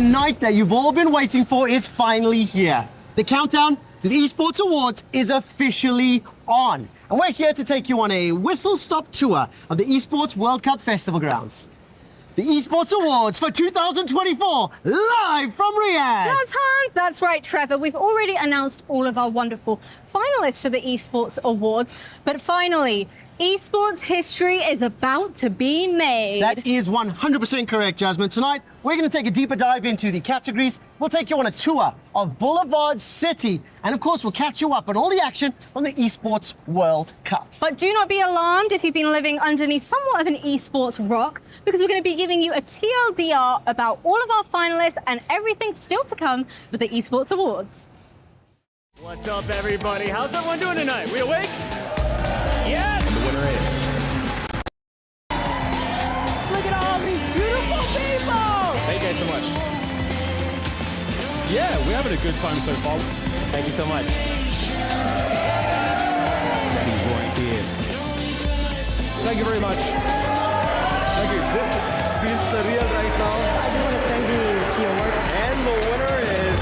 night that you've all been waiting for is finally here. The countdown to the Esports Awards is officially on. And we're here to take you on a whistle-stop tour of the Esports World Cup Festival grounds. The Esports Awards for 2024, live from Riyadh. That's right, Trevor. We've already announced all of our wonderful finalists for the Esports Awards. But finally, esports history is about to be made. That is 100% correct, Jasmine. Tonight, we're going to take a deeper dive into the categories. We'll take you on a tour of Boulevard City. And of course, we'll catch you up on all the action from the Esports World Cup. But do not be alarmed if you've been living underneath somewhat of an esports rock, because we're going to be giving you a TLDR about all of our finalists and everything still to come with the Esports Awards. What's up, everybody? How's everyone doing tonight? We awake? Yes! And the winner is... Look at all these beautiful people! Thank you guys so much. Yeah, we're having a good time so far. Thank you so much. He's right here. Thank you very much. Thank you. This feels surreal right now. I just want to thank the award. And the winner is...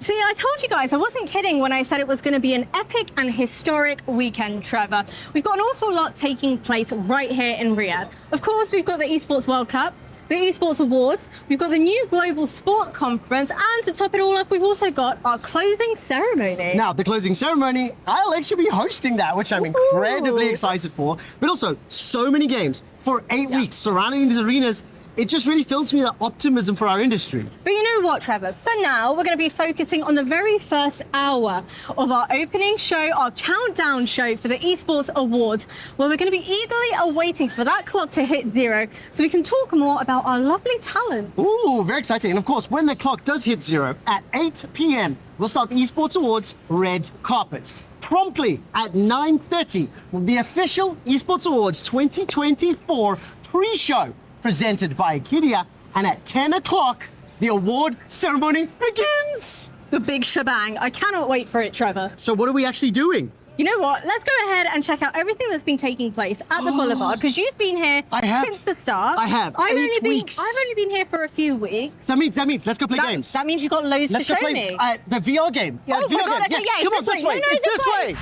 See, I told you guys, I wasn't kidding when I said it was going to be an epic and historic weekend, Trevor. We've got an awful lot taking place right here in Riyadh. Of course, we've got the Esports World Cup, the Esports Awards, we've got the new Global Sport Conference, and to top it all off, we've also got our closing ceremony. Now, the closing ceremony, I'll actually be hosting that, which I'm incredibly excited for. But also, so many games for 8 weeks surrounding these arenas. It just really fills me with optimism for our industry. But you know what, Trevor? For now, we're going to be focusing on the very first hour of our opening show, our countdown show for the Esports Awards, where we're going to be eagerly awaiting for that clock to hit 0 so we can talk more about our lovely talents. Ooh, very exciting. And of course, when the clock does hit 0 at 8 p.m., we'll start the Esports Awards red carpet. Promptly at 9:30, the official Esports Awards 2024 pre-show presented by Kidia, and at 10 o'clock, the award ceremony begins. The big shebang. I cannot wait for it, Trevor. So what are we actually doing? You know what? Let's go ahead and check out everything that's been taking place at the Boulevard, because you've been here since the start. I have. I've 8 weeks. I've only been here for a few weeks. That means, let's go play games. That means you've got loads to show me. The VR game. Yeah, Oh VR my God, game. okay, Yes, yeah, come on, it's this way. No, It's this way.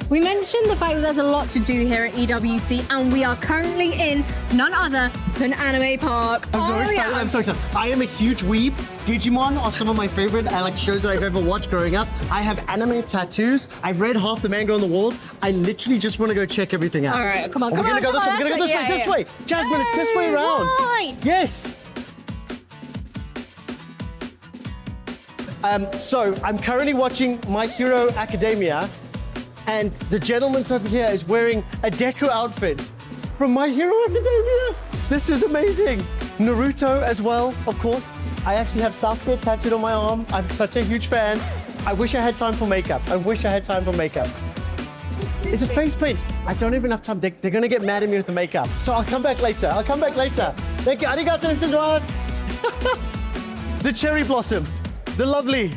We mentioned the fact that there's a lot to do here at EWC, and we are currently in none other than Anime Park. I'm so excited. Yeah. I'm so excited. I am a huge weeb. Digimon are some of my favorite shows that I've ever watched growing up. I have anime tattoos. I've read half the manga on the walls. I literally just want to go check everything out. All right, come on, We're gonna go this way. We're gonna go this way. Yeah, This way. Jasmine, it's this way around. Right. Yes. So I'm currently watching My Hero Academia, and the gentleman over here is wearing a Deku outfit from My Hero Academia. This is amazing. Naruto as well, of course. I actually have Sasuke tattooed on my arm. I'm such a huge fan. I wish I had time for makeup. It's a face paint. I don't even have time. They're gonna get mad at me with the makeup. So I'll come back later. Thank you. Arigato gozaimasu. The cherry blossom. The lovely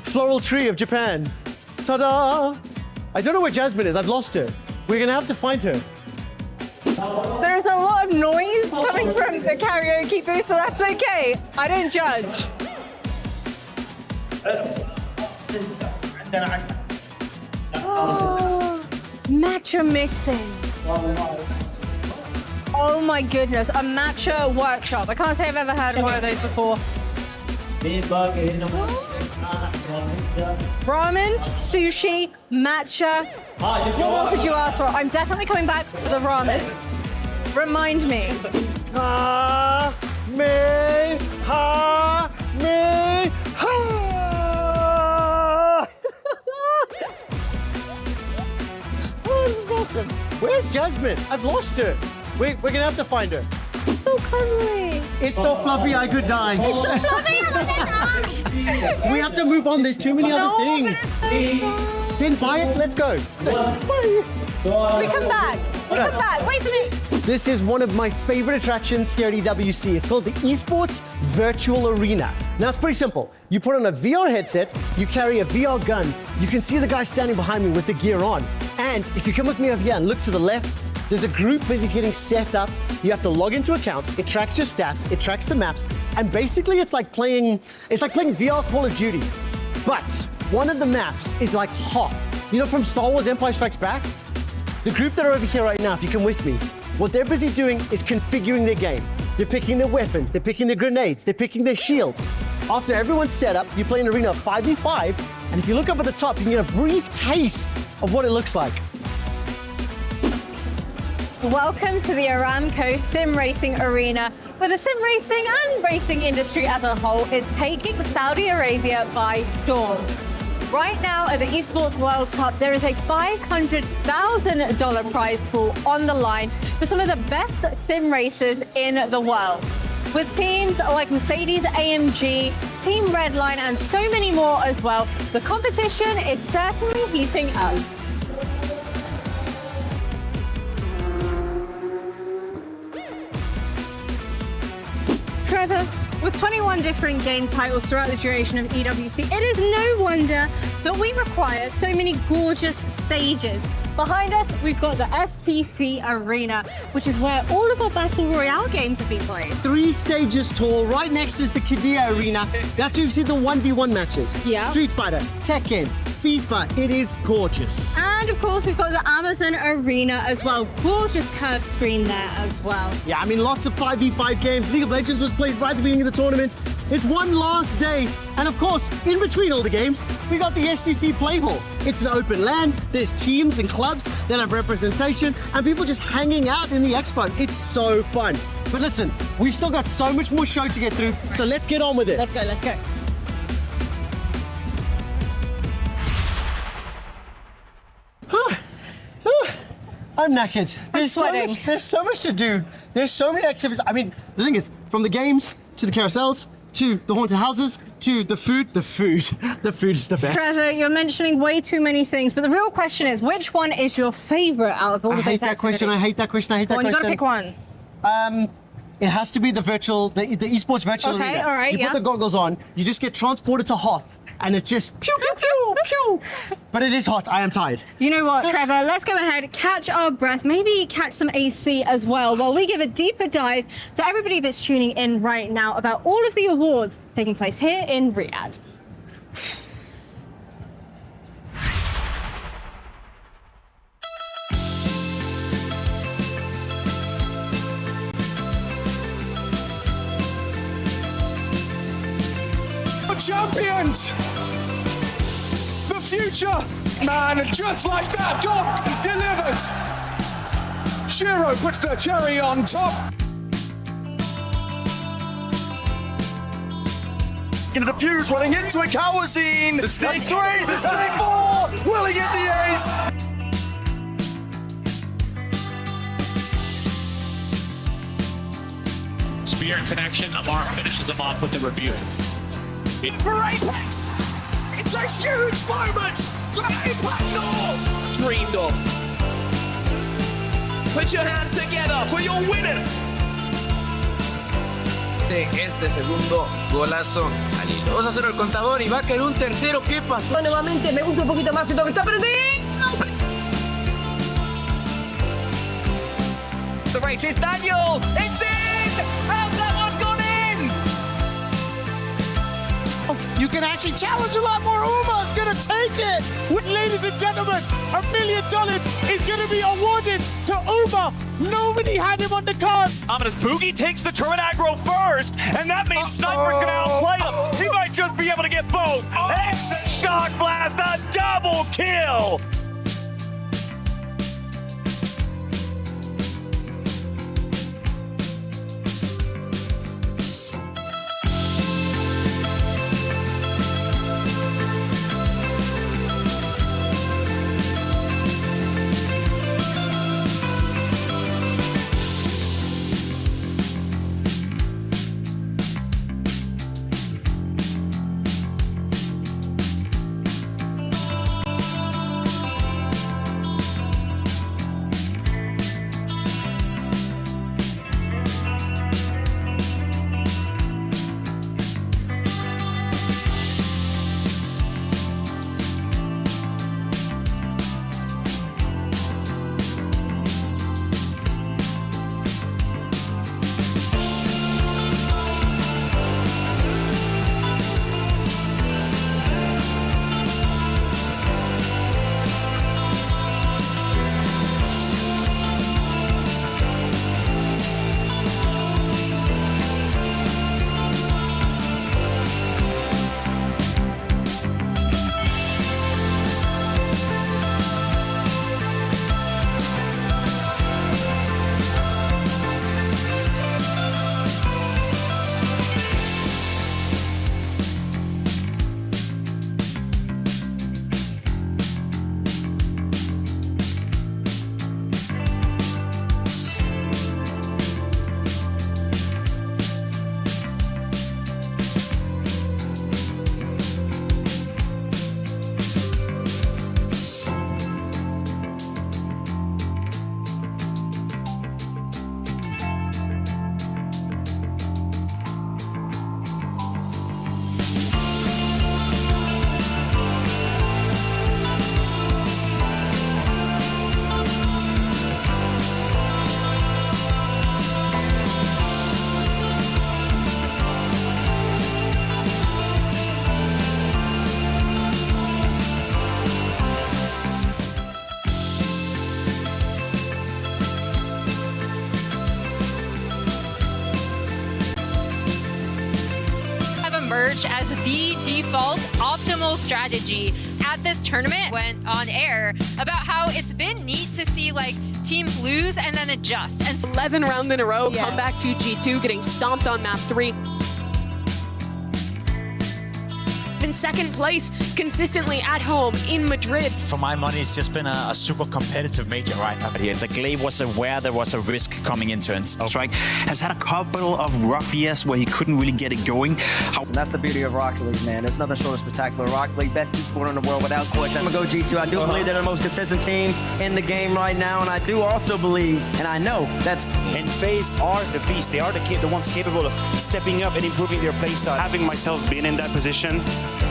floral tree of Japan. Ta-da! I don't know where Jasmine is. I've lost her. We're gonna have to find her. There's a lot of noise coming from the karaoke booth, but that's okay. I don't judge. Oh, matcha mixing. Oh my goodness, a matcha workshop. I can't say I've ever heard of one of those before. Ramen, sushi, matcha. What more could you ask for? I'm definitely coming back for the ramen. Remind me. Ha me ha me ha. Oh, this is awesome. Where's Jasmine? I've lost her. We're gonna have to find her. So cuddly. It's so fluffy I could die. It's so fluffy, I could die. We have to move on. There's too many other things. But it's so fun. Then buy it. Let's go. Bye. We come back. Wait for me. This is one of my favorite attractions here at EWC. It's called the Esports Virtual Arena. Now, it's pretty simple. You put on a VR headset, you carry a VR gun, you can see the guy standing behind me with the gear on. And if you come with me over here and look to the left, There's a group busy getting set up. You have to log into account. It tracks your stats. It tracks the maps. And basically, it's like playing VR Call of Duty. But one of the maps is like Hoth. You know, from Star Wars Empire Strikes Back? The group that are over here right now, if you come with me, what they're busy doing is configuring their game. They're picking their weapons, they're picking their grenades, they're picking their shields. After everyone's set up, you play an arena of 5v5, and if you look up at the top, you can get a brief taste of what it looks like. Welcome to the Aramco Sim Racing Arena, where the sim racing and racing industry as a whole is taking Saudi Arabia by storm. Right now at the Esports World Cup, there is a $500,000 prize pool on the line for some of the best sim racers in the world. With teams like Mercedes, AMG, Team Redline, and so many more as well, the competition is certainly heating up. Trevor, with 21 different game titles throughout the duration of EWC, it is no wonder that we require so many gorgeous stages. Behind us, we've got the STC Arena, which is where all of our Battle Royale games have been played. 3 stages tall. Right next is the Qiddiya Arena. That's where you've seen the 1v1 matches. Yeah. Street Fighter, Tekken, FIFA. It is gorgeous. And of course, we've got the Amazon Arena as well. Gorgeous curved screen there as well. Yeah, I mean, lots of 5v5 games. League of Legends was played right at the beginning of the tournament. It's one last day. And of course, in between all the games, we got the STC Play Hall. It's an open land. There's teams and clubs that have representation and people just hanging out in the expo. It's so fun. But listen, we've still got so much more show to get through, so let's get on with it. Let's go, let's go. I'm knackered. sweating. There's so much to do. There's so many activities. I mean, the thing is, from the games to the carousels to the haunted houses to the food is the best. Trevor, you're mentioning way too many things, but the real question is, which one is your favorite out of all I of hate those that question. I hate that question. I hate that You question. gotta pick one. It has to be the esports virtual Okay, arena. all right, You yeah. put the goggles on, you just get transported to Hoth, and it's just pew pew pew pew. But it is hot. I am tired. You know what, Trevor? Let's go ahead, catch our breath, maybe catch some AC as well, while we give a deeper dive to everybody that's tuning in right now about all of the awards taking place here in Riyadh. Champions! The future! Man, just like that, Doc delivers! Shiro puts the cherry on top! Into the fuse, running into a Kawazine! The stick 3, the stick 4! Will he get the ace? Spear connection, Amar finishes him off with the rebuke. For Apex! It's a huge moment for Apex North! Dreamed of. Put your hands together for your winners! Este segundo golazo al hilo. 2-0 el contador y va a caer un tercero. ¿Qué pasó? Nuevamente me gusta un poquito más, siento que está perdiendo. The race is Daniel! It's in! How's that one gone in? You can actually challenge a lot more. Uma's gonna take it. Ladies and gentlemen, $1 million is gonna be awarded to Uma. Nobody had him on the card. Ominous Boogie takes the turret aggro first, and that means Sniper's gonna outplay him. He might just be able to get both. And the Shock Blast, a double kill. emerged as the default optimal strategy at this tournament. Went on air about how it's been neat to see like teams lose and then adjust. And 11 rounds in a row, come back to G2, getting stomped on map 3. In second place consistently at home in Madrid. For my money, it's just been a super competitive major right now. Here, the Glaive was aware there was a risk coming into it. Strike has had a couple of rough years where he couldn't really get it going. And that's the beauty of Rocket League, man. There's nothing short of spectacular. Rocket League, best esport in the world without question. I'm gonna go G2. I do believe they're the most consistent team in the game right now, and I do also believe, and I know that's. And FaZe are the beast. They are the ones capable of stepping up and improving their playstyle. Having myself been in that position,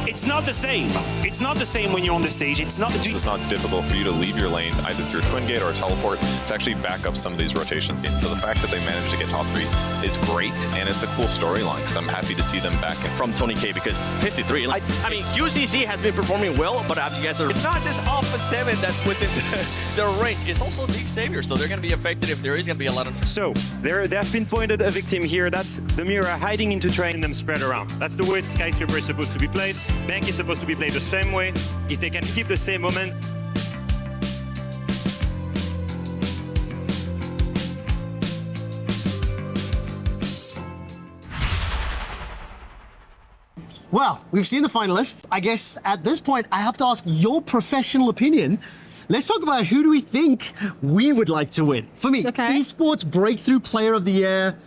it's not the same. It's not the same when you're on the stage. It's not difficult for you to leave your lane either through a twin gate or a teleport to actually back up some of these rotations. And so the fact that they managed to get top 3 is great, and it's a cool storyline because I'm happy to see them back from Tony K because 53. I mean, UCC has been performing well, but you guys are. It's not just Alpha 7 that's within their range. It's also League Savior, so they're going to be affected if there is going to be a lot of. So they've pinpointed a victim here. That's the Mirror hiding into train them spread around. That's the way Skyscraper is supposed to be played. Bank is supposed to be played the same way. If they can keep the same moment. Well, we've seen the finalists. I guess at this point, I have to ask your professional opinion. Let's talk about who do we think we would like to win. For me, Esports Breakthrough Player of the Year,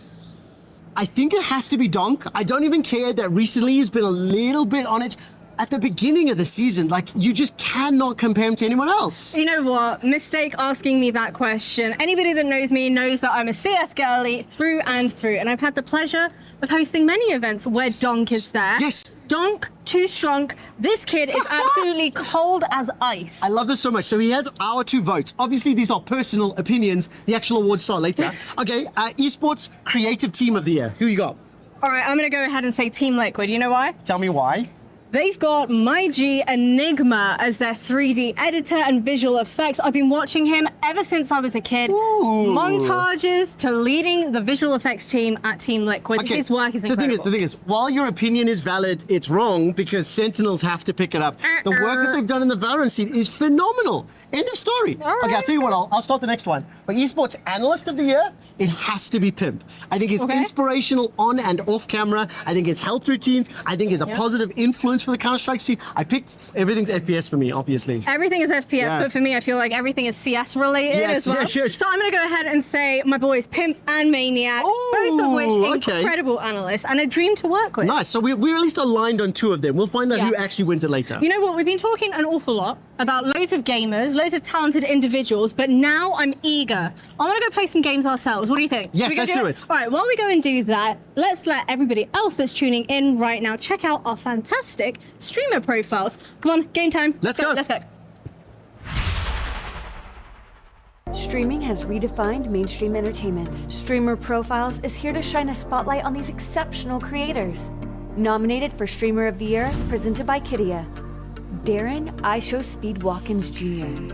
I think it has to be Donk. I don't even care that recently he's been a little bit on it. At the beginning of the season, like, you just cannot compare him to anyone else. You know what? Mistake asking me that question. Anybody that knows me knows that I'm a CS girly through and through, and I've had the pleasure of hosting many events where Donk is there. Yes. Donk, too strong. This kid is absolutely cold as ice. I love this so much. So he has our 2 votes. Obviously, these are personal opinions. The actual awards start later. Okay, Esports Creative Team of the Year. Who you got? All right, I'm going to go ahead and say Team Liquid. You know why? Tell me why. They've got my G Enigma as their 3D editor and visual effects. I've been watching him ever since I was a kid. Ooh. Montages to leading the visual effects team at Team Liquid. Okay. His work is incredible. The thing is, while your opinion is valid, it's wrong because Sentinels have to pick it up. The work that they've done in the Valorant scene is phenomenal. End of story. All right. Okay, I'll tell you what, I'll start the next one. But Esports Analyst of the Year, it has to be Pimp. I think he's inspirational on and off camera. I think his health routines, I think he's a positive influence for the Counter-Strike scene. I picked everything's FPS for me, obviously. Everything is FPS, but for me, I feel like everything is CS related as well. Yes. So I'm going to go ahead and say my boys Pimp and Maniac, both of which incredible analysts and a dream to work with. Nice. So we're at least aligned on 2 of them. We'll find out who actually wins it later. You know what? We've been talking an awful lot about loads of gamers, loads of talented individuals, but now I'm eager. I want to go play some games ourselves. What do you think? Yes, let's do it. All right, while we go and do that, let's let everybody else that's tuning in right now check out our fantastic streamer profiles. Come on, game time. Let's go. Let's go. Streaming has redefined mainstream entertainment. Streamer Profiles is here to shine a spotlight on these exceptional creators. Nominated for Streamer of the Year, presented by Kidia. Darren IShowSpeed Watkins Jr.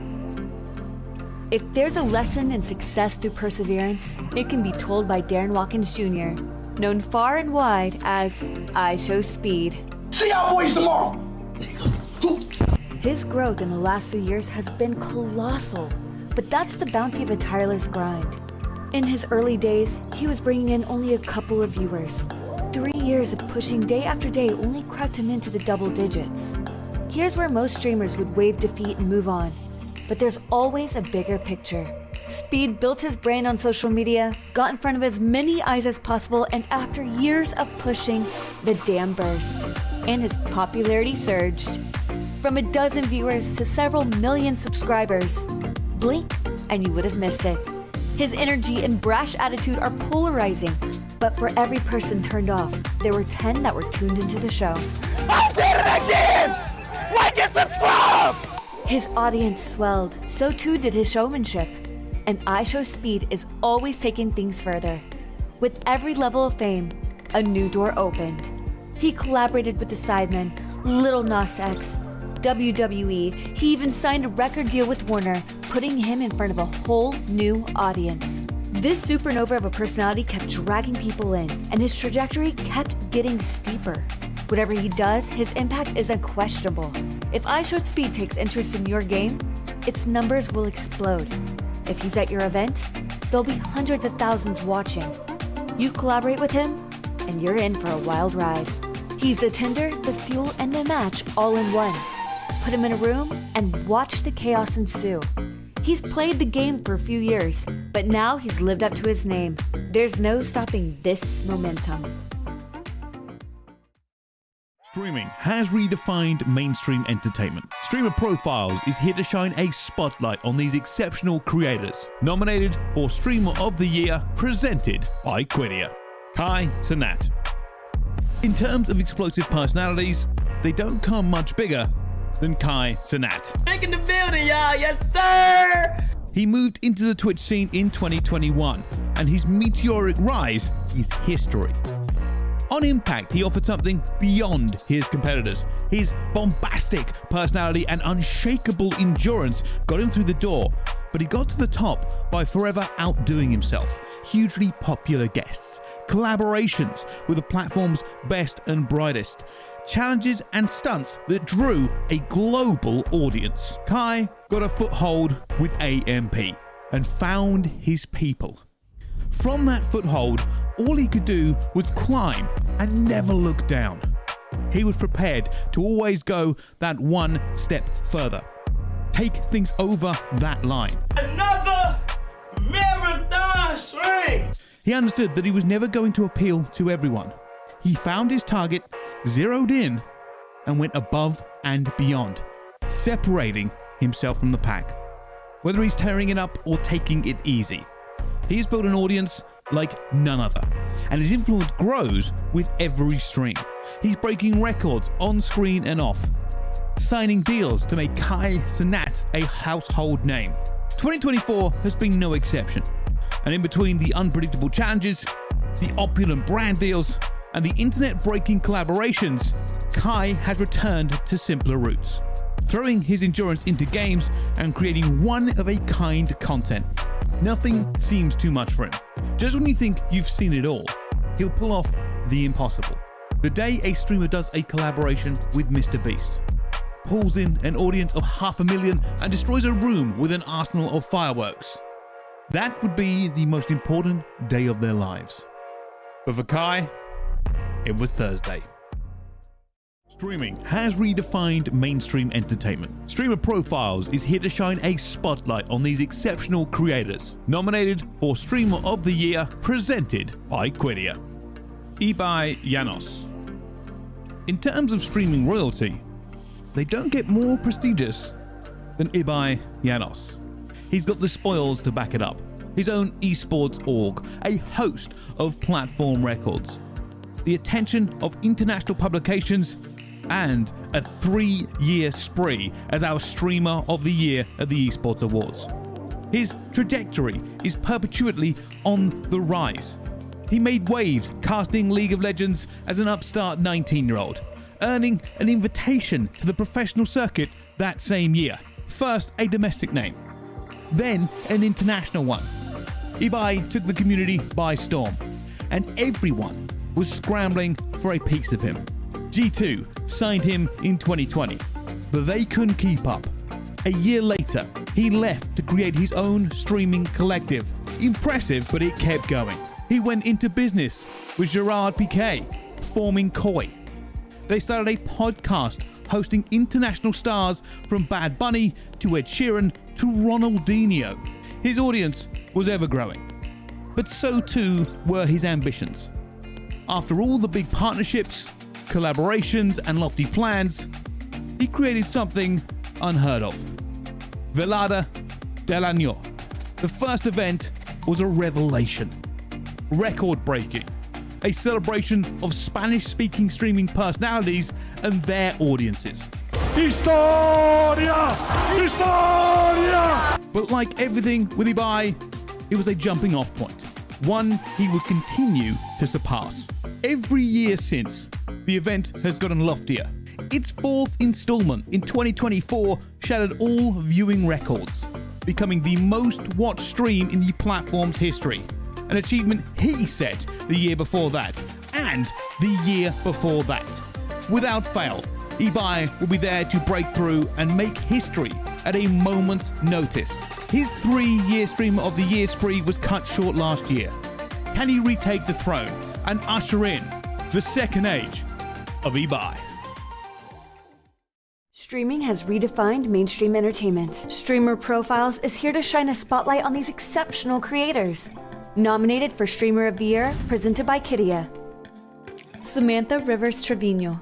If there's a lesson in success through perseverance, it can be told by Darren Watkins Jr., known far and wide as IShowSpeed. See y'all boys tomorrow! His growth in the last few years has been colossal, but that's the bounty of a tireless grind. In his early days, he was bringing in only a couple of viewers. 3 years of pushing day after day only crept him into the double digits. Here's where most streamers would wave defeat and move on. But there's always a bigger picture. Speed built his brand on social media, got in front of as many eyes as possible, and after years of pushing, the dam burst, and his popularity surged. From a dozen viewers to several million subscribers. Blink, and you would have missed it. His energy and brash attitude are polarizing, but for every person turned off, there were 10 that were tuned into the show. I did it again! Like and subscribe! His audience swelled, so too did his showmanship. And IShowSpeed is always taking things further. With every level of fame, a new door opened. He collaborated with the Sidemen, Lil Nas X, WWE. He even signed a record deal with Warner, putting him in front of a whole new audience. This supernova of a personality kept dragging people in, and his trajectory kept getting steeper. Whatever he does, his impact is unquestionable. If iShowSpeed takes interest in your game, its numbers will explode. If he's at your event, there'll be hundreds of thousands watching. You collaborate with him, and you're in for a wild ride. He's the tinder, the fuel, and the match all in one. Put him in a room and watch the chaos ensue. He's played the game for a few years, but now he's lived up to his name. There's no stopping this momentum. Streaming has redefined mainstream entertainment. Streamer Profiles is here to shine a spotlight on these exceptional creators. Nominated for Streamer of the Year, presented by Quidia. Kai Cenat. In terms of explosive personalities, they don't come much bigger than Kai Cenat. Back in the building, y'all. Yes, sir. He moved into the Twitch scene in 2021, and his meteoric rise is history. On Impact, he offered something beyond his competitors. His bombastic personality and unshakable endurance got him through the door, but he got to the top by forever outdoing himself. Hugely popular guests, collaborations with the platform's best and brightest, challenges and stunts that drew a global audience. Kai got a foothold with AMP and found his people. From that foothold, all he could do was climb and never look down. He was prepared to always go that one step further. Take things over that line. Another marathon string. He understood that he was never going to appeal to everyone. He found his target, zeroed in, and went above and beyond, separating himself from the pack. Whether he's tearing it up or taking it easy, he's built an audience like none other, and his influence grows with every stream. He's breaking records on screen and off, signing deals to make Kai Cenat a household name. 2024 has been no exception, and in between the unpredictable challenges, the opulent brand deals, and the internet-breaking collaborations, Kai has returned to simpler roots, throwing his endurance into games and creating one-of-a-kind content. Nothing seems too much for him. Just when you think you've seen it all, he'll pull off the impossible. The day a streamer does a collaboration with Mr. Beast, pulls in an audience of 500,000 and destroys a room with an arsenal of fireworks, that would be the most important day of their lives. But for Kai, it was Thursday. Streaming has redefined mainstream entertainment. Streamer Profiles is here to shine a spotlight on these exceptional creators. Nominated for Streamer of the Year, presented by Quidia. Ibai Llanos. In terms of streaming royalty, they don't get more prestigious than Ibai Llanos. He's got the spoils to back it up. His own Esports org, a host of platform records, the attention of international publications, and a 3-year spree as our Streamer of the Year at the Esports Awards. His trajectory is perpetually on the rise. He made waves casting League of Legends as an upstart 19-year-old, earning an invitation to the professional circuit that same year. First a domestic name, then an international one. Ibai took the community by storm, and everyone was scrambling for a piece of him. G2 signed him in 2020, but they couldn't keep up. A year later, he left to create his own streaming collective. Impressive, but it kept going. He went into business with Gerard Piqué, forming Koi. They started a podcast hosting international stars from Bad Bunny to Ed Sheeran to Ronaldinho. His audience was ever growing, but so too were his ambitions. After all the big partnerships, collaborations, and lofty plans, he created something unheard of. Velada del Año. The first event was a revelation. Record-breaking. A celebration of Spanish-speaking streaming personalities and their audiences. Historia! Historia! But like everything with Ibai, it was a jumping off point. One he would continue to surpass. Every year since, the event has gotten loftier. Its fourth installment in 2024 shattered all viewing records, becoming the most watched stream in the platform's history. An achievement he set the year before that, and the year before that. Without fail, Ibai will be there to break through and make history at a moment's notice. His 3-year Streamer of the Year spree was cut short last year. Can he retake the throne and usher in the second age of Ibai? Streaming has redefined mainstream entertainment. Streamer Profiles is here to shine a spotlight on these exceptional creators. Nominated for Streamer of the Year, presented by Kidia. Samantha Rivers Trevino.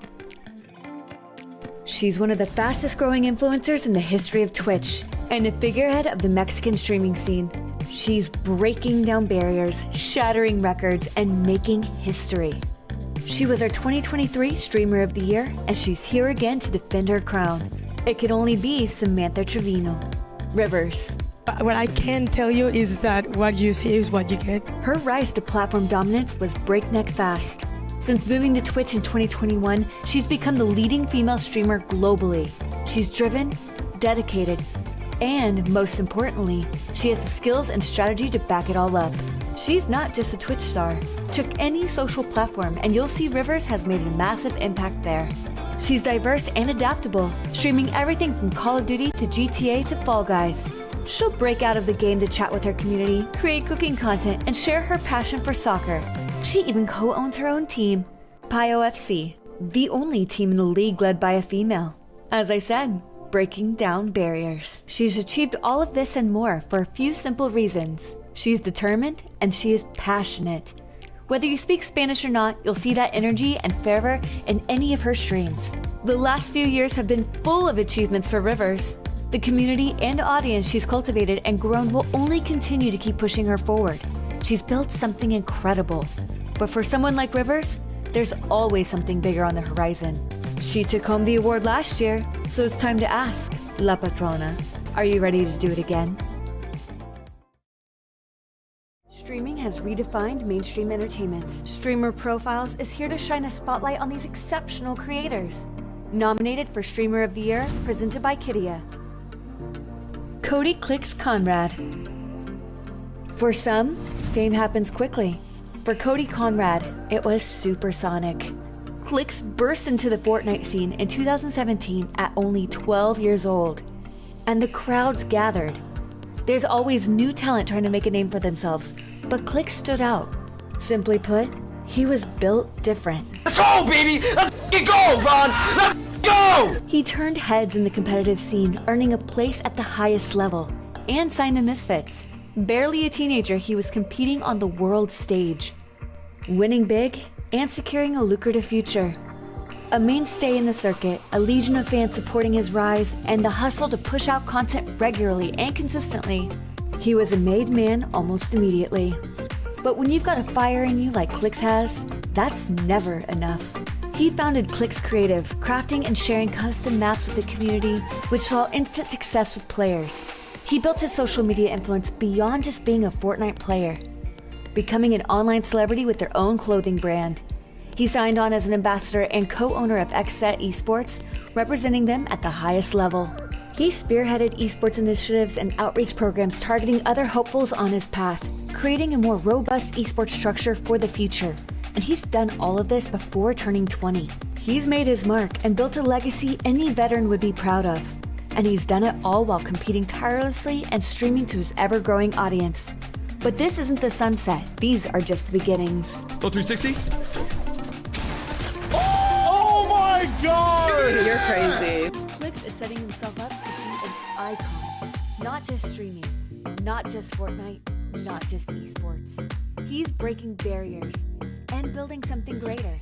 She's one of the fastest growing influencers in the history of Twitch and a figurehead of the Mexican streaming scene. She's breaking down barriers, shattering records, and making history. She was our 2023 Streamer of the Year, and she's here again to defend her crown. It could only be Samantha Trevino. Rivers. What I can tell you is that what you see is what you get. Her rise to platform dominance was breakneck fast. Since moving to Twitch in 2021, she's become the leading female streamer globally. She's driven, dedicated, and most importantly, she has the skills and strategy to back it all up. She's not just a Twitch star. Check any social platform and you'll see Rivers has made a massive impact there. She's diverse and adaptable, streaming everything from Call of Duty to GTA to Fall Guys. She'll break out of the game to chat with her community, create cooking content, and share her passion for soccer. She even co-owns her own team, Pio FC, the only team in the league led by a female. As I said, breaking down barriers. She's achieved all of this and more for a few simple reasons. She's determined and she is passionate. Whether you speak Spanish or not, you'll see that energy and fervor in any of her streams. The last few years have been full of achievements for Rivers. The community and audience she's cultivated and grown will only continue to keep pushing her forward. She's built something incredible. But for someone like Rivers, there's always something bigger on the horizon. She took home the award last year, so it's time to ask, La Patrona, are you ready to do it again? Streaming has redefined mainstream entertainment. Streamer Profiles is here to shine a spotlight on these exceptional creators. Nominated for Streamer of the Year, presented by Kidia. Cody Clicks Conrad. For some, fame happens quickly. For Cody Conrad, it was supersonic. Clicks burst into the Fortnite scene in 2017 at only 12 years old, and the crowds gathered. There's always new talent trying to make a name for themselves, but Clicks stood out. Simply put, he was built different. Let's go, baby! Let's go, Ron! Let's go! He turned heads in the competitive scene, earning a place at the highest level, and signed the Misfits. Barely a teenager, he was competing on the world stage, winning big and securing a lucrative future. A mainstay in the circuit, a legion of fans supporting his rise, and the hustle to push out content regularly and consistently. He was a made man almost immediately. But when you've got a fire in you like Clicks has, that's never enough. He founded Clicks Creative, crafting and sharing custom maps with the community, which saw instant success with players. He built his social media influence beyond just being a Fortnite player, becoming an online celebrity with their own clothing brand. He signed on as an ambassador and co-owner of XSET Esports, representing them at the highest level. He spearheaded esports initiatives and outreach programs targeting other hopefuls on his path, creating a more robust esports structure for the future. And he's done all of this before turning 20. He's made his mark and built a legacy any veteran would be proud of. And he's done it all while competing tirelessly and streaming to his ever-growing audience. But this isn't the sunset. These are just the beginnings. Go 360. Oh my god! You're crazy. Clicks is setting himself up to be an icon. Not just streaming, not just Fortnite, not just esports. He's breaking barriers and building something greater.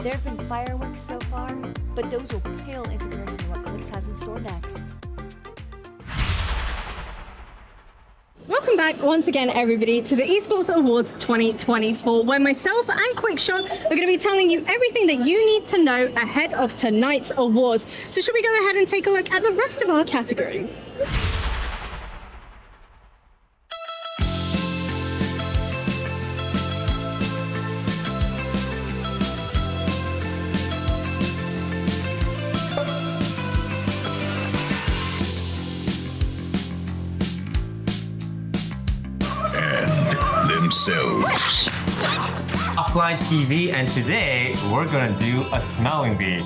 There have been fireworks so far, but those will pale in comparison to what Clicks has in store next. Welcome back once again, everybody, to the Esports Awards 2024, where myself and Quickshot are going to be telling you everything that you need to know ahead of tonight's awards. So should we go ahead and take a look at the rest of our categories? Themselves. offline TV, and today we're gonna do a smelling bee.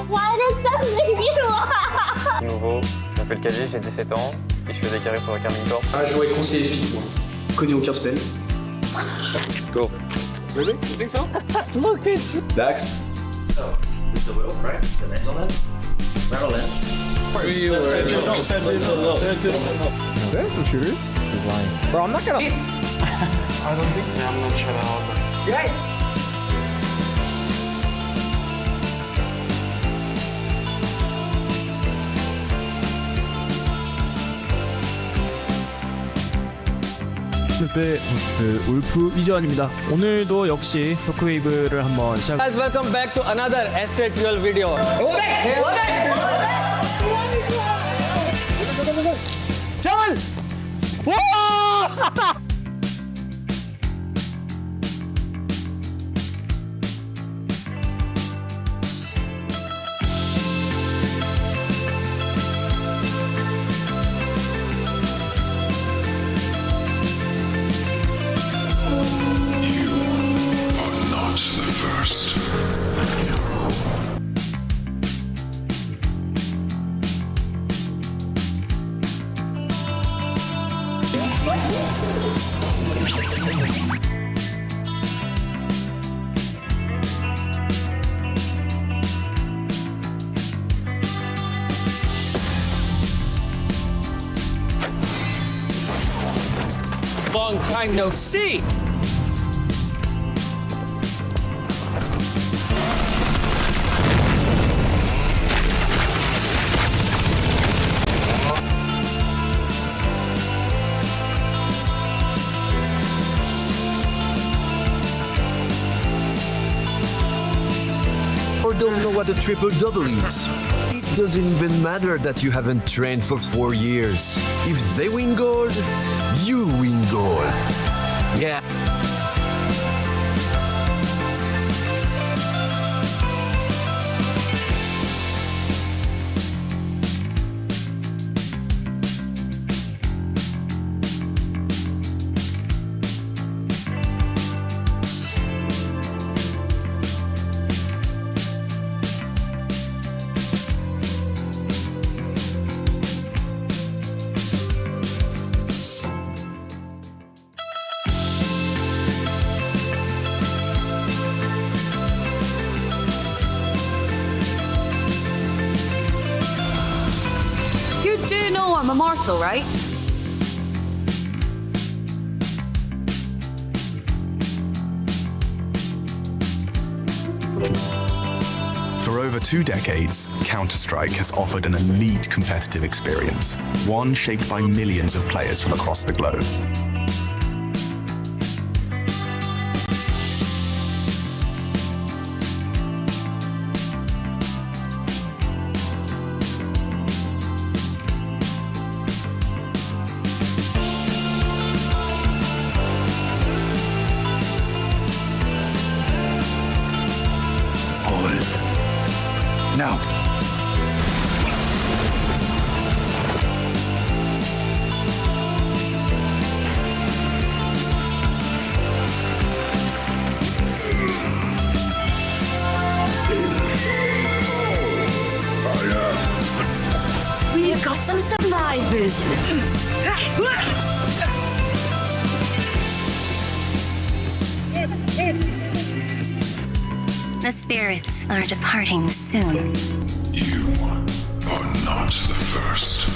Why does that make you laugh? Nouveau, je m'appelle KG, j'ai 17 ans et je fais des carrés pour le Carmine Corp. Ah, j'aurais conseillé explique-moi. Connais aucun spell. Go. Really? You think so? Look at you. Next. So, this is the wheel, right? The lens on it. Barrel lens. There's some shooters. He's lying. Bro, I'm not gonna. I don't think so. I'm not sure how. Guys! 때 울프 이재환입니다. 오늘도 역시 쇼크웨이브를 한번 시작. Guys, welcome back to another SA12 video. John! Whoa! Long time no see. Or don't know what a triple double is. It doesn't even matter that you haven't trained for 4 years. If they win gold, you win gold. Yeah. You do know I'm immortal, right? For over 2 decades, Counter-Strike has offered an elite competitive experience, one shaped by millions of players from across the globe. Now. We've got some survivors. The spirits are departing soon. You are not the first.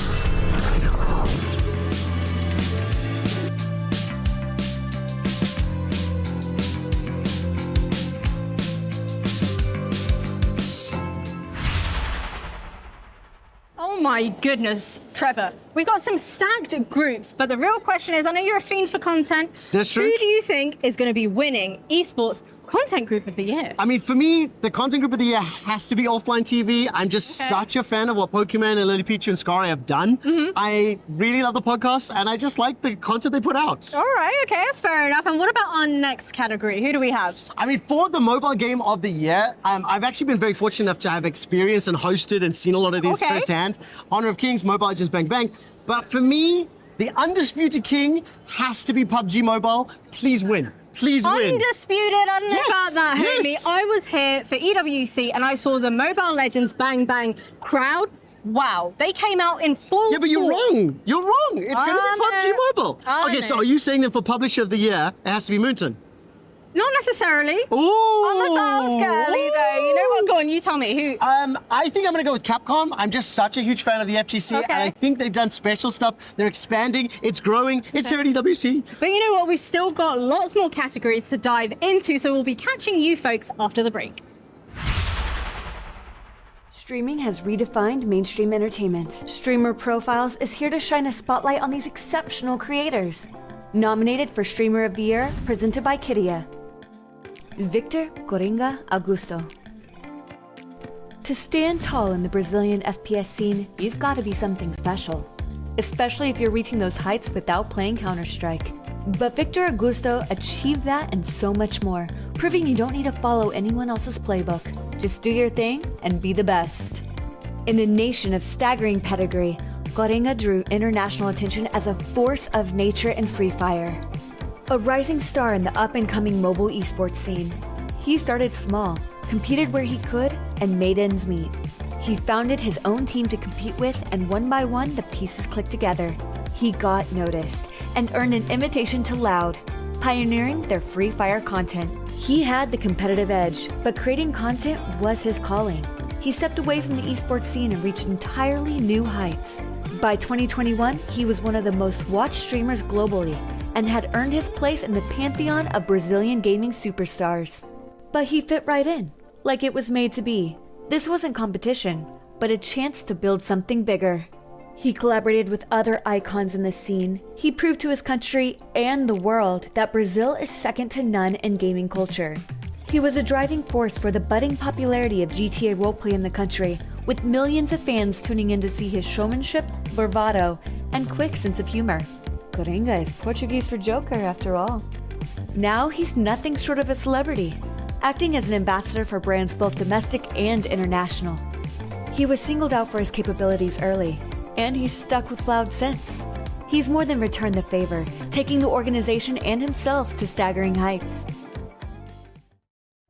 Oh my goodness, Trevor. We've got some stacked groups, but the real question is, I know you're a fiend for content. That's true. Who do you think is going to be winning Esports Content Group of the Year? I mean, for me, the content group of the year has to be offline TV. I'm just such a fan of what Pokemon and Lily Peach and Scarry have done. I really love the podcast, and I just like the content they put out. All right, okay, that's fair enough. And what about our next category? Who do we have? I mean, for the mobile game of the year, I've actually been very fortunate enough to have experienced and hosted and seen a lot of these firsthand. Honor of Kings, Mobile Legends Bang Bang. But for me, The undisputed king has to be PUBG Mobile. Please win. Please win. Undisputed, I don't know about that, homie. yes. I was here for EWC and I saw the Mobile Legends Bang Bang crowd. Wow, they came out in full Yeah, but you're force. wrong. You're wrong. It's going to be PUBG Mobile. Okay, so are you saying that for Publisher of the Year, it has to be Moonton? Not necessarily. Ooh. I'm a Valve girly though. You know what? Go on, you tell me who. I think I'm going to go with Capcom. I'm just such a huge fan of the FGC, Okay. and I think they've done special stuff. They're expanding. It's growing. It's here at EWC. But you know what? We've still got lots more categories to dive into, so we'll be catching you folks after the break. Streaming has redefined mainstream entertainment. Streamer Profiles is here to shine a spotlight on these exceptional creators. Nominated for Streamer of the Year, presented by Kidia. Victor Coringa Augusto. To stand tall in the Brazilian FPS scene, you've got to be something special. Especially if you're reaching those heights without playing Counter-Strike. But Victor Augusto achieved that and so much more, proving you don't need to follow anyone else's playbook. Just do your thing and be the best. In a nation of staggering pedigree, Coringa drew international attention as a force of nature in Free Fire. A rising star in the up-and-coming mobile esports scene. He started small, competed where he could, and made ends meet. He founded his own team to compete with, and one by one, the pieces clicked together. He got noticed, and earned an invitation to Loud, pioneering their Free Fire content. He had the competitive edge, but creating content was his calling. He stepped away from the esports scene and reached entirely new heights. By 2021, he was one of the most watched streamers globally, and had earned his place in the pantheon of Brazilian gaming superstars. But he fit right in, like it was made to be. This wasn't competition, but a chance to build something bigger. He collaborated with other icons in the scene. He proved to his country and the world that Brazil is second to none in gaming culture. He was a driving force for the budding popularity of GTA roleplay in the country, with millions of fans tuning in to see his showmanship, bravado, and quick sense of humor. Coringa is Portuguese for Joker, after all. Now he's nothing short of a celebrity, acting as an ambassador for brands both domestic and international. He was singled out for his capabilities early, and he's stuck with Loud since. He's more than returned the favor, taking the organization and himself to staggering heights.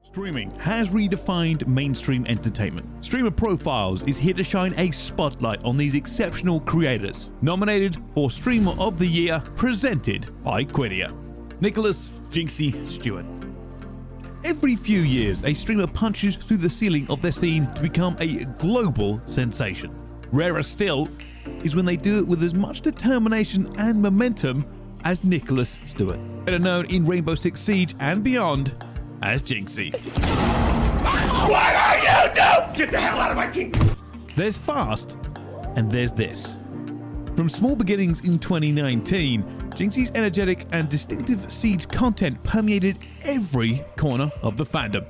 Streaming has redefined mainstream entertainment. Streamer Profiles is here to shine a spotlight on these exceptional creators. Nominated for Streamer of the Year, presented by Quidia. Nicholas Jinxie Stewart. Every few years, a streamer punches through the ceiling of their scene to become a global sensation. Rarer still is when they do it with as much determination and momentum as Nicholas Stewart, better known in Rainbow Six Siege and beyond as Jinxie. What are you doing? Get the hell out of my team! There's Fast, and there's this. From small beginnings in 2019, Jinxie's energetic and distinctive Siege content permeated every corner of the fandom.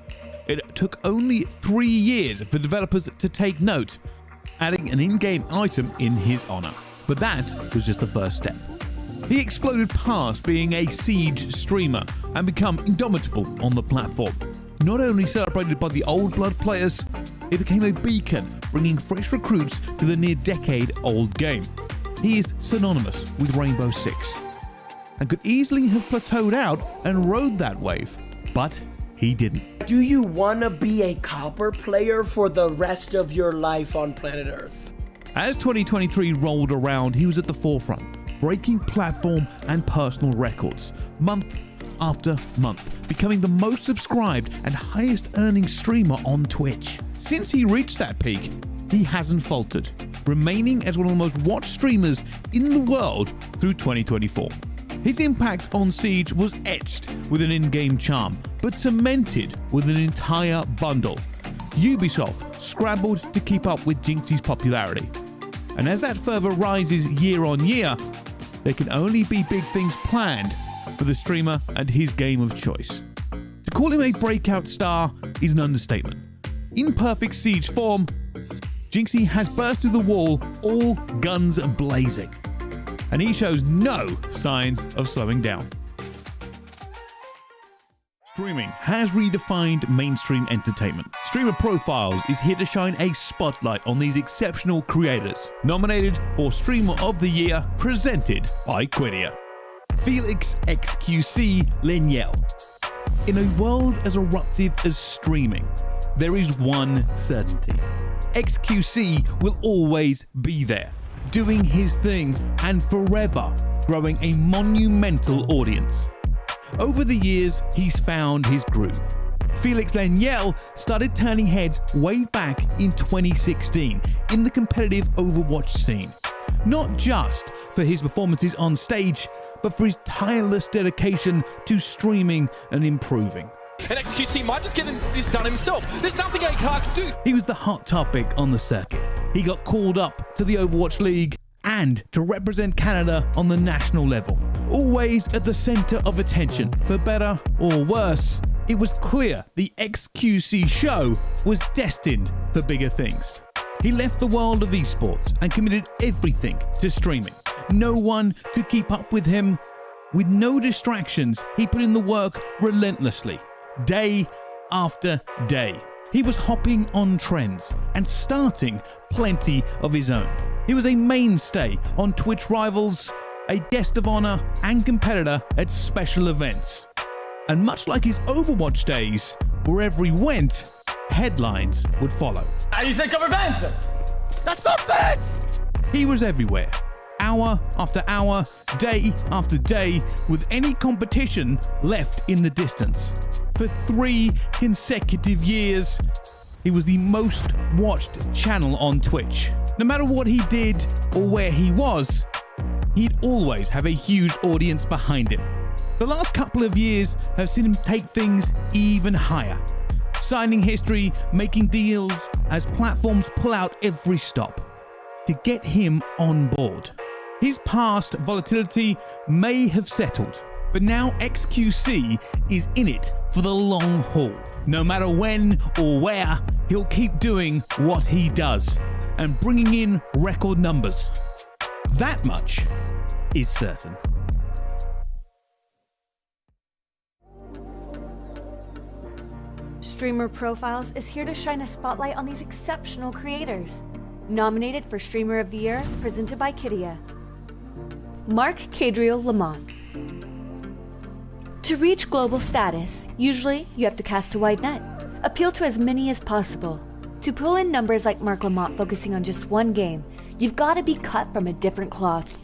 It took only 3 years for developers to take note, adding an in-game item in his honor. But that was just the first step. He exploded past being a Siege streamer and become indomitable on the platform. Not only celebrated by the old blood players, it became a beacon, bringing fresh recruits to the near decade-old game. He is synonymous with Rainbow Six, and could easily have plateaued out and rode that wave, but he didn't. Do you want to be a copper player for the rest of your life on planet Earth? As 2023 rolled around, he was at the forefront, breaking platform and personal records, month after month, becoming the most subscribed and highest earning streamer on Twitch. Since he reached that peak, he hasn't faltered, remaining as one of the most watched streamers in the world through 2024. His impact on Siege was etched with an in-game charm, but cemented with an entire bundle. Ubisoft scrambled to keep up with Jinxie's popularity. And as that further rises year on year, there can only be big things planned for the streamer and his game of choice. To call him a breakout star is an understatement. In perfect Siege form, Jinxie has burst through the wall, all guns blazing. And he shows no signs of slowing down. Streaming has redefined mainstream entertainment. Streamer Profiles is here to shine a spotlight on these exceptional creators. Nominated for Streamer of the Year, presented by Quidia. Felix XQC Leniel. In a world as eruptive as streaming, there is one certainty. XQC will always be there, doing his thing and forever growing a monumental audience. Over the years, he's found his groove. Felix Leniel started turning heads way back in 2016 in the competitive Overwatch scene. Not just for his performances on stage, but for his tireless dedication to streaming and improving. And XQC might just get this done himself. There's nothing ACAR can do. He was the hot topic on the circuit. He got called up to the Overwatch League and to represent Canada on the national level. Always at the center of attention, for better or worse, it was clear the XQC show was destined for bigger things. He left the world of esports and committed everything to streaming. No one could keep up with him. With no distractions, he put in the work relentlessly, day after day. He was hopping on trends and starting plenty of his own. He was a mainstay on Twitch Rivals, a guest of honor and competitor at special events. And much like his Overwatch days, wherever he went, headlines would follow. And you said cover fans! That's not fans! He was everywhere, hour after hour, day after day, with any competition left in the distance. For 3 consecutive years, he was the most watched channel on Twitch. No matter what he did or where he was, he'd always have a huge audience behind him. The last couple of years have seen him take things even higher, signing history, making deals as platforms pull out every stop to get him on board. His past volatility may have settled, but now XQC is in it for the long haul. No matter when or where, he'll keep doing what he does and bringing in record numbers. That much is certain. Streamer Profiles is here to shine a spotlight on these exceptional creators. Nominated for Streamer of the Year, presented by Quidia. Mark Cadriel Lamont. To reach global status, usually you have to cast a wide net, appeal to as many as possible. To pull in numbers like Mark Lamont focusing on just one game, you've got to be cut from a different cloth.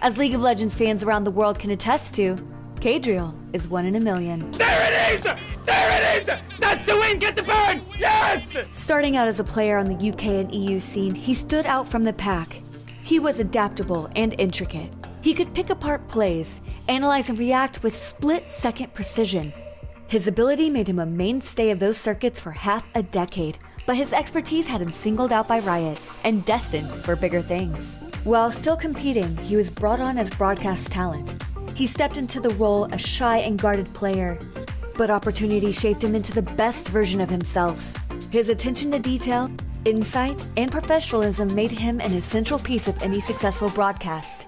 As League of Legends fans around the world can attest to, Cadriel is 1 in a million. There it is! There it is! That's the win! Get the burn! Yes! Starting out as a player on the UK and EU scene, he stood out from the pack. He was adaptable and intricate. He could pick apart plays, analyze and react with split-second precision. His ability made him a mainstay of those circuits for half a decade, but his expertise had him singled out by Riot and destined for bigger things. While still competing, he was brought on as broadcast talent. He stepped into the role a shy and guarded player, but opportunity shaped him into the best version of himself. His attention to detail, insight, and professionalism made him an essential piece of any successful broadcast.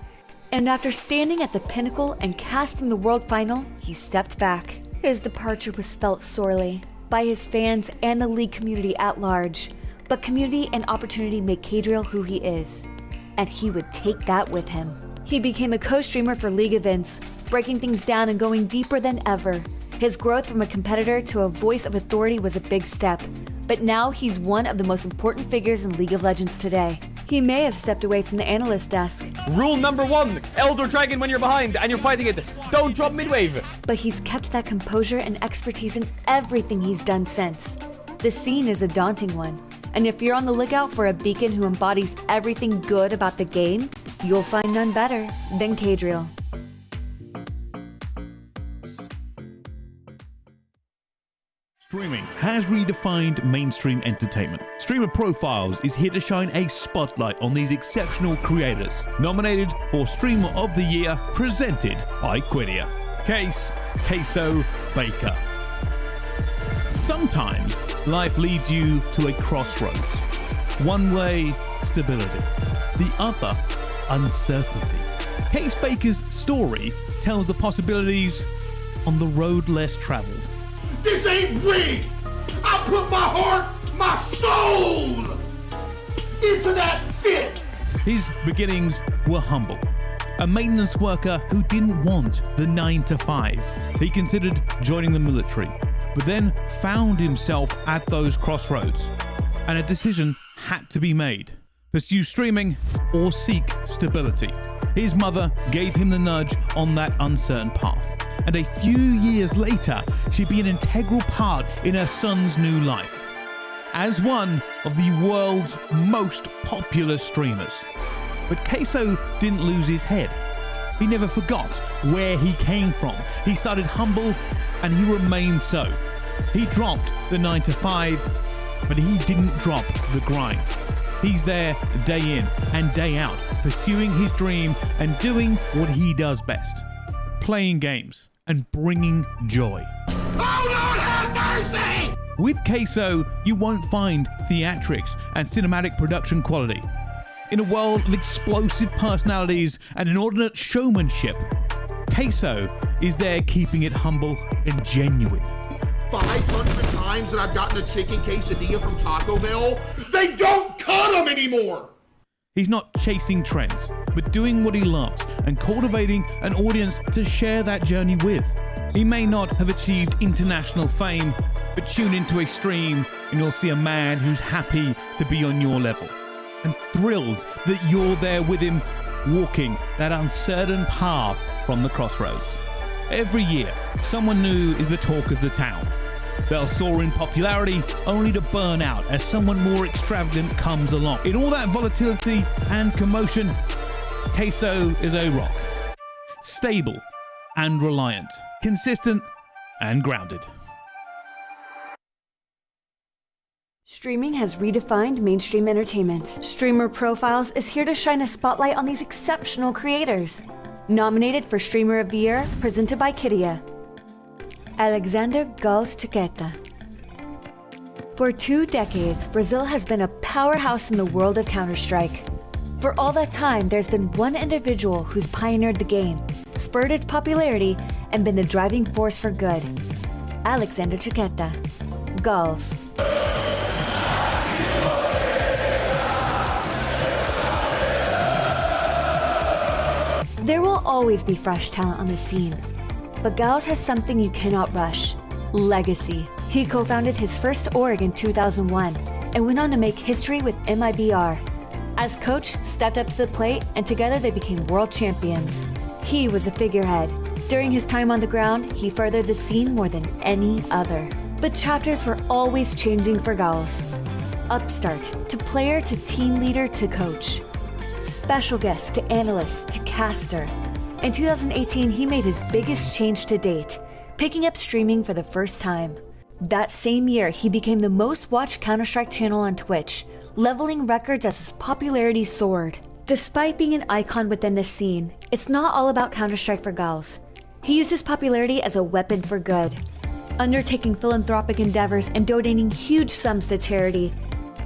And after standing at the pinnacle and casting the world final, he stepped back. His departure was felt sorely by his fans and the league community at large, but community and opportunity made Cadriel who he is, and he would take that with him. He became a co-streamer for league events, breaking things down and going deeper than ever. His growth from a competitor to a voice of authority was a big step, but now he's one of the most important figures in League of Legends today. He may have stepped away from the analyst desk. Rule number 1, Elder Dragon when you're behind and you're fighting it, don't drop mid-wave. But he's kept that composure and expertise in everything he's done since. The scene is a daunting one, and if you're on the lookout for a beacon who embodies everything good about the game, you'll find none better than Cadriel. Streaming has redefined mainstream entertainment. Streamer Profiles is here to shine a spotlight on these exceptional creators. Nominated for Streamer of the Year, presented by Quidia. Queso Baker. Sometimes life leads you to a crossroads. One way, stability. The other, uncertainty. Case Baker's story tells the possibilities on the road less traveled. This ain't rigged. I put my heart, my soul into that fit. His beginnings were humble. A maintenance worker who didn't want the 9-to-5. He considered joining the military, but then found himself at those crossroads, and a decision had to be made. Pursue streaming or seek stability. His mother gave him the nudge on that uncertain path, and a few years later, she'd be an integral part in her son's new life. As one of the world's most popular streamers. But Queso didn't lose his head. He never forgot where he came from. He started humble, and he remained so. He dropped the 9-to-5, but he didn't drop the grind. He's there day in and day out, pursuing his dream and doing what he does best. Playing games and bringing joy. Oh, Lord, have mercy! With Queso, you won't find theatrics and cinematic production quality. In a world of explosive personalities and inordinate showmanship, Queso is there keeping it humble and genuine. 500 times that I've gotten a chicken quesadilla from Taco Bell, they don't cut them anymore! He's not chasing trends, but doing what he loves and cultivating an audience to share that journey with. He may not have achieved international fame, but tune into a stream and you'll see a man who's happy to be on your level and thrilled that you're there with him, walking that uncertain path from the crossroads. Every year, someone new is the talk of the town. They'll soar in popularity only to burn out as someone more extravagant comes along. In all that volatility and commotion, Queso is a rock. Stable and reliant. Consistent and grounded. Streaming has redefined mainstream entertainment. Streamer Profiles is here to shine a spotlight on these exceptional creators. Nominated for Streamer of the Year, presented by Kidia. Alexander Gals Chiqueta. For 2 decades, Brazil has been a powerhouse in the world of Counter-Strike. For all that time, there's been one individual who's pioneered the game, spurred its popularity, and been the driving force for good. Alexander Chiqueta. Gals. There will always be fresh talent on the scene, but Gals has something you cannot rush: legacy. He co-founded his first org in 2001 and went on to make history with MIBR. As coach, stepped up to the plate, and together they became world champions. He was a figurehead. During his time on the ground, he furthered the scene more than any other. But chapters were always changing for Gals. Upstart to player to team leader to coach. Special guest to analyst to caster. In 2018, he made his biggest change to date, picking up streaming for the first time. That same year, he became the most watched Counter-Strike channel on Twitch, leveling records as his popularity soared. Despite being an icon within the scene, it's not all about Counter-Strike for Gals. He used his popularity as a weapon for good, undertaking philanthropic endeavors and donating huge sums to charity.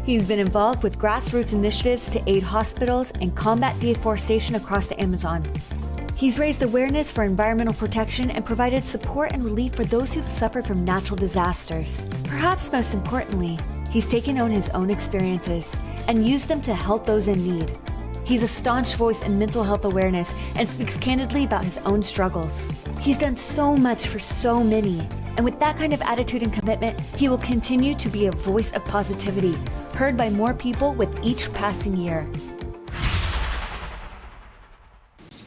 He's been involved with grassroots initiatives to aid hospitals and combat deforestation across the Amazon. He's raised awareness for environmental protection and provided support and relief for those who've suffered from natural disasters. Perhaps most importantly, he's taken on his own experiences and used them to help those in need. He's a staunch voice in mental health awareness and speaks candidly about his own struggles. He's done so much for so many, and with that kind of attitude and commitment, he will continue to be a voice of positivity, heard by more people with each passing year.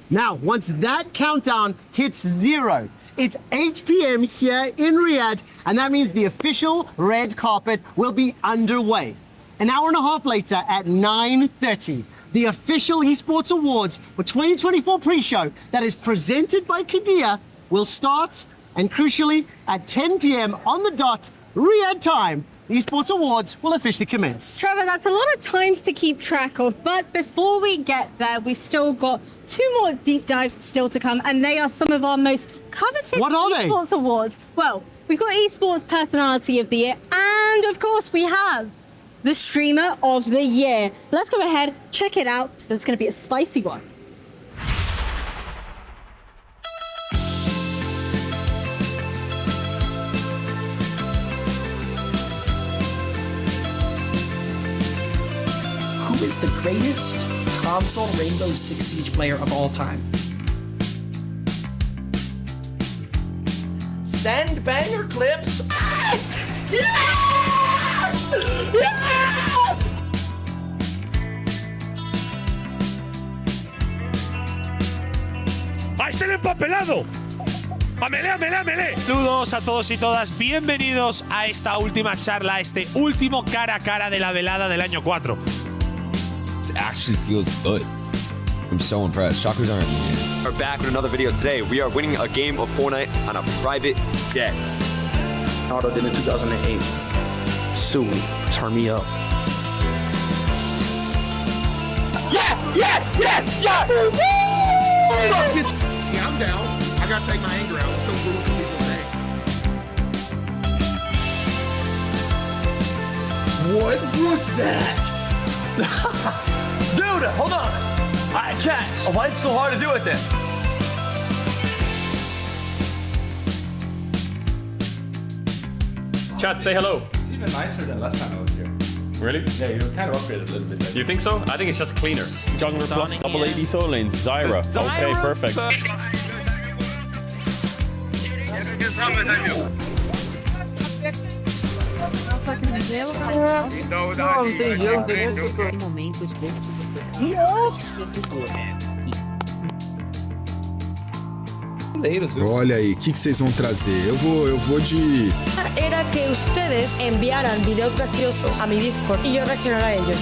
Now, once that countdown hits 0, it's 8 p.m. here in Riyadh, and that means the official red carpet will be underway. An hour and a half later at 9:30, the official Esports Awards for 2024 pre-show that is presented by Kidia will start, and crucially, at 10 p.m. on the dot, Riyadh time, the Esports Awards will officially commence. Trevor, that's a lot of times to keep track of, but before we get there, we've still got 2 more deep dives still to come, and they are some of our most coveted Esports Awards. Well, we've got Esports Personality of the Year, and of course we have the Streamer of the Year. Let's go ahead, check it out. It's going to be a spicy one. is the greatest console Rainbow Six Siege player of all time. Send banger clips. Yes! Yes! Yes! ¡Ahí está el empapelado! ¡A melee, a melee, a melee! Saludos a todos y todas, bienvenidos a esta última charla, a este último cara a cara de la velada del año 4. It actually feels good. I'm so impressed. Shockers aren't in the game. We're back with another video today. We are winning a game of Fortnite on a private jet. Auto did in 2008. Sue me. Turn me up. Yeah! Yeah! Yeah! Yeah! Woo! Yeah, I'm down. I gotta take my anger out. Let's go do what people say. What was that? Dude, hold on. Alright, chat. Why is it so hard to do it then? Chat, say hello. It's even nicer than last time I was here. Really? Yeah, you kind of upgraded a little bit. Right? You think so? I think it's just cleaner. Jungler plus double AD solo lanes. Zyra. Okay, perfect. Olha aí, o que vocês vão trazer? Eu vou de... Era que ustedes enviaran videos graciosos a mi Discord y yo reaccionara a ellos.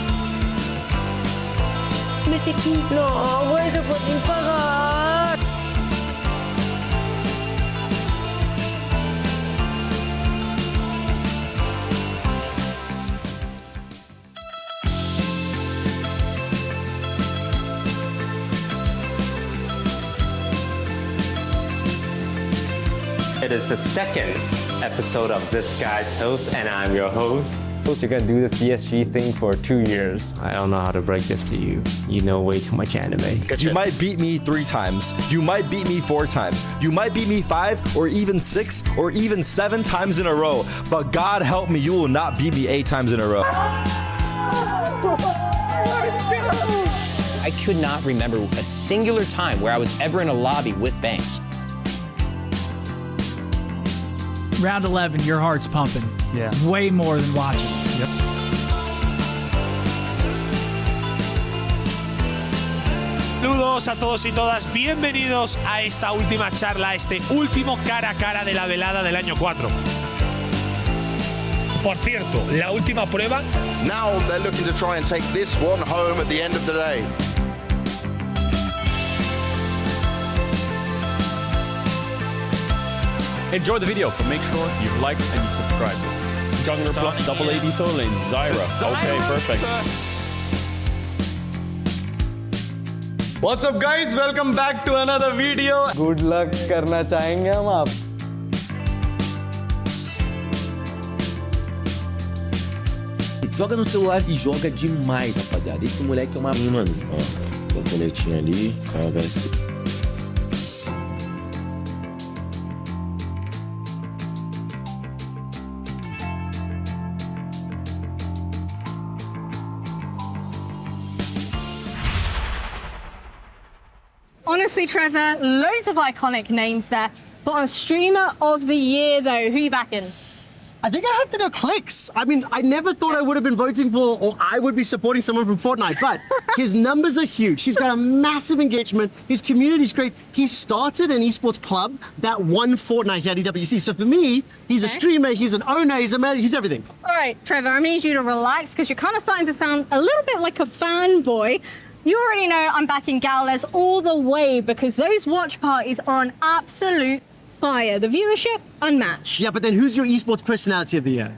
Me sentí, no, güey, se fue sin pagar. It is the second episode of This Guy's Host, and I'm your host. You're gonna do this DSG thing for 2 years. I don't know how to break this to you. You know way too much anime. You might beat me 3 times. You might beat me 4 times. You might beat me 5 or even 6 or even 7 times in a row. But God help me, you will not beat me 8 times in a row. I could not remember a singular time where I was ever in a lobby with Banks. Round 11, your heart's pumping. Yeah. Way more than watching. Yep. Saludos a todos y todas, bienvenidos a esta última charla, a este último cara a cara de la velada del año 4. Por cierto, la última prueba. Now they're looking to try and take this one home at the end of the day. Enjoy the video, but make sure you've liked and you've subscribed. Jungler plus double AD solo lanes. Zyra. Okay, perfect. What's up guys? Welcome back to another video. Good luck करना चाहेंगे हम आप. Joga no celular e joga demais, rapaziada. Esse moleque é uma... Mano, ó. Tô bonetinho ali. Vai ser... Honestly, Trevor, loads of iconic names there. For a streamer of the year, though, who you backing? I think I have to go Clicks. I mean, I never thought I would have been voting for, or I would be supporting someone from Fortnite, but his numbers are huge. He's got a massive engagement. His community's great. He started an esports club that won Fortnite here at EWC. So for me, he's a streamer, he's an owner, he's a man, he's everything. All right, Trevor, I need you to relax because you're kind of starting to sound a little bit like a fanboy. You already know I'm backing Gowles all the way because those watch parties are on absolute fire. The viewership, unmatched. Yeah, but then who's your esports personality of the year?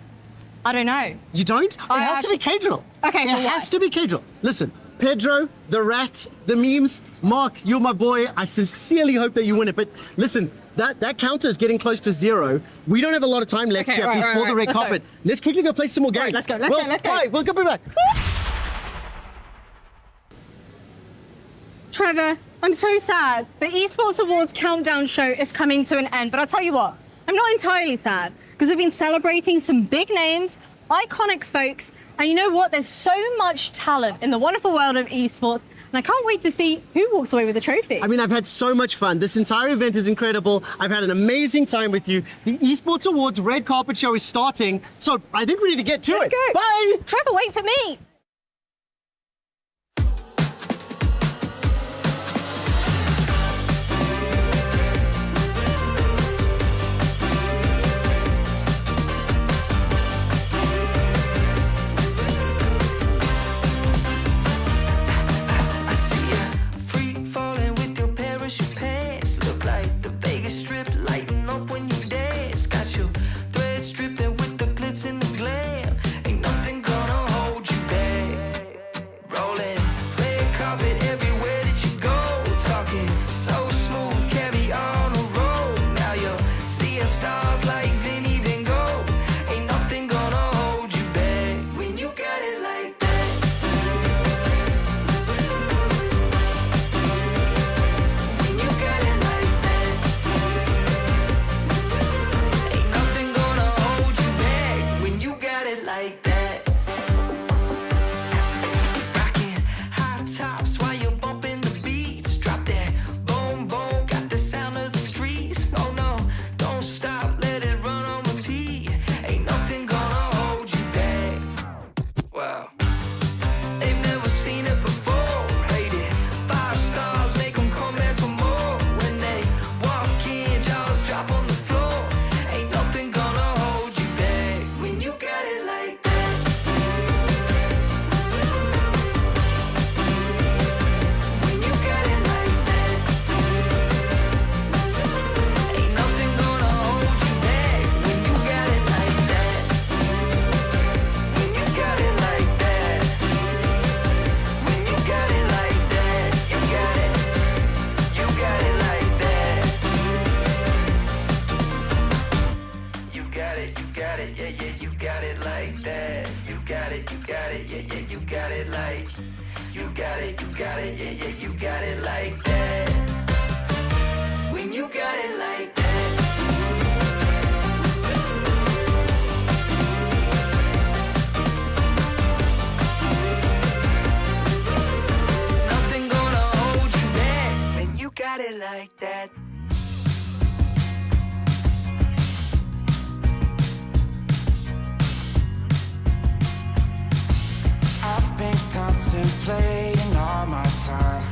I don't know. You don't? It has to be Kedril. Okay, it has to be Kedril. Listen, Pedro, the rat, the memes, Mark, you're my boy. I sincerely hope that you win it. But listen, that counter is getting close to 0. We don't have a lot of time left here before the red carpet. Let's quickly go play some more games. Let's go. Let's go. All right, we'll go back. Trevor, I'm so sad. The Esports Awards countdown show is coming to an end, but I'll tell you what, I'm not entirely sad because we've been celebrating some big names, iconic folks, And you know what? There's so much talent in the wonderful world of esports, and I can't wait to see who walks away with the trophy. I mean, I've had so much fun. This entire event is incredible. I've had an amazing time with you. The Esports Awards red carpet show is starting, so I think we need to get to it. Go. Bye! Trevor, wait for me. Contemplating all my time.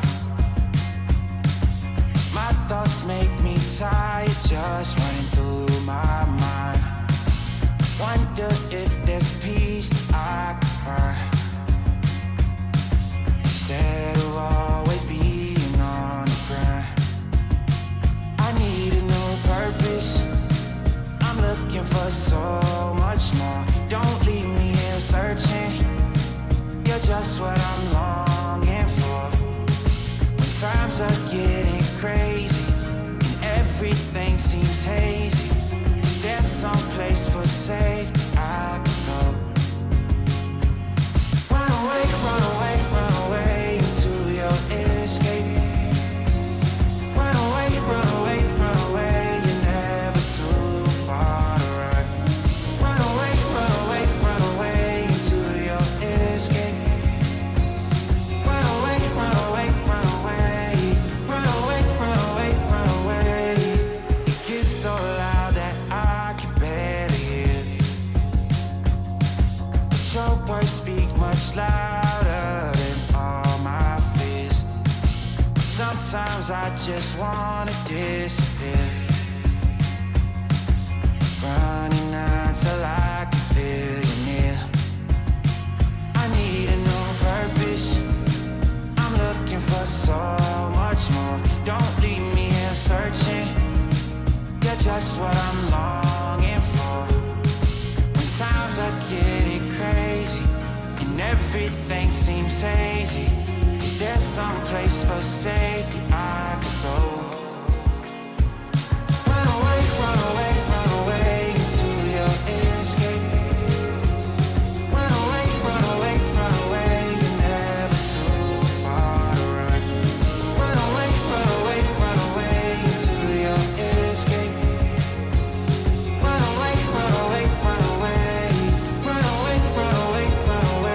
My thoughts make me tired, just running through my mind. Wonder if there's peace that I could find, instead of always being on the grind. I need a new purpose, I'm looking for so much more. Don't leave me here searching, you're just what I'm longing for. When times are getting crazy and everything seems hazy, is there some place for safety I can go? Run away, run away, run away into your escape. Run away, run away, run away, you're never too far to run. Run away, run away, run away into your escape. Louder than all my fears. Sometimes I just wanna disappear, running until I can feel you near. I need a new purpose, I'm looking for so much more. Don't leave me here searching, you're just what I'm longing for. When times are getting crazy and everything seems hazy, is there some place for safety I could go? Run away, run away, run away into your escape. Run away, run away, run away, you're never too far to run. Run away, run away, run away into your escape. Run away, run away, run away, run away, run away, run away.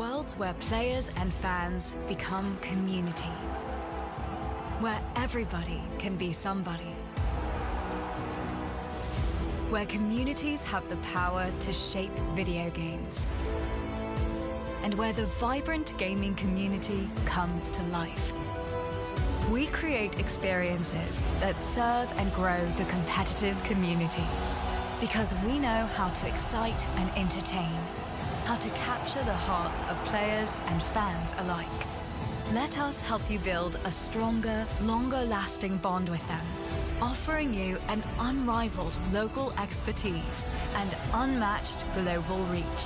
Worlds where players and fans become community. Where everybody can be somebody. Where communities have the power to shape video games. And where the vibrant gaming community comes to life. We create experiences that serve and grow the competitive community. Because we know how to excite and entertain, how to capture the hearts of players and fans alike. Let us help you build a stronger, longer-lasting bond with them, offering you an unrivaled local expertise and unmatched global reach.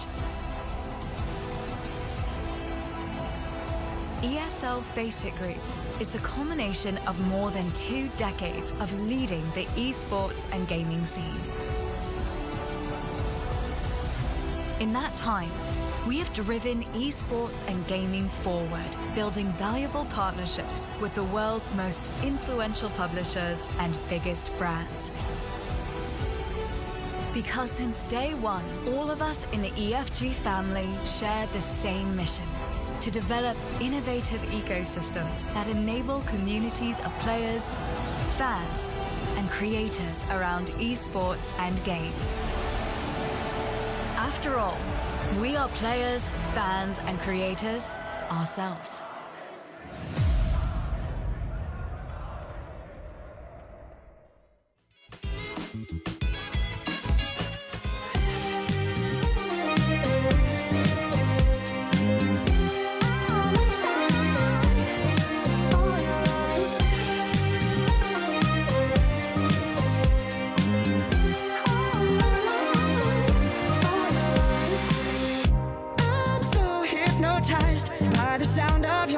ESL Face It Group is the culmination of more than 2 decades of leading the esports and gaming scene. In that time, we have driven esports and gaming forward, building valuable partnerships with the world's most influential publishers and biggest brands. Because since day one, all of us in the EFG family shared the same mission: to develop innovative ecosystems that enable communities of players, fans, and creators around esports and games. After all, we are players, fans, and creators ourselves. By the sound of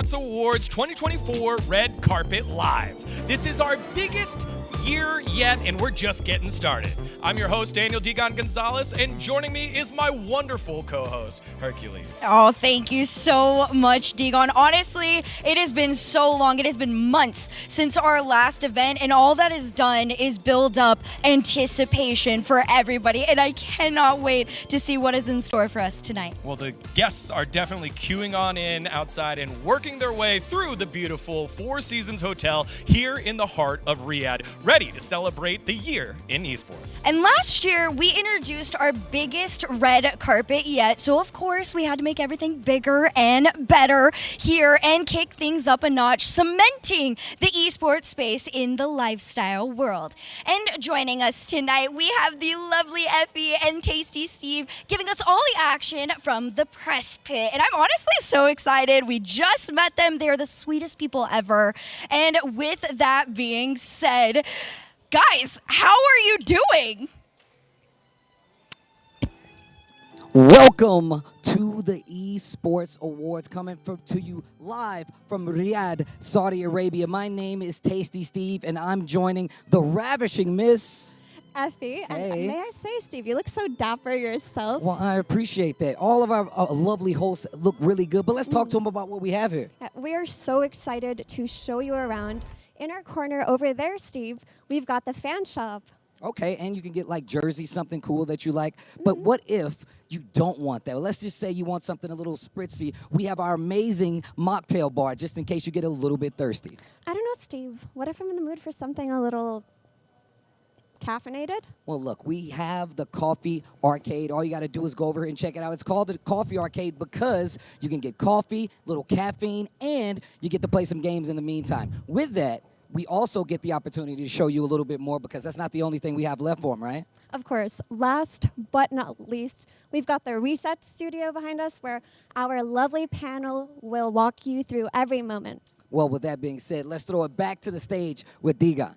Esports Awards 2024 Red Carpet Live. This is our biggest year yet, and we're just getting started. I'm your host, Daniel Digon Gonzalez, and joining me is my wonderful co-host, Hercules. Oh, thank you so much, Digon. Honestly, it has been so long. It has been months since our last event, and all that is done is build up anticipation for everybody, and I cannot wait to see what is in store for us tonight. Well, the guests are definitely queuing on in outside and working their way through the beautiful Four Seasons Hotel here in the heart of Riyadh, ready to celebrate the year in esports. And last year, we introduced our biggest red carpet yet, so of course, we had to make everything bigger and better here and kick things up a notch, cementing the esports space in the lifestyle world. And joining us tonight, we have the lovely Effie and Tasty Steve giving us all the action from the press pit. And I'm honestly so excited. We just met them. They're the sweetest people ever. And with that being said, guys, how are you doing? Welcome to the Esports Awards, coming to you live from Riyadh, Saudi Arabia. My name is Tasty Steve, and I'm joining the ravishing Miss Effie. Hey. And may I say, Steve, you look so dapper yourself. Well, I appreciate that. All of our lovely hosts look really good, but let's talk to them about what we have here. We are so excited to show you around. In our corner over there, Steve, we've got the fan shop. Okay, and you can get like jerseys, something cool that you like. But what if you don't want that? Well, let's just say you want something a little spritzy. We have our amazing mocktail bar, just in case you get a little bit thirsty. I don't know, Steve. What if I'm in the mood for something a little caffeinated? Well, look, we have the coffee arcade. All you got to do is go over here and check it out. It's called the coffee arcade because you can get coffee, little caffeine, and you get to play some games in the meantime. With that, we also get the opportunity to show you a little bit more because that's not the only thing we have left for them, right? Of course. Last but not least, we've got the Reset Studio behind us where our lovely panel will walk you through every moment. Well, with that being said, let's throw it back to the stage with Digon.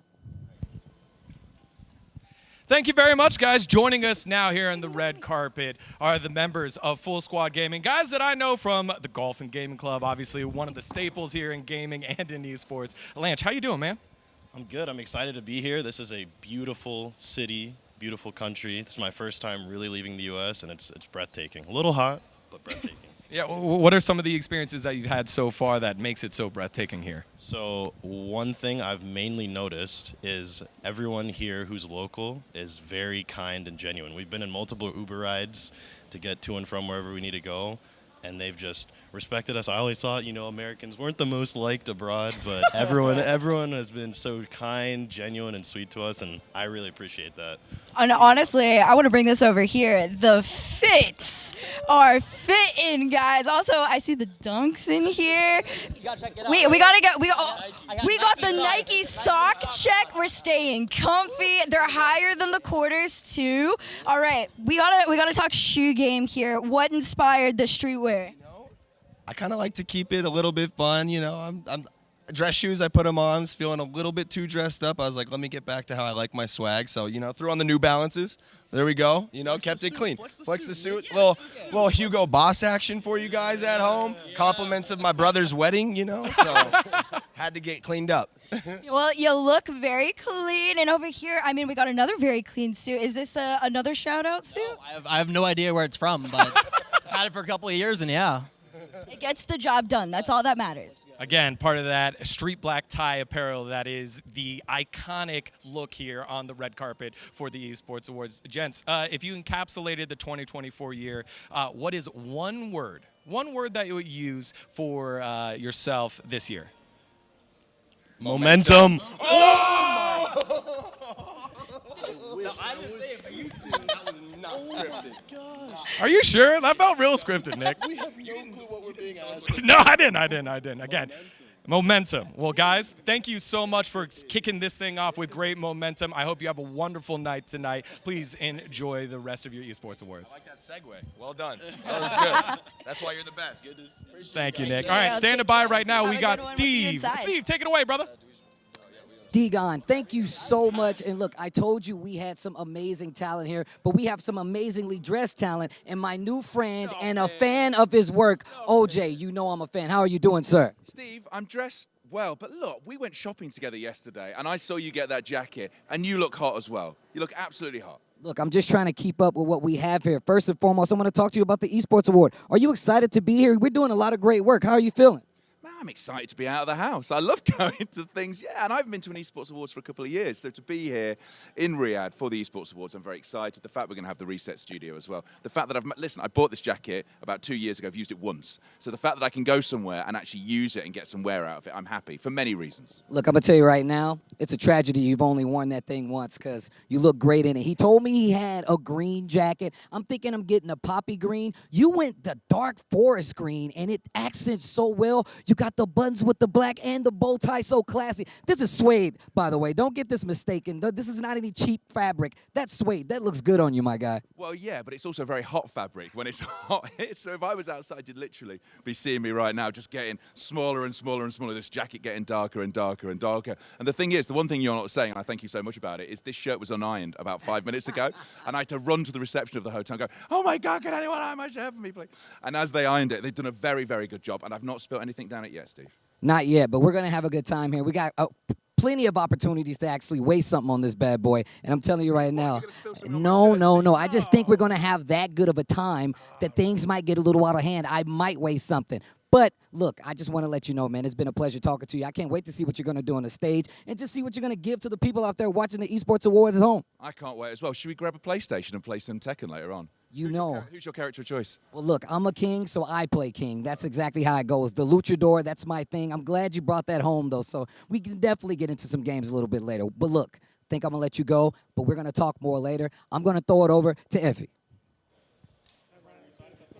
Thank you very much, guys. Joining us now here on the red carpet are the members of Full Squad Gaming, guys that I know from the Golf and Gaming Club, obviously one of the staples here in gaming and in esports. Lance, how you doing, man? I'm good. I'm excited to be here. This is a beautiful city, beautiful country. This is my first time really leaving the U.S., and it's breathtaking. A little hot, but breathtaking. Yeah, what are some of the experiences that you've had so far that makes it so breathtaking here? So one thing I've mainly noticed is everyone here who's local is very kind and genuine. We've been in multiple Uber rides to get to and from wherever we need to go, and they've just respected us. I always thought, Americans weren't the most liked abroad, but everyone has been so kind, genuine, and sweet to us, and I really appreciate that. And honestly, I want to bring this over here. The fits are fitting, guys. Also, I see the dunks in here. We got the Nike sock check. We're staying comfy. They're higher than the quarters too. All right, we gotta talk shoe game here. What inspired the streetwear? I kind of like to keep it a little bit fun, I'm dress shoes, I put them on, I was feeling a little bit too dressed up. I was like, let me get back to how I like my swag. So, threw on the New Balances. There we go. Kept it clean. Flex the suit. Little Hugo Boss action for you guys at home. Compliments of my brother's wedding, so had to get cleaned up. Well, you look very clean. And over here, we got another very clean suit. Is this another shout-out suit? No, I have no idea where it's from, but I've had it for a couple of years, and yeah. It gets the job done. That's all that matters. Again, part of that street black tie apparel that is the iconic look here on the red carpet for the Esports Awards. Gents, if you encapsulated the 2024 year, what is one word that you would use for yourself this year? Momentum. Oh! I didn't say it, but you two, that was not scripted. Are you sure? That felt real scripted, Nick. We have no clue what we're being asked. No, I didn't. Again, momentum. Well, guys, thank you so much for kicking this thing off with great momentum. I hope you have a wonderful night tonight. Please enjoy the rest of your Esports Awards. I like that segue. Well done. That was good. That's why you're the best. Thank you, Nick. All right, standing by right now, we got Steve. Steve, take it away, brother. Degon, thank you so much. And look, I told you we had some amazing talent here, but we have some amazingly dressed talent. And my new friend and a fan of his work, OJ, you know I'm a fan. How are you doing, sir? Steve, I'm dressed well, but look, we went shopping together yesterday, and I saw you get that jacket, and you look hot as well. You look absolutely hot. Look, I'm just trying to keep up with what we have here. First and foremost, I'm going to talk to you about the Esports Award. Are you excited to be here? We're doing a lot of great work. How are you feeling? Man, I'm excited to be out of the house. I love going to things. Yeah, and I haven't been to an Esports Awards for a couple of years. So to be here in Riyadh for the Esports Awards, I'm very excited. The fact we're going to have the Reset Studio as well. The fact that listen, I bought this jacket about 2 years ago. I've used it once. So the fact that I can go somewhere and actually use it and get some wear out of it, I'm happy for many reasons. Look, I'm going to tell you right now, it's a tragedy you've only worn that thing once because you look great in it. He told me he had a green jacket. I'm thinking I'm getting a poppy green. You went the dark forest green, and it accents so well. You got the buttons with the black and the bow tie, so classy. This is suede, by the way. Don't get this mistaken. This is not any cheap fabric. That's suede. That looks good on you, my guy. Well, yeah, but it's also very hot fabric when it's hot. So if I was outside, you'd literally be seeing me right now just getting smaller and smaller and smaller, this jacket getting darker and darker and darker. And the thing is, the one thing you're not saying, and I thank you so much about it, is this shirt was unironed about 5 minutes ago, and I had to run to the reception of the hotel and go, oh my God, can anyone iron my shirt for me, please? And as they ironed it, they've done a very, very good job, and I've not spilt anything down it yet, Steve. Not yet, but we're going to have a good time here. We got plenty of opportunities to actually waste something on this bad boy. And I'm telling you right now, no. I just think we're going to have that good of a time that things might get a little out of hand. I might waste something. But look, I just want to let you know, man, it's been a pleasure talking to you. I can't wait to see what you're going to do on the stage and just see what you're going to give to the people out there watching the Esports Awards at home. I can't wait as well. Should we grab a PlayStation and play some Tekken later on? Who's your character of choice? Well, look, I'm a king, so I play king. That's exactly how it goes. The luchador, that's my thing. I'm glad you brought that home, though, so we can definitely get into some games a little bit later. But look, I think I'm going to let you go, but we're going to talk more later. I'm going to throw it over to Effie.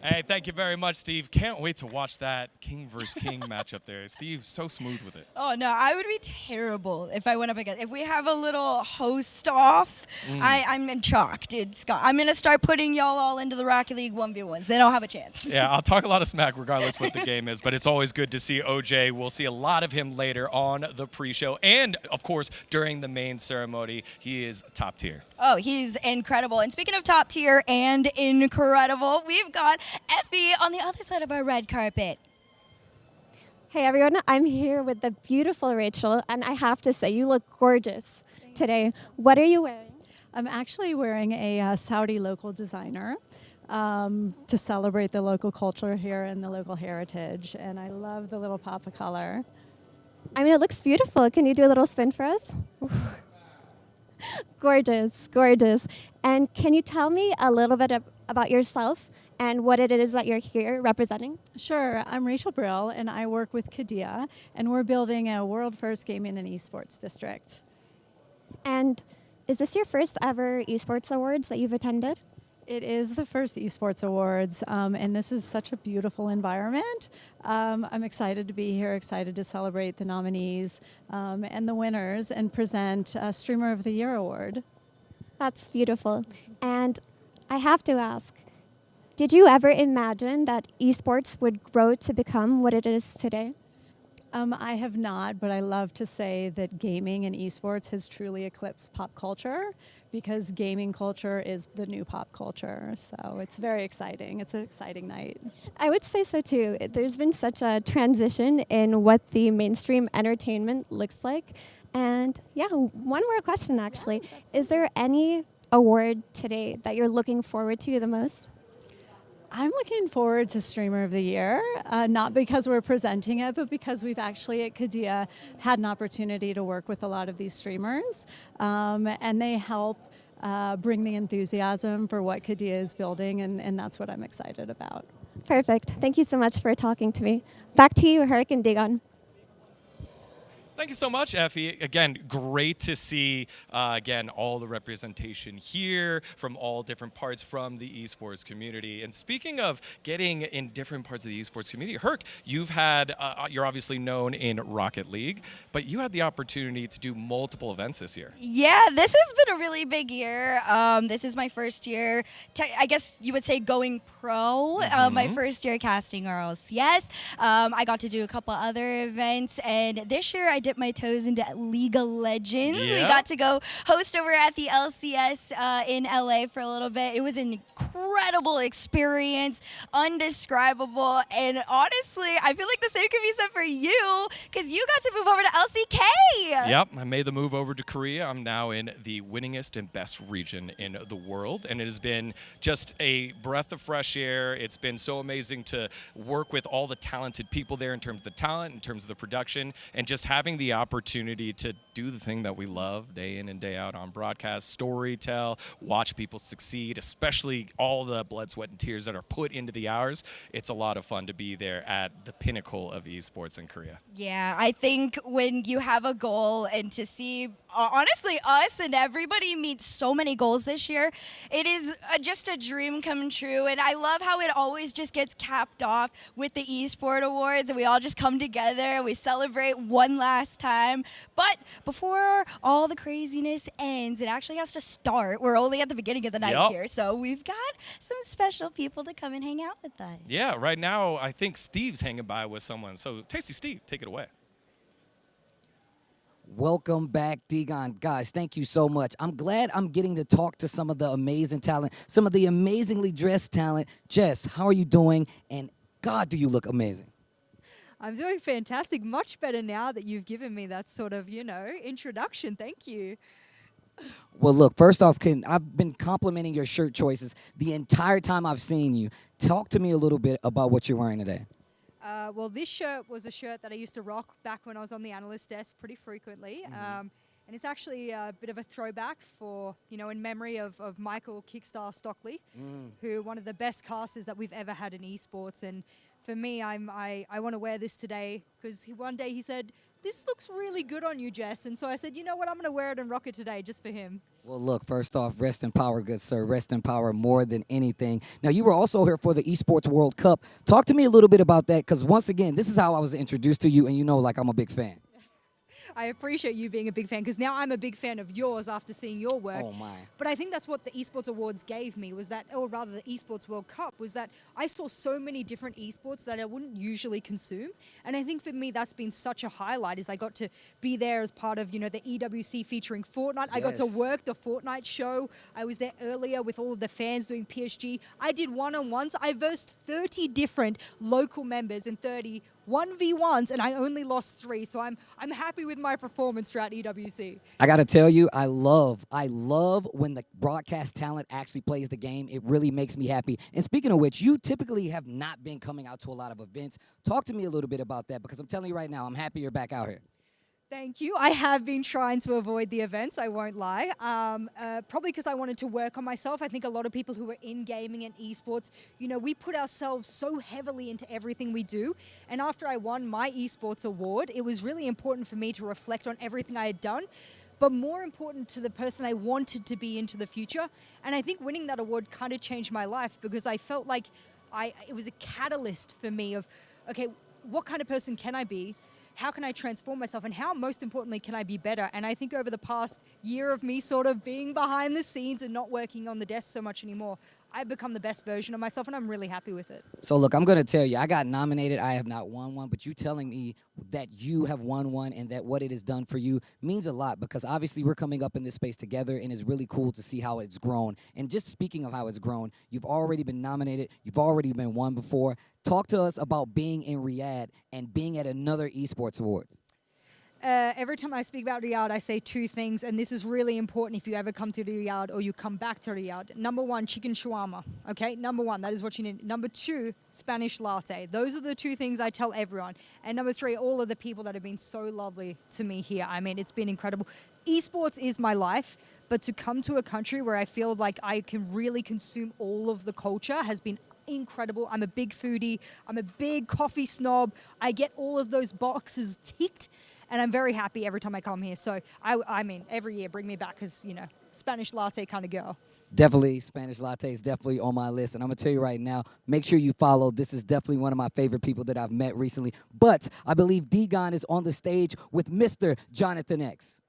Hey, thank you very much, Steve. Can't wait to watch that King versus King matchup there. Steve's so smooth with it. Oh, no, I would be terrible if I went up against. If we have a little host off, I'm shocked. I'm going to start putting y'all all into the Rocket League 1v1s. They don't have a chance. Yeah, I'll talk a lot of smack regardless what the game is, but it's always good to see OJ. We'll see a lot of him later on the pre-show and, of course, during the main ceremony. He is top tier. Oh, he's incredible. And speaking of top tier and incredible, we've got Effie on the other side of our red carpet. Hey everyone, I'm here with the beautiful Rachel, and I have to say, you look gorgeous today. What are you wearing? I'm actually wearing a Saudi local designer to celebrate the local culture here and the local heritage, and I love the little pop of color. I mean, it looks beautiful. Can you do a little spin for us? Gorgeous, gorgeous. And can you tell me a little bit about yourself and what it is that you're here representing? Sure. I'm Rachel Brill, and I work with Kadia, and we're building a world-first gaming and esports district. And is this your first ever Esports Awards that you've attended? It is the first Esports Awards, and this is such a beautiful environment. I'm excited to be here, excited to celebrate the nominees and the winners and present a Streamer of the Year award. That's beautiful. And I have to ask, did you ever imagine that esports would grow to become what it is today? I have not, but I love to say that gaming and esports has truly eclipsed pop culture because gaming culture is the new pop culture. So it's very exciting. It's an exciting night. I would say so too. There's been such a transition in what the mainstream entertainment looks like. And yeah, one more question actually. Is there any award today that you're looking forward to the most? I'm looking forward to Streamer of the Year, not because we're presenting it, but because we've actually at Kadia had an opportunity to work with a lot of these streamers, and they help bring the enthusiasm for what Kadia is building, and that's what I'm excited about. Perfect. Thank you so much for talking to me. Back to you, Hurricane Dagon. Thank you so much, Effie. Again, great to see, again, all the representation here from all different parts from the esports community. And speaking of getting in different parts of the esports community, Herc, you've had, you're obviously known in Rocket League, but you had the opportunity to do multiple events this year. Yeah, this has been a really big year. This is my first year, I guess you would say going pro, my first year casting RLCS. I got to do a couple other events, and this year I did dip my toes into League of Legends. We Yeah. got to go host over at the LCS in LA for a little bit. It was an incredible experience, undescribable, and honestly, I feel like the same could be said for you because you got to move over to LCK. Yep, I made the move over to Korea. I'm now in the winningest and best region in the world, and it has been just a breath of fresh air. It's been so amazing to work with all the talented people there in terms of the talent, in terms of the production, and just having the opportunity to do the thing that we love day in and day out on broadcast, story tell, watch people succeed, especially all the blood, sweat, and tears that are put into the hours. It's a lot of fun to be there at the pinnacle of esports in Korea. Yeah, I think when you have a goal and to see, honestly, us and everybody meet so many goals this year, it is just a dream come true. And I love how it always just gets capped off with the Esports Awards and we all just come together, we celebrate one last time. But before all the craziness ends, it actually has to start. We're only at the beginning of the night Yep. here, so we've got some special people to come and hang out with us. Yeah, right now I think Steve's hanging by with someone. So Tasty Steve, take it away. Welcome back, Digon. Guys, thank you so much. I'm glad I'm getting to talk to some of the amazing talent, some of the amazingly dressed talent. Jess, how are you doing? And God, do you look amazing. I'm doing fantastic. Much better now that you've given me that sort of, introduction. Thank you. Well, look, first off, I've been complimenting your shirt choices the entire time I've seen you. Talk to me a little bit about what you're wearing today. Well, this shirt was a shirt that I used to rock back when I was on the analyst desk pretty frequently. And it's actually a bit of a throwback for, in memory of Michael Kickstar Stockley, who one of the best casters that we've ever had in esports. And for me, I want to wear this today because one day he said, "This looks really good on you, Jess." And so I said, you know what, I'm going to wear it and rock it today just for him. Well, look, first off, rest in power, good sir. Rest in power more than anything. Now, you were also here for the Esports World Cup. Talk to me a little bit about that because, once again, this is how I was introduced to you, and I'm a big fan. I appreciate you being a big fan because now I'm a big fan of yours after seeing your work. Oh, my. But I think that's what the Esports Awards gave me was that, or rather the Esports World Cup, was that I saw so many different esports that I wouldn't usually consume. And I think for me that's been such a highlight is I got to be there as part of, the EWC featuring Fortnite. I got to Yes. work the Fortnite show. I was there earlier with all of the fans doing PSG. I did one-on-ones. I versed 30 different local members in 30 1v1s, and I only lost 3. So I'm happy with my performance throughout EWC. I got to tell you, I love when the broadcast talent actually plays the game. It really makes me happy. And speaking of which, you typically have not been coming out to a lot of events. Talk to me a little bit about that because I'm telling you right now, I'm happy you're back out here. Thank you. I have been trying to avoid the events, I won't lie. Probably because I wanted to work on myself. I think a lot of people who are in gaming and esports, we put ourselves so heavily into everything we do. And after I won my esports award, it was really important for me to reflect on everything I had done, but more important to the person I wanted to be into the future. And I think winning that award kind of changed my life because I felt like it was a catalyst for me of, okay, what kind of person can I be? How can I transform myself? And how, most importantly, can I be better? And I think over the past year of me sort of being behind the scenes and not working on the desk so much anymore, I've become the best version of myself, and I'm really happy with it. So, look, I'm going to tell you, I got nominated. I have not won one, but you telling me that you have won one and that what it has done for you means a lot because obviously we're coming up in this space together, and it's really cool to see how it's grown. And just speaking of how it's grown, you've already been nominated. You've already been won before. Talk to us about being in Riyadh and being at another Esports Awards. Every time I speak about Riyadh, I say 2 things, and this is really important if you ever come to Riyadh or you come back to Riyadh. Number 1, chicken shawarma, okay? Number 1, that is what you need. Number 2, Spanish latte. Those are the 2 things I tell everyone. And number 3, all of the people that have been so lovely to me here. I mean, it's been incredible. Esports is my life, but to come to a country where I feel like I can really consume all of the culture has been incredible. I'm a big foodie. I'm a big coffee snob. I get all of those boxes ticked. And I'm very happy every time I come here. So, I mean, every year, bring me back because, Spanish latte kind of girl. Definitely, Spanish latte is definitely on my list. And I'm going to tell you right now, make sure you follow. This is definitely one of my favorite people that I've met recently. But I believe Digon is on the stage with Mr. Jonathan X.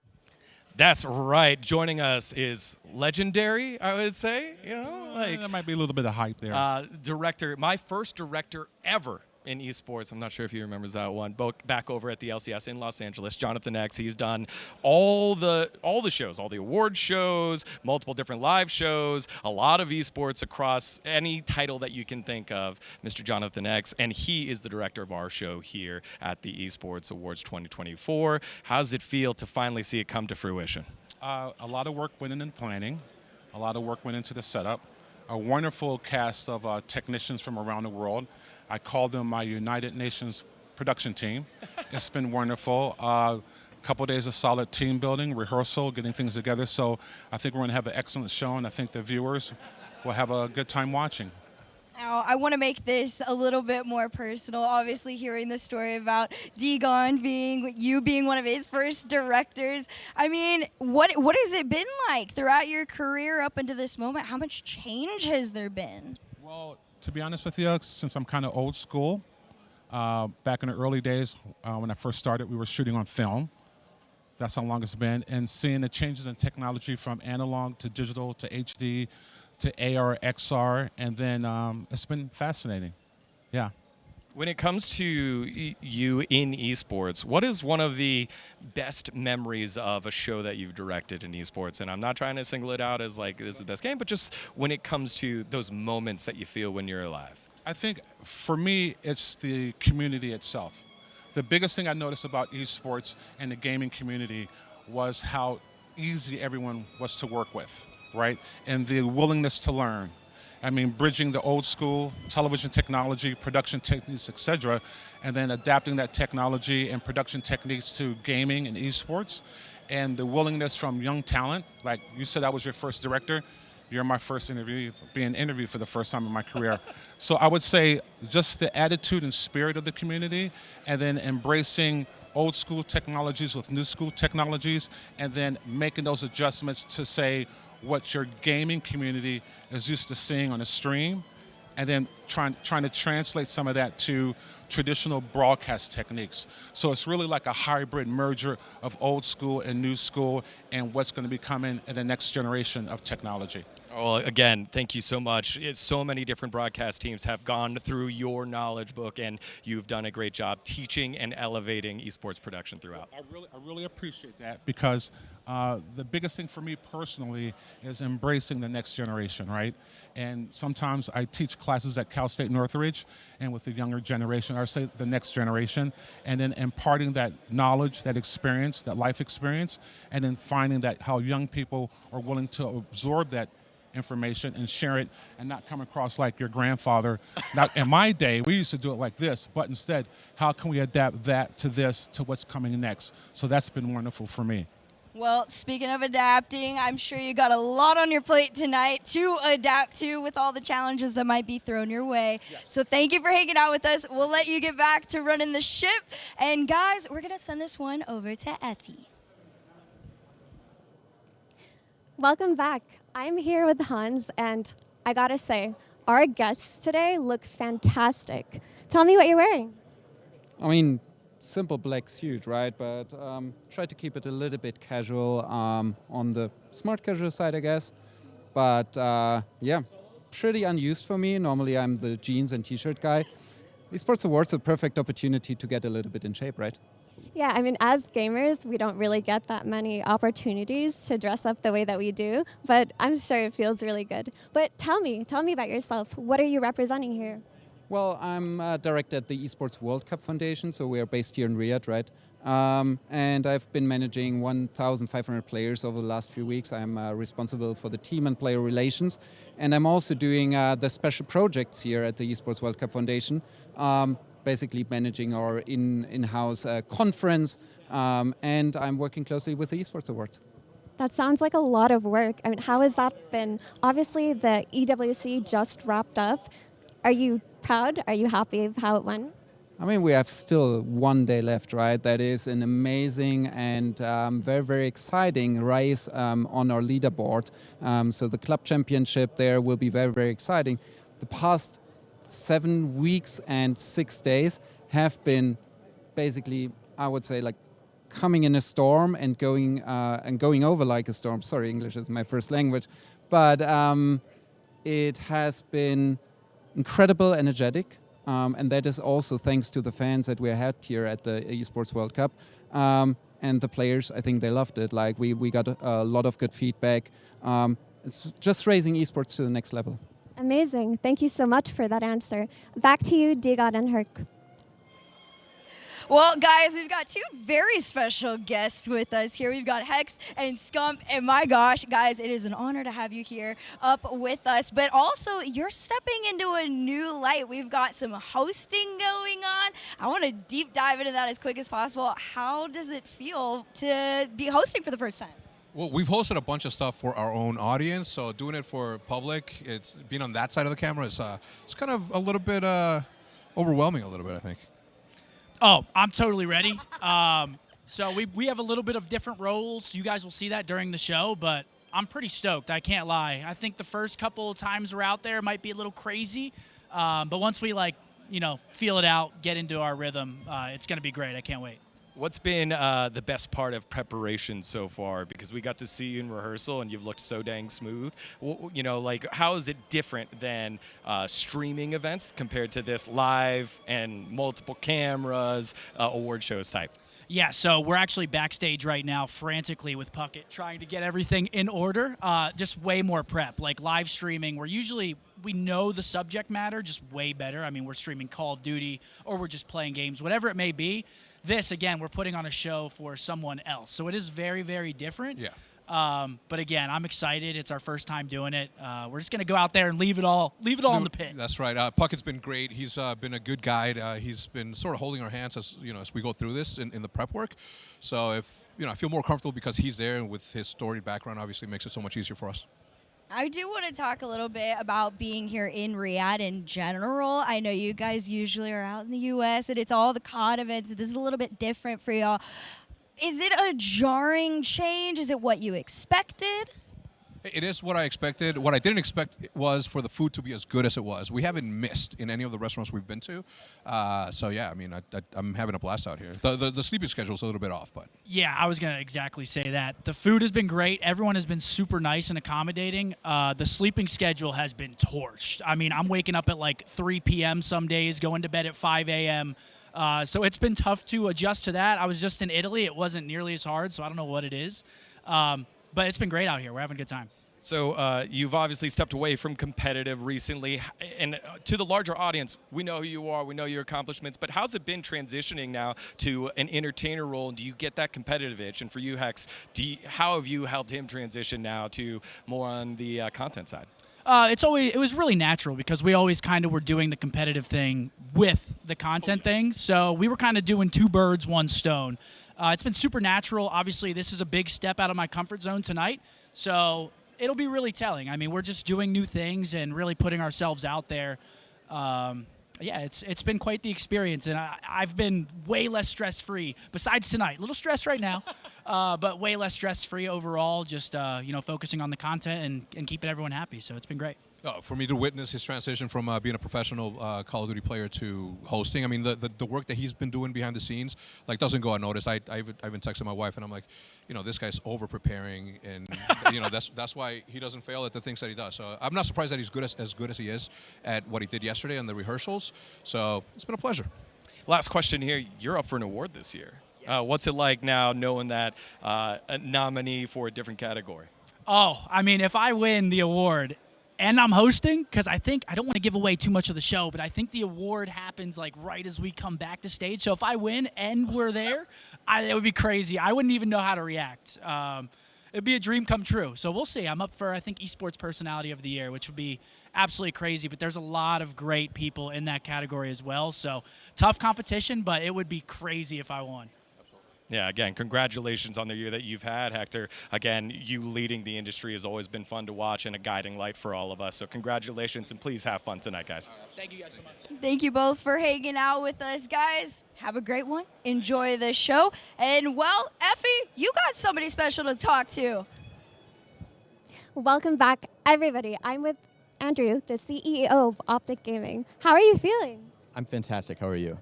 That's right. Joining us is legendary, I would say. There might be a little bit of hype there. Director, my first director ever in esports. I'm not sure if he remembers that one. Back over at the LCS in Los Angeles, Jonathan X. He's done all the shows, all the award shows, multiple different live shows, a lot of esports across any title that you can think of. Mr. Jonathan X, and he is the director of our show here at the Esports Awards 2024. How does it feel to finally see it come to fruition? A lot of work went into planning. A lot of work went into the setup. A wonderful cast of technicians from around the world. I call them my United Nations production team. It's been wonderful. A couple of days of solid team building, rehearsal, getting things together. So I think we're going to have an excellent show, and I think the viewers will have a good time watching. Now, I want to make this a little bit more personal. Obviously, hearing the story about Degon being one of his first directors. I mean, what has it been like throughout your career up until this moment? How much change has there been? Well, to be honest with you, since I'm kind of old school, back in the early days when I first started, we were shooting on film. That's how long it's been. And seeing the changes in technology from analog to digital to HD to AR, XR, and then it's been fascinating. Yeah. When it comes to you in esports, what is one of the best memories of a show that you've directed in esports? And I'm not trying to single it out as like this is the best game, but just when it comes to those moments that you feel when you're alive. I think for me, it's the community itself. The biggest thing I noticed about esports and the gaming community was how easy everyone was to work with, right? And the willingness to learn. I mean, bridging the old school television technology, production techniques, etc., and then adapting that technology and production techniques to gaming and esports, and the willingness from young talent. Like you said, I was your first director. You're my first interview, being interviewed for the first time in my career. So I would say just the attitude and spirit of the community, and then embracing old school technologies with new school technologies, and then making those adjustments to say what your gaming community is used to seeing on a stream, and then trying to translate some of that to traditional broadcast techniques. So it's really like a hybrid merger of old school and new school, and what's going to be coming in the next generation of technology. Well, again, thank you so much. So many different broadcast teams have gone through your knowledge book, and you've done a great job teaching and elevating esports production throughout. I really appreciate that, because the biggest thing for me personally is embracing the next generation, right? And sometimes I teach classes at Cal State Northridge, and with the younger generation, or say the next generation, and then imparting that knowledge, that experience, that life experience, and then finding that how young people are willing to absorb that information and share it, and not come across like your grandfather. Now, in my day, we used to do it like this, but instead, how can we adapt that to this, to what's coming next? So that's been wonderful for me. Well, speaking of adapting, I'm sure you got a lot on your plate tonight to adapt to with all the challenges that might be thrown your way. Yes. So thank you for hanging out with us. We'll let you get back to running the ship. And guys, we're going to send this one over to Effie. Welcome back. I'm here with Hans, and I gotta say, our guests today look fantastic. Tell me what you're wearing. I mean, simple black suit, right? But try to keep it a little bit casual, on the smart casual side, I guess. But yeah, pretty unused for me. Normally, I'm the jeans and t-shirt guy. Esports Awards are a perfect opportunity to get a little bit in shape, right? Yeah, I mean, as gamers, we don't really get that many opportunities to dress up the way that we do, but I'm sure it feels really good. But tell me about yourself. What are you representing here? Well, I'm director at the Esports World Cup Foundation, so we are based here in Riyadh, right? And I've been managing 1,500 players over the last few weeks. I'm responsible for the team and player relations, and I'm also doing the special projects here at the Esports World Cup Foundation. Basically managing our in-house conference, and I'm working closely with the Esports Awards. That sounds like a lot of work. I mean, how has that been? Obviously, the EWC just wrapped up. Are you proud? Are you happy with how it went? I mean, we have still one day left, right? That is an amazing and very, very exciting race on our leaderboard. So the club championship there will be very, very exciting. The past 7 weeks and 6 days have been basically, I would say, like coming in a storm and going over like a storm. Sorry, English is my first language, but it has been incredible, energetic. and that is also thanks to the fans that we had here at the Esports World Cup. And the players, I think they loved it. Like we got a lot of good feedback. It's just raising esports to the next level. Amazing. Thank you so much for that answer. Back to you, Digot and Herc. Well, guys, we've got two very special guests with us here. We've got Hex and Scump, and my gosh, guys, it is an honor to have you here up with us. But also, you're stepping into a new light. We've got some hosting going on. I want to deep dive into that as quick as possible. How does it feel to be hosting for the first time? Well, we've hosted a bunch of stuff for our own audience, so doing it for public, it's being on that side of the camera is it's kind of a little bit overwhelming a little bit, I think. Oh, I'm totally ready. So we have a little bit of different roles. You guys will see that during the show, but I'm pretty stoked. I can't lie. I think the first couple of times we're out there might be a little crazy, but once we feel it out, get into our rhythm, it's going to be great. I can't wait. What's been the best part of preparation so far? Because we got to see you in rehearsal and you've looked so dang smooth. How is it different than streaming events compared to this live and multiple cameras, award shows type? Yeah, so we're actually backstage right now frantically with Puckett trying to get everything in order. Just way more prep. Like live streaming, we know the subject matter just way better. I mean, we're streaming Call of Duty or we're just playing games, whatever it may be. This, again, we're putting on a show for someone else. So it is very, very different. Yeah. But again, I'm excited. It's our first time doing it. We're just going to go out there and leave it all in the pit. That's right. Puckett's been great. He's been a good guide. He's been sort of holding our hands as we go through this in the prep work. So I feel more comfortable because he's there, and with his storied background, obviously makes it so much easier for us. I do want to talk a little bit about being here in Riyadh in general. I know you guys usually are out in the U.S. and it's all the COD events. This is a little bit different for y'all. Is it a jarring change? Is it what you expected? It is what I expected. What I didn't expect was for the food to be as good as it was. We haven't missed in any of the restaurants we've been to. So yeah, I mean, I'm having a blast out here. The sleeping schedule's a little bit off, but. Yeah, I was going to exactly say that. The food has been great. Everyone has been super nice and accommodating. The sleeping schedule has been torched. I mean, I'm waking up at like 3 p.m. some days, going to bed at 5 a.m. So it's been tough to adjust to that. I was just in Italy. It wasn't nearly as hard, so I don't know what it is. But it's been great out here. We're having a good time. So you've obviously stepped away from competitive recently, and to the larger audience, we know who you are, we know your accomplishments, but how's it been transitioning now to an entertainer role, and do you get that competitive itch? And for you, Hex, how have you helped him transition now to more on the content side? It was really natural because we always kind of were doing the competitive thing with the content thing, so we were kind of doing two birds, one stone. It's been super natural. Obviously, this is a big step out of my comfort zone tonight, so it'll be really telling. I mean, we're just doing new things and really putting ourselves out there. It's been quite the experience, and I've been way less stress-free, besides tonight. A little stressed right now, but way less stress-free overall, just focusing on the content and keeping everyone happy, so it's been great. For me to witness his transition from being a professional Call of Duty player to hosting, I mean, the work that he's been doing behind the scenes, doesn't go unnoticed. I've been texting my wife, and I'm like, this guy's over-preparing, and, that's why he doesn't fail at the things that he does. So I'm not surprised that he's as good as he is at what he did yesterday on the rehearsals. So it's been a pleasure. Last question here. You're up for an award this year. Yes. What's it like now knowing that a nominee for a different category? Oh, I mean, if I win the award and I'm hosting, because I don't want to give away too much of the show, but I think the award happens right as we come back to stage. So if I win and we're there, it would be crazy. I wouldn't even know how to react. It'd be a dream come true. So we'll see. I'm up for, I think, Esports Personality of the Year, which would be absolutely crazy. But there's a lot of great people in that category as well. So tough competition, but it would be crazy if I won. Yeah, again, congratulations on the year that you've had, Hector. Again, you leading the industry has always been fun to watch and a guiding light for all of us. So congratulations, and please have fun tonight, guys. Thank you guys so much. Thank you both for hanging out with us, guys. Have a great one. Enjoy the show. And, well, Effie, you got somebody special to talk to. Welcome back, everybody. I'm with Andrew, the CEO of Optic Gaming. How are you feeling? I'm fantastic. How are you?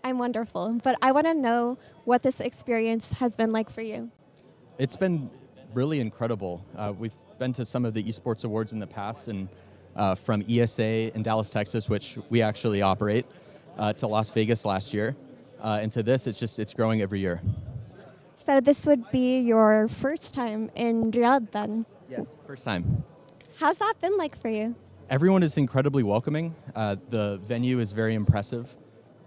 I'm wonderful, but I want to know what this experience has been like for you. It's been really incredible. We've been to some of the Esports Awards in the past, and from ESA in Dallas, Texas, which we actually operate, to Las Vegas last year. And to this, it's growing every year. So this would be your first time in Riyadh then? Yes, first time. How's that been like for you? Everyone is incredibly welcoming. The venue is very impressive.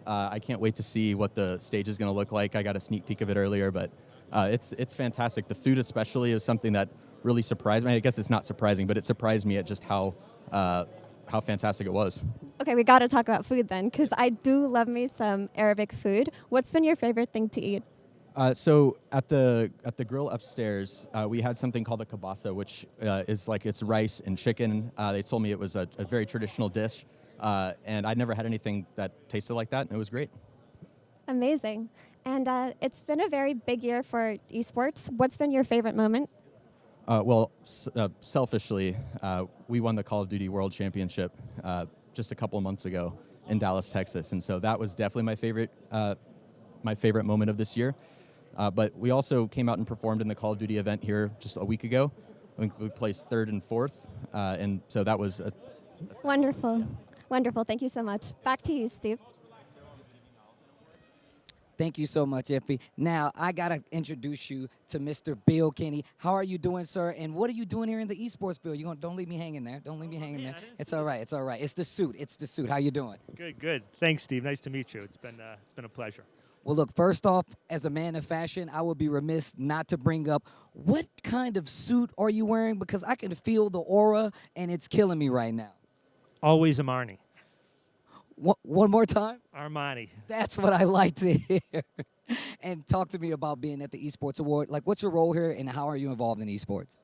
I can't wait to see what the stage is going to look like. I got a sneak peek of it earlier, but it's fantastic. The food especially is something that really surprised me. I guess it's not surprising, but it surprised me at just how fantastic it was. Okay, we got to talk about food then, because I do love me some Arabic food. What's been your favorite thing to eat? So at the grill upstairs, we had something called a kibasa, which is like it's rice and chicken. They told me it was a very traditional dish, and I'd never had anything that tasted like that, and it was great. Amazing. And it's been a very big year for esports. What's been your favorite moment? Selfishly, we won the Call of Duty World Championship just a couple of months ago in Dallas, Texas, and so that was definitely my favorite moment of this year. But we also came out and performed in the Call of Duty event here just a week ago. I think we placed 3rd and 4th, and so that was Wonderful. Wonderful. Thank you so much. Back to you, Steve. Thank you so much, Effie. Now, I got to introduce you to Mr. Bill Kenny. How are you doing, sir? And what are you doing here in the esports field? Don't leave me hanging there. Don't leave me hanging there. It's all right. It's all right. It's the suit. It's the suit. How you doing? Good, good. Thanks, Steve. Nice to meet you. It's been a pleasure. Well, look, first off, as a man of fashion, I would be remiss not to bring up what kind of suit are you wearing? Because I can feel the aura, and it's killing me right now. Always Armani. One more time? Armani. That's what I like to hear. And talk to me about being at the Esports Award. Like, what's your role here, and how are you involved in esports?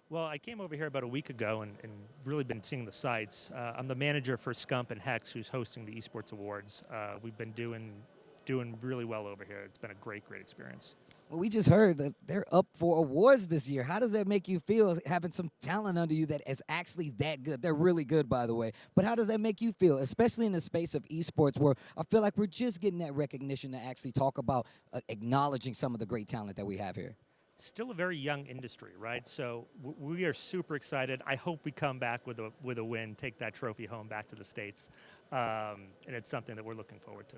Well, I came over here about a week ago and really been seeing the sights. I'm the manager for Scump and Hex, who's hosting the Esports Awards. We've been doing really well over here. It's been a great experience. Well, we just heard that they're up for awards this year. How does that make you feel, having some talent under you that is actually that good? They're really good, by the way. But how does that make you feel, especially in the space of esports, where I feel like we're just getting that recognition to actually talk about acknowledging some of the great talent that we have here? Still a very young industry, right? So we are super excited. I hope we come back with a win, take that trophy home back to the States. And it's something that we're looking forward to.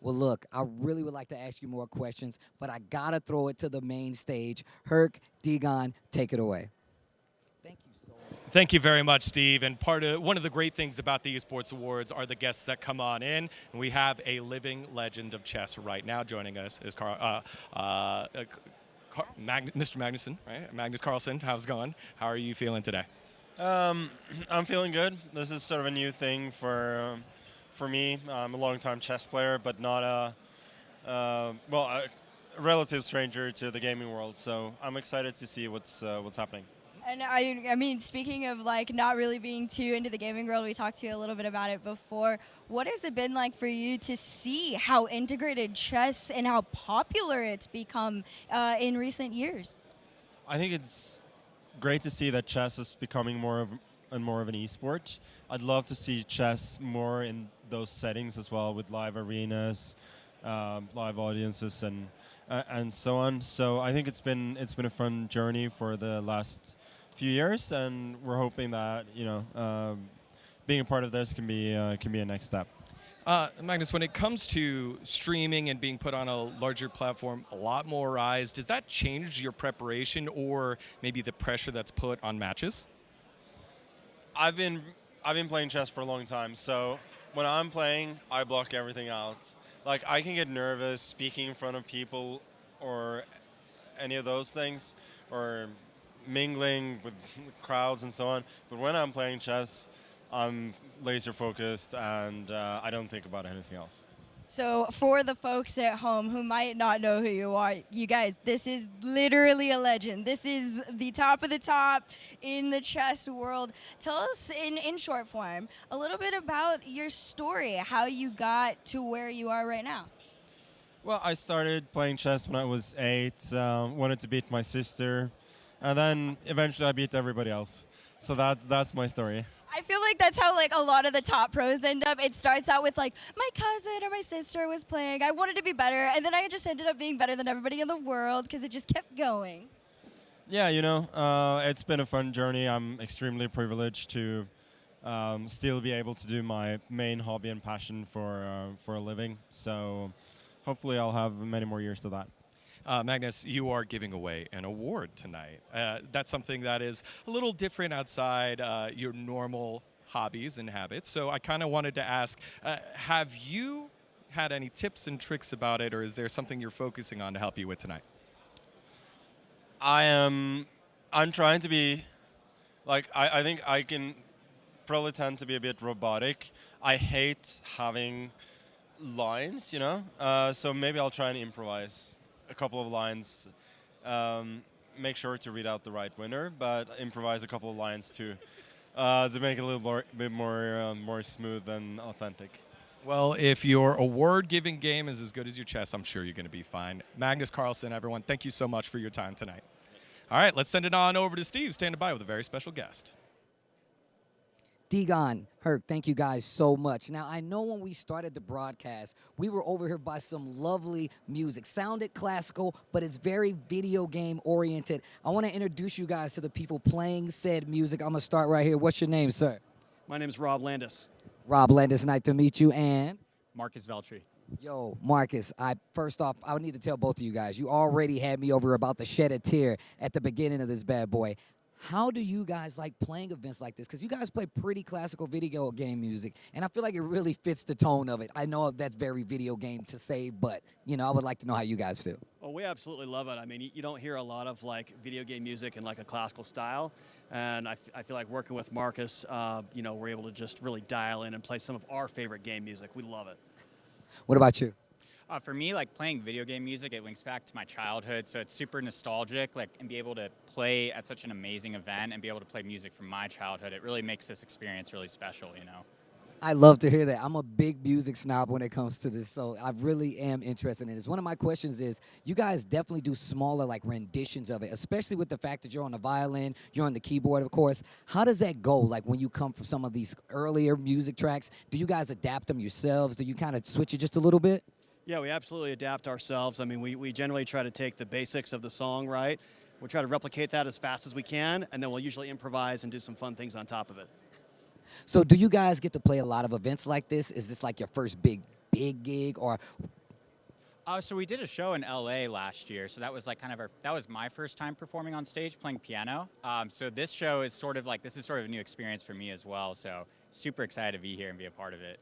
Well, look, I really would like to ask you more questions, but I got to throw it to the main stage. Herc, Degon, take it away. Thank you very much, Steve. And one of the great things about the Esports Awards are the guests that come on in. And we have a living legend of chess right now joining us is Mr. Magnuson, right? Magnus Carlsen. How's it going? How are you feeling today? I'm feeling good. This is sort of a new thing for me. I'm a long-time chess player, but not a relative stranger to the gaming world. So I'm excited to see what's happening. And I mean, speaking of like not really being too into the gaming world, we talked to you a little bit about it before. What has it been like for you to see how integrated chess and how popular it's become in recent years? I think it's great to see that chess is becoming more of an esport. I'd love to see chess more in those settings as well, with live arenas, live audiences, and so on. So I think it's been a fun journey for the last few years, and we're hoping that being a part of this can be a next step. Magnus, when it comes to streaming and being put on a larger platform, a lot more eyes, does that change your preparation or maybe the pressure that's put on matches? I've been playing chess for a long time, so when I'm playing, I block everything out. Like, I can get nervous speaking in front of people or any of those things, or mingling with crowds and so on. But when I'm playing chess, I'm laser focused and I don't think about anything else. So for the folks at home who might not know who you are, you guys, this is literally a legend. This is the top of the top in the chess world. Tell us in short form a little bit about your story, how you got to where you are right now. Well, I started playing chess when I was 8, wanted to beat my sister, and then eventually I beat everybody else. So that's my story. I feel like that's how like a lot of the top pros end up. It starts out with like my cousin or my sister was playing. I wanted to be better, and then I just ended up being better than everybody in the world because it just kept going. Yeah, it's been a fun journey. I'm extremely privileged to still be able to do my main hobby and passion for a living. So hopefully I'll have many more years to that. Magnus, you are giving away an award tonight. That's something that is a little different outside your normal hobbies and habits. So I kind of wanted to ask, have you had any tips and tricks about it, or is there something you're focusing on to help you with tonight? I'm trying to be, like, I think I can probably tend to be a bit robotic. I hate having lines, you know? So maybe I'll try and improvise a couple of lines. Make sure to read out the right winner, but improvise a couple of lines to make it a little bit more smooth and authentic. Well, if your award-giving game is as good as your chess, I'm sure you're going to be fine. Magnus Carlsen, everyone, thank you so much for your time tonight. All right, let's send it on over to Steve, standing by with a very special guest. Degon, Herc, thank you guys so much. Now, I know when we started the broadcast, we were over here by some lovely music. Sounded classical, but it's very video game oriented. I want to introduce you guys to the people playing said music. I'm going to start right here. What's your name, sir? My name is Rob Landis. Rob Landis, nice to meet you. And Marcus Veltri. yo, Marcus, first off, I would need to tell both of you guys, you already had me over about to shed a tear at the beginning of this bad boy. How do you guys like playing events like this? Because you guys play pretty classical video game music, and I feel like it really fits the tone of it. I know that's very video game to say, but, you know, I would like to know how you guys feel. Oh, we absolutely love it. I mean, you don't hear a lot of like video game music in like a classical style, and I feel like working with Marcus, you know, we're able to just really dial in and play some of our favorite game music. We love it. What about you? For me, like playing video game music, it links back to my childhood, so it's super nostalgic. Like, and be able to play at such an amazing event and be able to play music from my childhood, it really makes this experience really special, you know. I love to hear that. I'm a big music snob when it comes to this, so I really am interested in this. One of my questions is, you guys definitely do smaller like renditions of it, especially with the fact that you're on the violin, you're on the keyboard, of course. How does that go? Like when you come from some of these earlier music tracks, do you guys adapt them yourselves? Do you kind of switch it just a little bit? Yeah, we absolutely adapt ourselves. I mean, we generally try to take the basics of the song, right? We'll try to replicate that as fast as we can, and then we'll usually improvise and do some fun things on top of it. So do you guys get to play a lot of events like this? Is this like your first big gig, or? So we did a show in LA last year, so that was like that was my first time performing on stage playing piano. So this show is sort of like, this is sort of a new experience for me as well, so super excited to be here and be a part of it.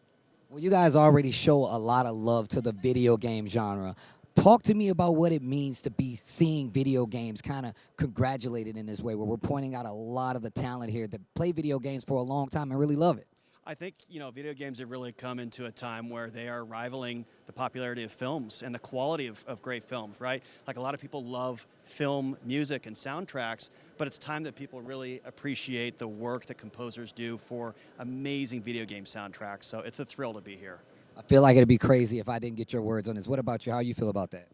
Well, you guys already show a lot of love to the video game genre. Talk to me about what it means to be seeing video games kind of congratulated in this way, where we're pointing out a lot of the talent here that play video games for a long time and really love it. I think, you know, video games have really come into a time where they are rivaling the popularity of films and the quality of great films, right? Like a lot of people love film music and soundtracks, but it's time that people really appreciate the work that composers do for amazing video game soundtracks. So it's a thrill to be here. I feel like it'd be crazy if I didn't get your words on this. What about you? How you feel about that?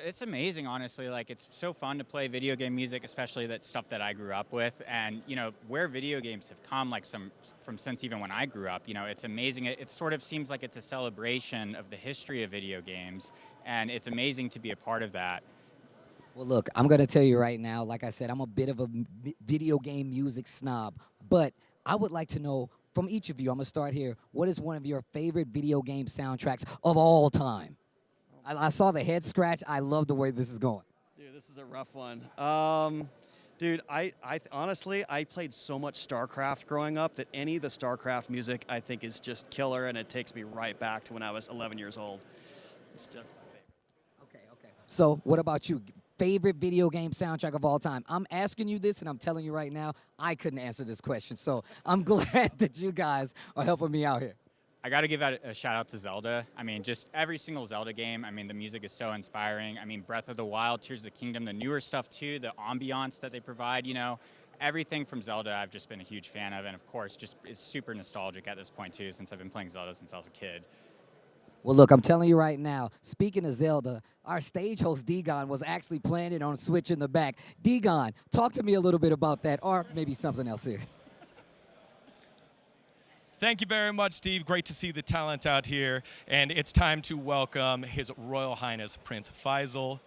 It's amazing, honestly. Like, it's so fun to play video game music, especially that stuff that I grew up with. And, you know, where video games have come, like, from since even when I grew up, you know, it's amazing. It sort of seems like it's a celebration of the history of video games, and it's amazing to be a part of that. Well, look, I'm going to tell you right now, like I said, I'm a bit of a video game music snob, but I would like to know from each of you, I'm going to start here, what is one of your favorite video game soundtracks of all time? I saw the head scratch. I love the way this is going. Dude, this is a rough one. Dude, I honestly, I played so much StarCraft growing up that any of the StarCraft music I think is just killer, and it takes me right back to when I was 11 years old. It's just okay. So what about you? Favorite video game soundtrack of all time? I'm asking you this, and I'm telling you right now, I couldn't answer this question. So I'm glad that you guys are helping me out here. I got to give out a shout out to Zelda. I mean, just every single Zelda game, I mean, the music is so inspiring. I mean, Breath of the Wild, Tears of the Kingdom, the newer stuff too, the ambiance that they provide, you know, everything from Zelda I've just been a huge fan of, and of course just is super nostalgic at this point too, since I've been playing Zelda since I was a kid. Well, look, I'm telling you right now, speaking of Zelda, our stage host, Degon, was actually playing it on Switch in the back. Degon, talk to me a little bit about that, or maybe something else here. Thank you very much, Steve. Great to see the talent out here. And it's time to welcome His Royal Highness Prince Faisal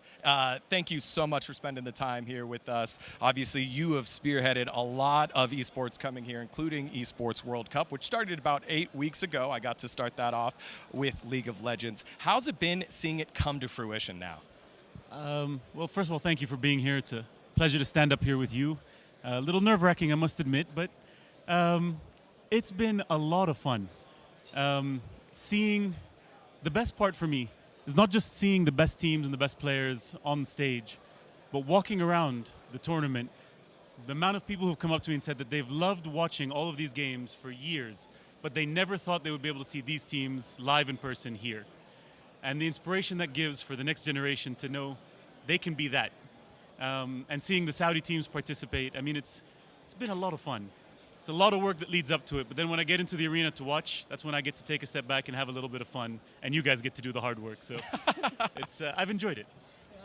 Thank you so much for spending the time here with us. Obviously, you have spearheaded a lot of esports coming here, including Esports World Cup, which started about 8 weeks ago. I got to start that off with League of Legends. How's it been seeing it come to fruition now? Well, first of all, thank you for being here. It's a pleasure to stand up here with you. A little nerve-wracking, I must admit, but it's been a lot of fun. Seeing the best part for me is not just seeing the best teams and the best players on stage, but walking around the tournament. The amount of people who've come up to me and said that they've loved watching all of these games for years, but they never thought they would be able to see these teams live in person here. And the inspiration that gives for the next generation to know they can be that. And seeing the Saudi teams participate, I mean, it's been a lot of fun. It's a lot of work that leads up to it, but then when I get into the arena to watch, that's when I get to take a step back and have a little bit of fun, and you guys get to do the hard work. So I've enjoyed it.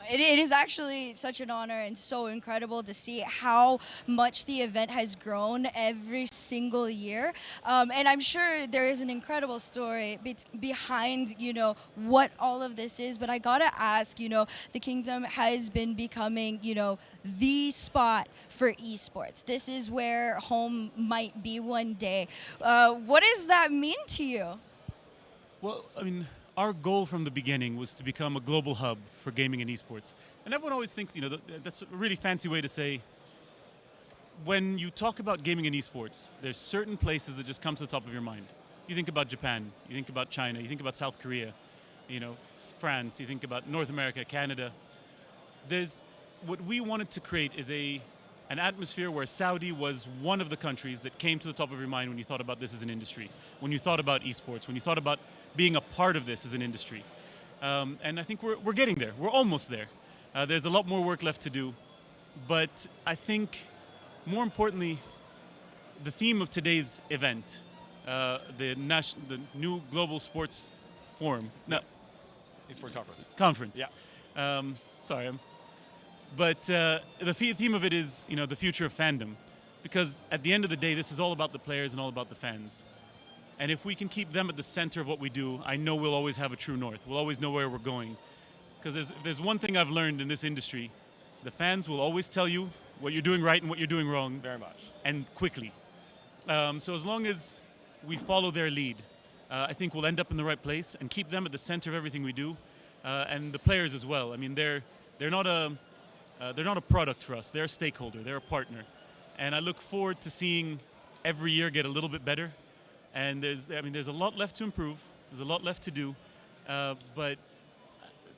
It is actually such an honor and so incredible to see how much the event has grown every single year. And I'm sure there is an incredible story behind, what all of this is. But I gotta ask, the Kingdom has been becoming, the spot for esports. This is where home might be one day. What does that mean to you? Well, I mean, our goal from the beginning was to become a global hub for gaming and esports. And everyone always thinks, that's a really fancy way to say, when you talk about gaming and esports, there's certain places that just come to the top of your mind. You think about Japan, you think about China, you think about South Korea, France, you think about North America, Canada. What we wanted to create is an atmosphere where Saudi was one of the countries that came to the top of your mind when you thought about this as an industry, when you thought about esports, when you thought about being a part of this as an industry. And I think we're getting there. We're almost there. There's a lot more work left to do. But I think, more importantly, the theme of today's event, the new Global Sports Forum. No, Esports Conference. Conference. Yeah. Sorry. But the theme of it is, the future of fandom. Because at the end of the day, this is all about the players and all about the fans. And if we can keep them at the center of what we do, I know we'll always have a true north. We'll always know where we're going. Because there's one thing I've learned in this industry. The fans will always tell you what you're doing right and what you're doing wrong. Very much. And quickly. So as long as we follow their lead, I think we'll end up in the right place and keep them at the center of everything we do. And the players as well. I mean, they're not a product for us. They're a stakeholder. They're a partner. And I look forward to seeing every year get a little bit better. And there's a lot left to improve. There's a lot left to do. But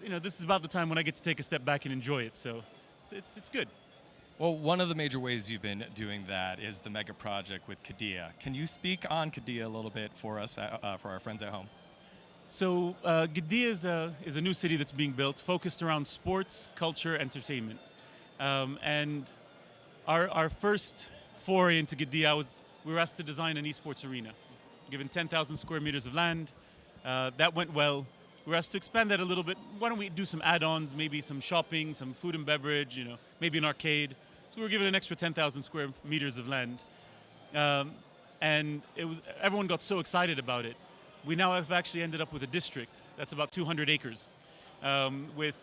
this is about the time when I get to take a step back and enjoy it. So it's good. Well, one of the major ways you've been doing that is the mega project with Qiddiya. Can you speak on Qiddiya a little bit for us, for our friends at home? So Qiddiya is a new city that's being built, focused around sports, culture, entertainment. And our first foray into Qiddiya we were asked to design an esports arena, given 10,000 square meters of land. That went well. We were asked to expand that a little bit. Why don't we do some add-ons, maybe some shopping, some food and beverage, maybe an arcade. So we were given an extra 10,000 square meters of land. And everyone got so excited about it. We now have actually ended up with a district that's about 200 acres with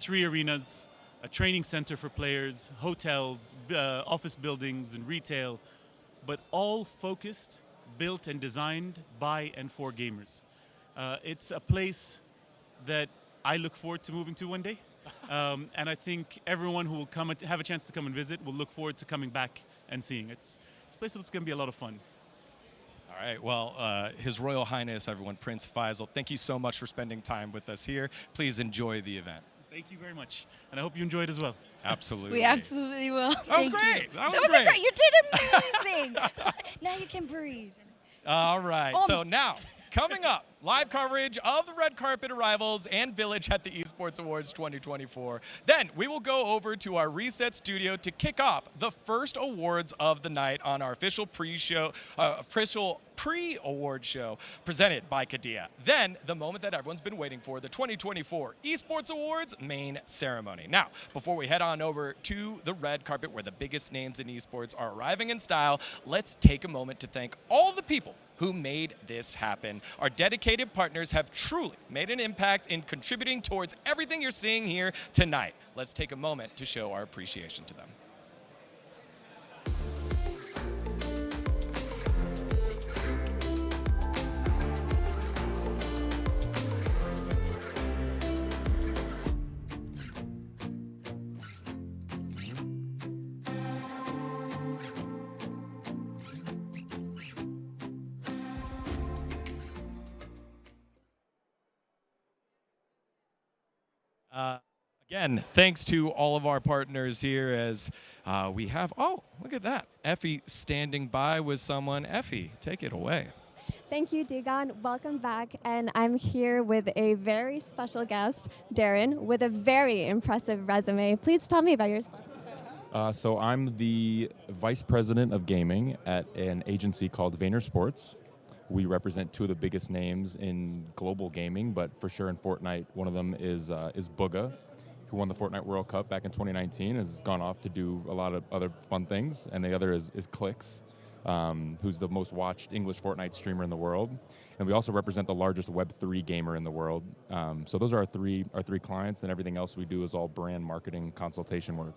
3 arenas, a training center for players, hotels, office buildings, and retail, but all focused, built, and designed by and for gamers. It's a place that I look forward to moving to one day. And I think everyone who will come and have a chance to come and visit will look forward to coming back and seeing it. It's a place that's going to be a lot of fun. All right. Well, His Royal Highness, everyone, Prince Faisal, thank you so much for spending time with us here. Please enjoy the event. Thank you very much. And I hope you enjoy it as well. Absolutely. We absolutely will. That was great. You. That was great. You did amazing. Now you can breathe. All right. So now, coming up, live coverage of the red carpet arrivals and village at the Esports Awards 2024. Then we will go over to our reset studio to kick off the first awards of the night on our official pre-award show presented by Qiddiya. Then the moment that everyone's been waiting for, the 2024 Esports Awards main ceremony. Now, before we head on over to the red carpet where the biggest names in esports are arriving in style, let's take a moment to thank all the people who made this happen. Our dedicated partners have truly made an impact in contributing towards everything you're seeing here tonight. Let's take a moment to show our appreciation to them. Again, thanks to all of our partners here as we have, oh, look at that. Effie standing by with someone. Effie, take it away. Thank you, Dagon. Welcome back. And I'm here with a very special guest, Darren, with a very impressive resume. Please tell me about yourself. So I'm the vice president of gaming at an agency called Vayner Sports. We represent two of the biggest names in global gaming, but for sure in Fortnite, one of them is Bugha, who won the Fortnite World Cup back in 2019, has gone off to do a lot of other fun things, and the other is Clix, who's the most watched English Fortnite streamer in the world. And we also represent the largest Web3 gamer in the world. So those are our three clients, and everything else we do is all brand marketing consultation work.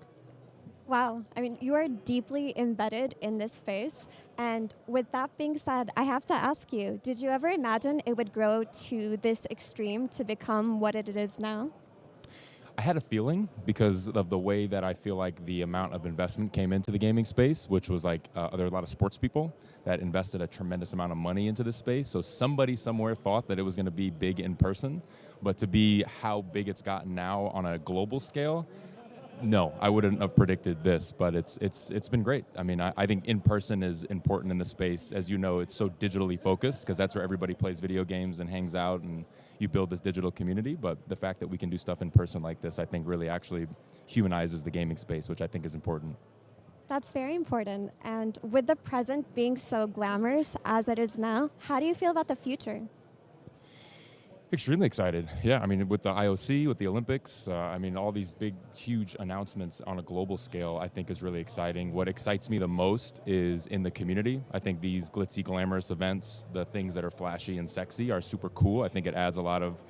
Wow. I mean, you are deeply embedded in this space. And with that being said, I have to ask you, did you ever imagine it would grow to this extreme to become what it is now? I had a feeling because of the way that I feel like the amount of investment came into the gaming space, which was like there were a lot of sports people that invested a tremendous amount of money into this space. So somebody somewhere thought that it was going to be big in person, but to be how big it's gotten now on a global scale, no, I wouldn't have predicted this, but it's been great. I mean, I think in person is important in the space. As you know, it's so digitally focused because that's where everybody plays video games and hangs out and you build this digital community. But the fact that we can do stuff in person like this, I think really actually humanizes the gaming space, which I think is important. That's very important. And with the present being so glamorous as it is now, how do you feel about the future? Extremely excited. Yeah, I mean, with the IOC, with the Olympics, I mean, all these big, huge announcements on a global scale, I think is really exciting. What excites me the most is in the community. I think these glitzy, glamorous events, the things that are flashy and sexy are super cool. I think it adds a lot of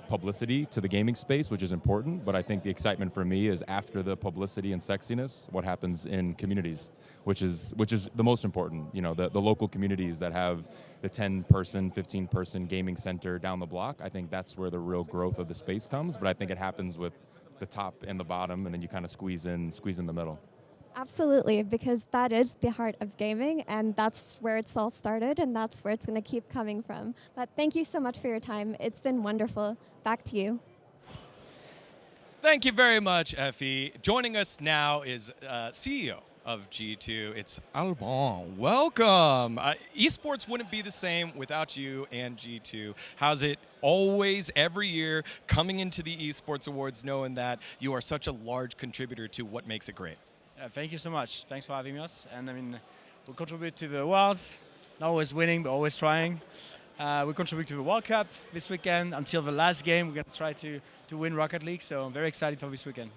publicity to the gaming space, which is important, but I think the excitement for me is after the publicity and sexiness, what happens in communities, which is the most important. You know, the local communities that have the 10-person, 15-person gaming center down the block. I think that's where the real growth of the space comes, but I think it happens with the top and the bottom, and then you kind of squeeze in the middle. Absolutely, because that is the heart of gaming, and that's where it's all started, and that's where it's going to keep coming from. But thank you so much for your time. It's been wonderful. Back to you. Thank you very much, Effie. Joining us now is CEO of G2. It's Alban. Welcome. Esports wouldn't be the same without you and G2. How's it always, every year, coming into the Esports Awards knowing that you are such a large contributor to what makes it great? Thank you so much. Thanks for having us. And I mean, we contribute to the awards, not always winning, but always trying. We contribute to the World Cup this weekend. Until the last game, we're going to try to win Rocket League. So I'm very excited for this weekend.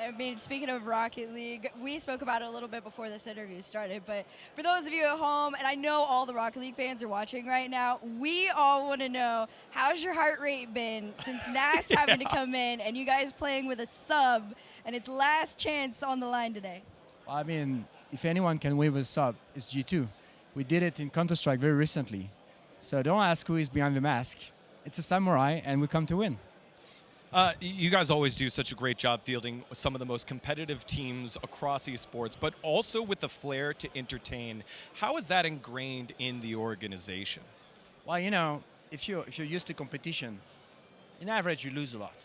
I mean, speaking of Rocket League, we spoke about it a little bit before this interview started, but for those of you at home, and I know all the Rocket League fans are watching right now, we all want to know, how's your heart rate been since Nax having to come in and you guys playing with a sub and it's last chance on the line today? Well, I mean, if anyone can win with a sub, it's G2. We did it in Counter-Strike very recently. So don't ask who is behind the mask. It's a samurai, and we come to win. You guys always do such a great job fielding some of the most competitive teams across esports, but also with the flair to entertain. How is that ingrained in the organization? Well, you know, if you're used to competition, in average you lose a lot.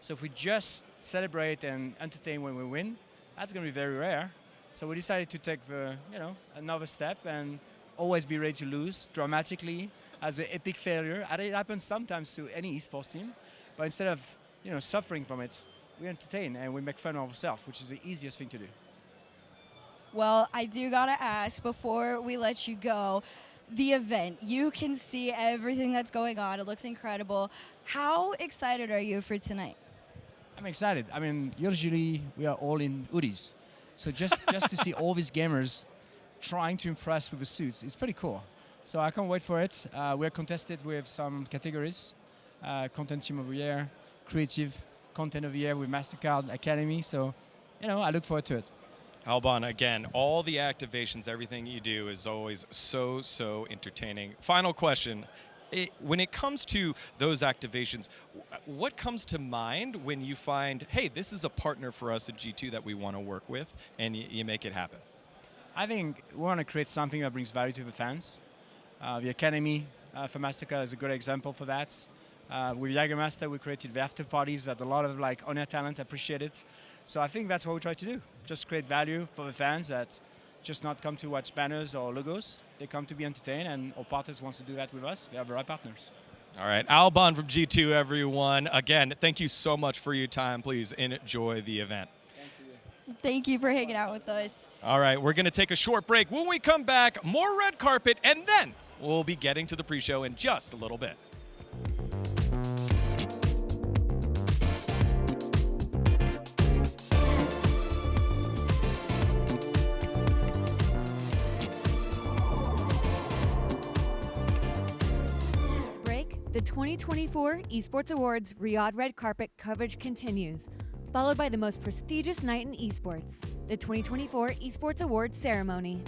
So if we just celebrate and entertain when we win, that's going to be very rare. So we decided to take another step and always be ready to lose dramatically as an epic failure. And it happens sometimes to any esports team, but instead of suffering from it, we entertain and we make fun of ourselves, which is the easiest thing to do. Well, I do gotta ask before we let you go, the event, you can see everything that's going on. It looks incredible. How excited are you for tonight? I'm excited. I mean, usually we are all in hoodies. So just to see all these gamers trying to impress with the suits, it's pretty cool. So I can't wait for it. We're contested with some categories. Content Team of the Year, Creative Content of the Year with MasterCard Academy. So, I look forward to it. Alban, again, all the activations, everything you do is always so entertaining. Final question. When it comes to those activations, what comes to mind when you find, hey, this is a partner for us at G2 that we want to work with, and you make it happen? I think we want to create something that brings value to the fans. The Academy for MasterCard is a good example for that. With Jagermaster, we created the after parties that a lot of on-air talent appreciated. So I think that's what we try to do. Just create value for the fans that just not come to watch banners or logos. They come to be entertained, and our partners wants to do that with us. We have the right partners. All right, Alban from G2, everyone. Again, thank you so much for your time. Please enjoy the event. Thank you for hanging out with us. All right, we're going to take a short break. When we come back, more red carpet, and then we'll be getting to the pre-show in just a little bit. The 2024 Esports Awards Riyadh Red Carpet coverage continues, followed by the most prestigious night in esports, the 2024 Esports Awards ceremony.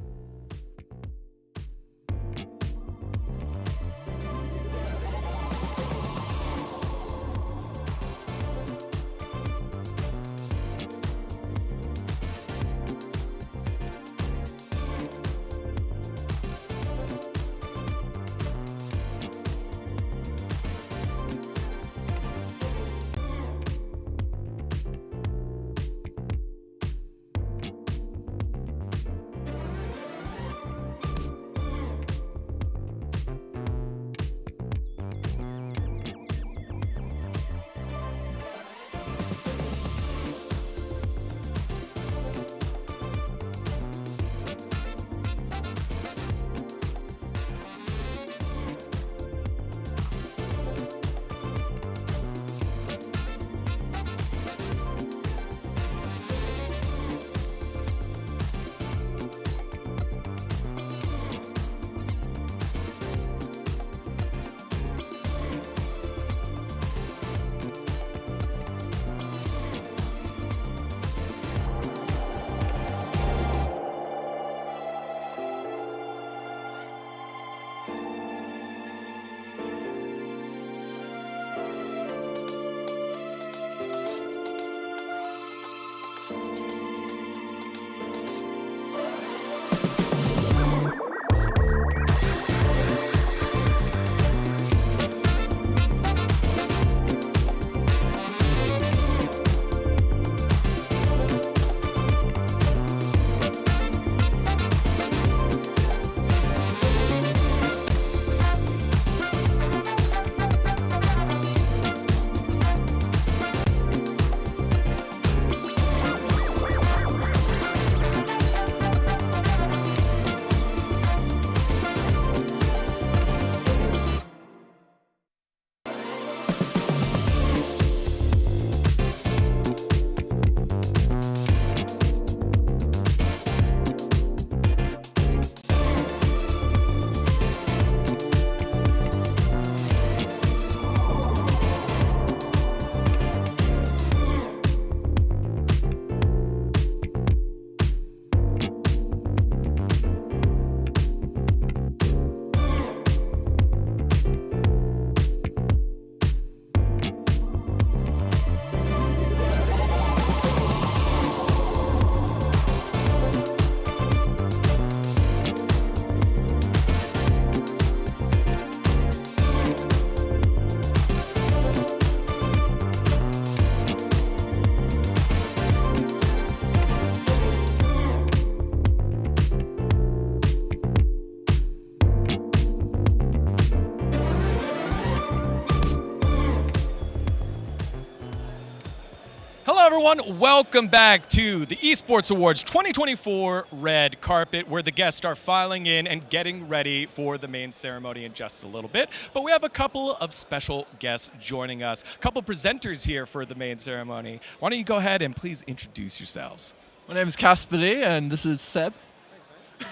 Hello, everyone. Welcome back to the Esports Awards 2024 Red Carpet, where the guests are filing in and getting ready for the main ceremony in just a little bit. But we have a couple of special guests joining us, a couple presenters here for the main ceremony. Why don't you go ahead and please introduce yourselves? My name is Casper Lee, and this is Seb.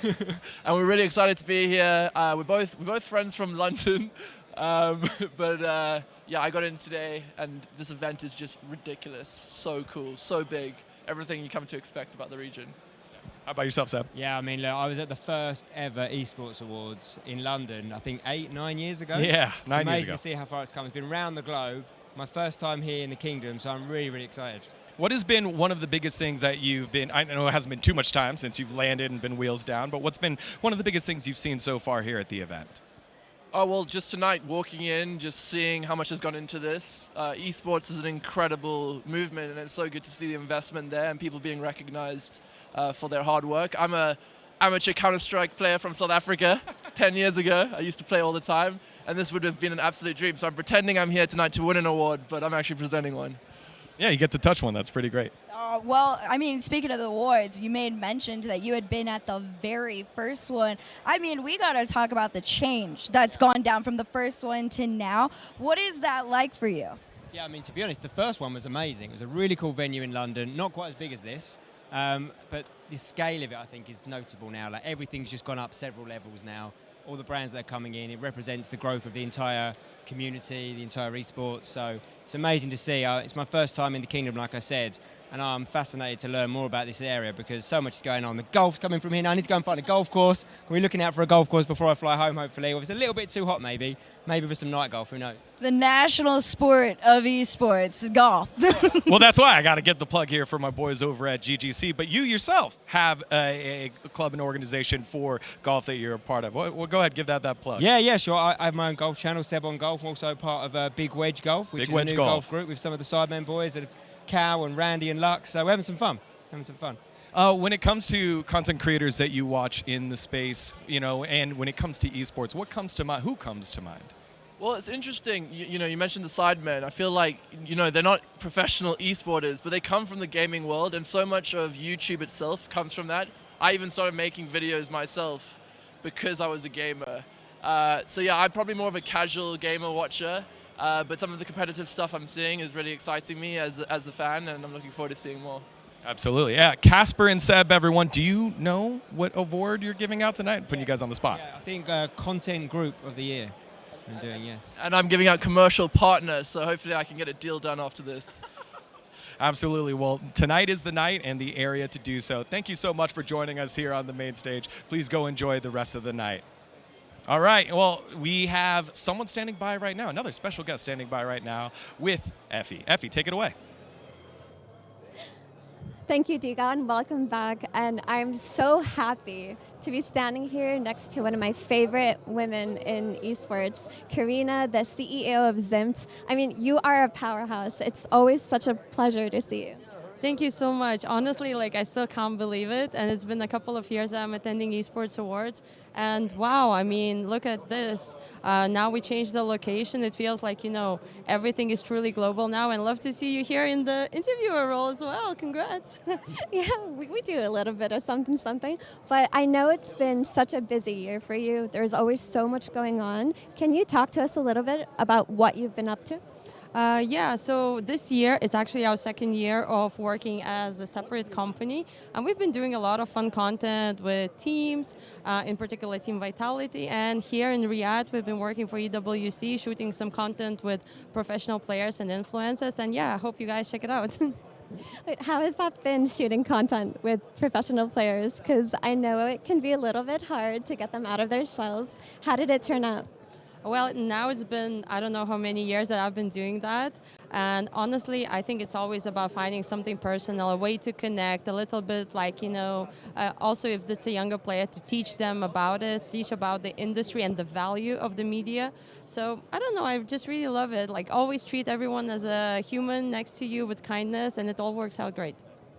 and we're really excited to be here. We're both friends from London, but yeah, I got in today, and this event is just ridiculous. So cool, so big. Everything you come to expect about the region. How about yourself, Seb? Yeah, I mean, look, I was at the first ever Esports Awards in London, I think 9 years ago. Yeah, it's 9 years amazing ago. to see how far it's come. It's been around the globe. My first time here in the Kingdom, so I'm really, really excited. What has been one of the biggest things that you've been, I know it hasn't been too much time since you've landed and been wheels down, but what's been one of the biggest things you've seen so far here at the event? Oh, well, just tonight, walking in, just seeing how much has gone into this. Esports is an incredible movement, and it's so good to see the investment there and people being recognized for their hard work. I'm a amateur Counter-Strike player from South Africa 10 years ago. I used to play all the time, and this would have been an absolute dream. So I'm pretending I'm here tonight to win an award, but I'm actually presenting one. Yeah, you get to touch one. That's pretty great. Well, I mean, speaking of the awards, you made mention that you had been at the very first one. I mean, we got to talk about the change that's gone down from the first one to now. What is that like for you? Yeah, I mean, to be honest, the first one was amazing. It was a really cool venue in London, not quite as big as this, but the scale of it, I think, is notable now. Like, everything's just gone up several levels now. All the brands that are coming in, it represents the growth of the entire community, the entire esports. So it's amazing to see. It's my first time in the Kingdom, like I said, and I'm fascinated to learn more about this area because so much is going on. The golf's coming from here now. I need to go and find a golf course. We're looking out for a golf course before I fly home, hopefully. Or if it's a little bit too hot, maybe for some night golf, who knows? The national sport of esports, golf. Well, that's why I got to get the plug here for my boys over at GGC. But you yourself have a club and organization for golf that you're a part of. Well, go ahead, give that plug. Yeah, sure. I have my own golf channel, Seb on Golf. I'm also part of Big Wedge Golf, which is a new golf group with some of the Sidemen boys and Cal and Randy and Lux. So we're having some fun. When it comes to content creators that you watch in the space, and when it comes to esports, what comes to mind? Who comes to mind? Well, it's interesting. You mentioned the Sidemen. I feel like, they're not professional esporters, but they come from the gaming world, and so much of YouTube itself comes from that. I even started making videos myself because I was a gamer. So yeah, I'm probably more of a casual gamer watcher. But some of the competitive stuff I'm seeing is really exciting me as a fan, and I'm looking forward to seeing more. Absolutely. Yeah, Casper and Seb, everyone, do you know what award you're giving out tonight? I'm putting you guys on the spot. Yeah, I think Content Group of the Year I'm doing, yes. And I'm giving out commercial partner, so hopefully I can get a deal done after this. Absolutely. Well, tonight is the night and the area to do so. Thank you so much for joining us here on the main stage. Please go enjoy the rest of the night. All right, well, we have someone standing by right now, another special guest standing by right now with Effie. Effie, take it away. Thank you, Digon. Welcome back. And I'm so happy to be standing here next to one of my favorite women in esports, Karina, the CEO of Zimt. I mean, you are a powerhouse. It's always such a pleasure to see you. Thank you so much. Honestly, I still can't believe it. And it's been a couple of years that I'm attending Esports Awards. And wow, I mean, look at this. Now we changed the location. It feels like, everything is truly global now. And love to see you here in the interviewer role as well. Congrats. Yeah, we do a little bit of something. But I know it's been such a busy year for you. There's always so much going on. Can you talk to us a little bit about what you've been up to? Yeah, so this year is actually our second year of working as a separate company, and we've been doing a lot of fun content with teams, in particular Team Vitality, and here in Riyadh we've been working for EWC, shooting some content with professional players and influencers, and yeah, I hope you guys check it out. How has that been, shooting content with professional players? Because I know it can be a little bit hard to get them out of their shells. How did it turn out? Well, now it's been, I don't know how many years that I've been doing that. And honestly, I think it's always about finding something personal, a way to connect, a little bit also if it's a younger player, to teach them about it, teach about the industry and the value of the media. So, I don't know, I just really love it. Always treat everyone as a human next to you with kindness, and it all works out great.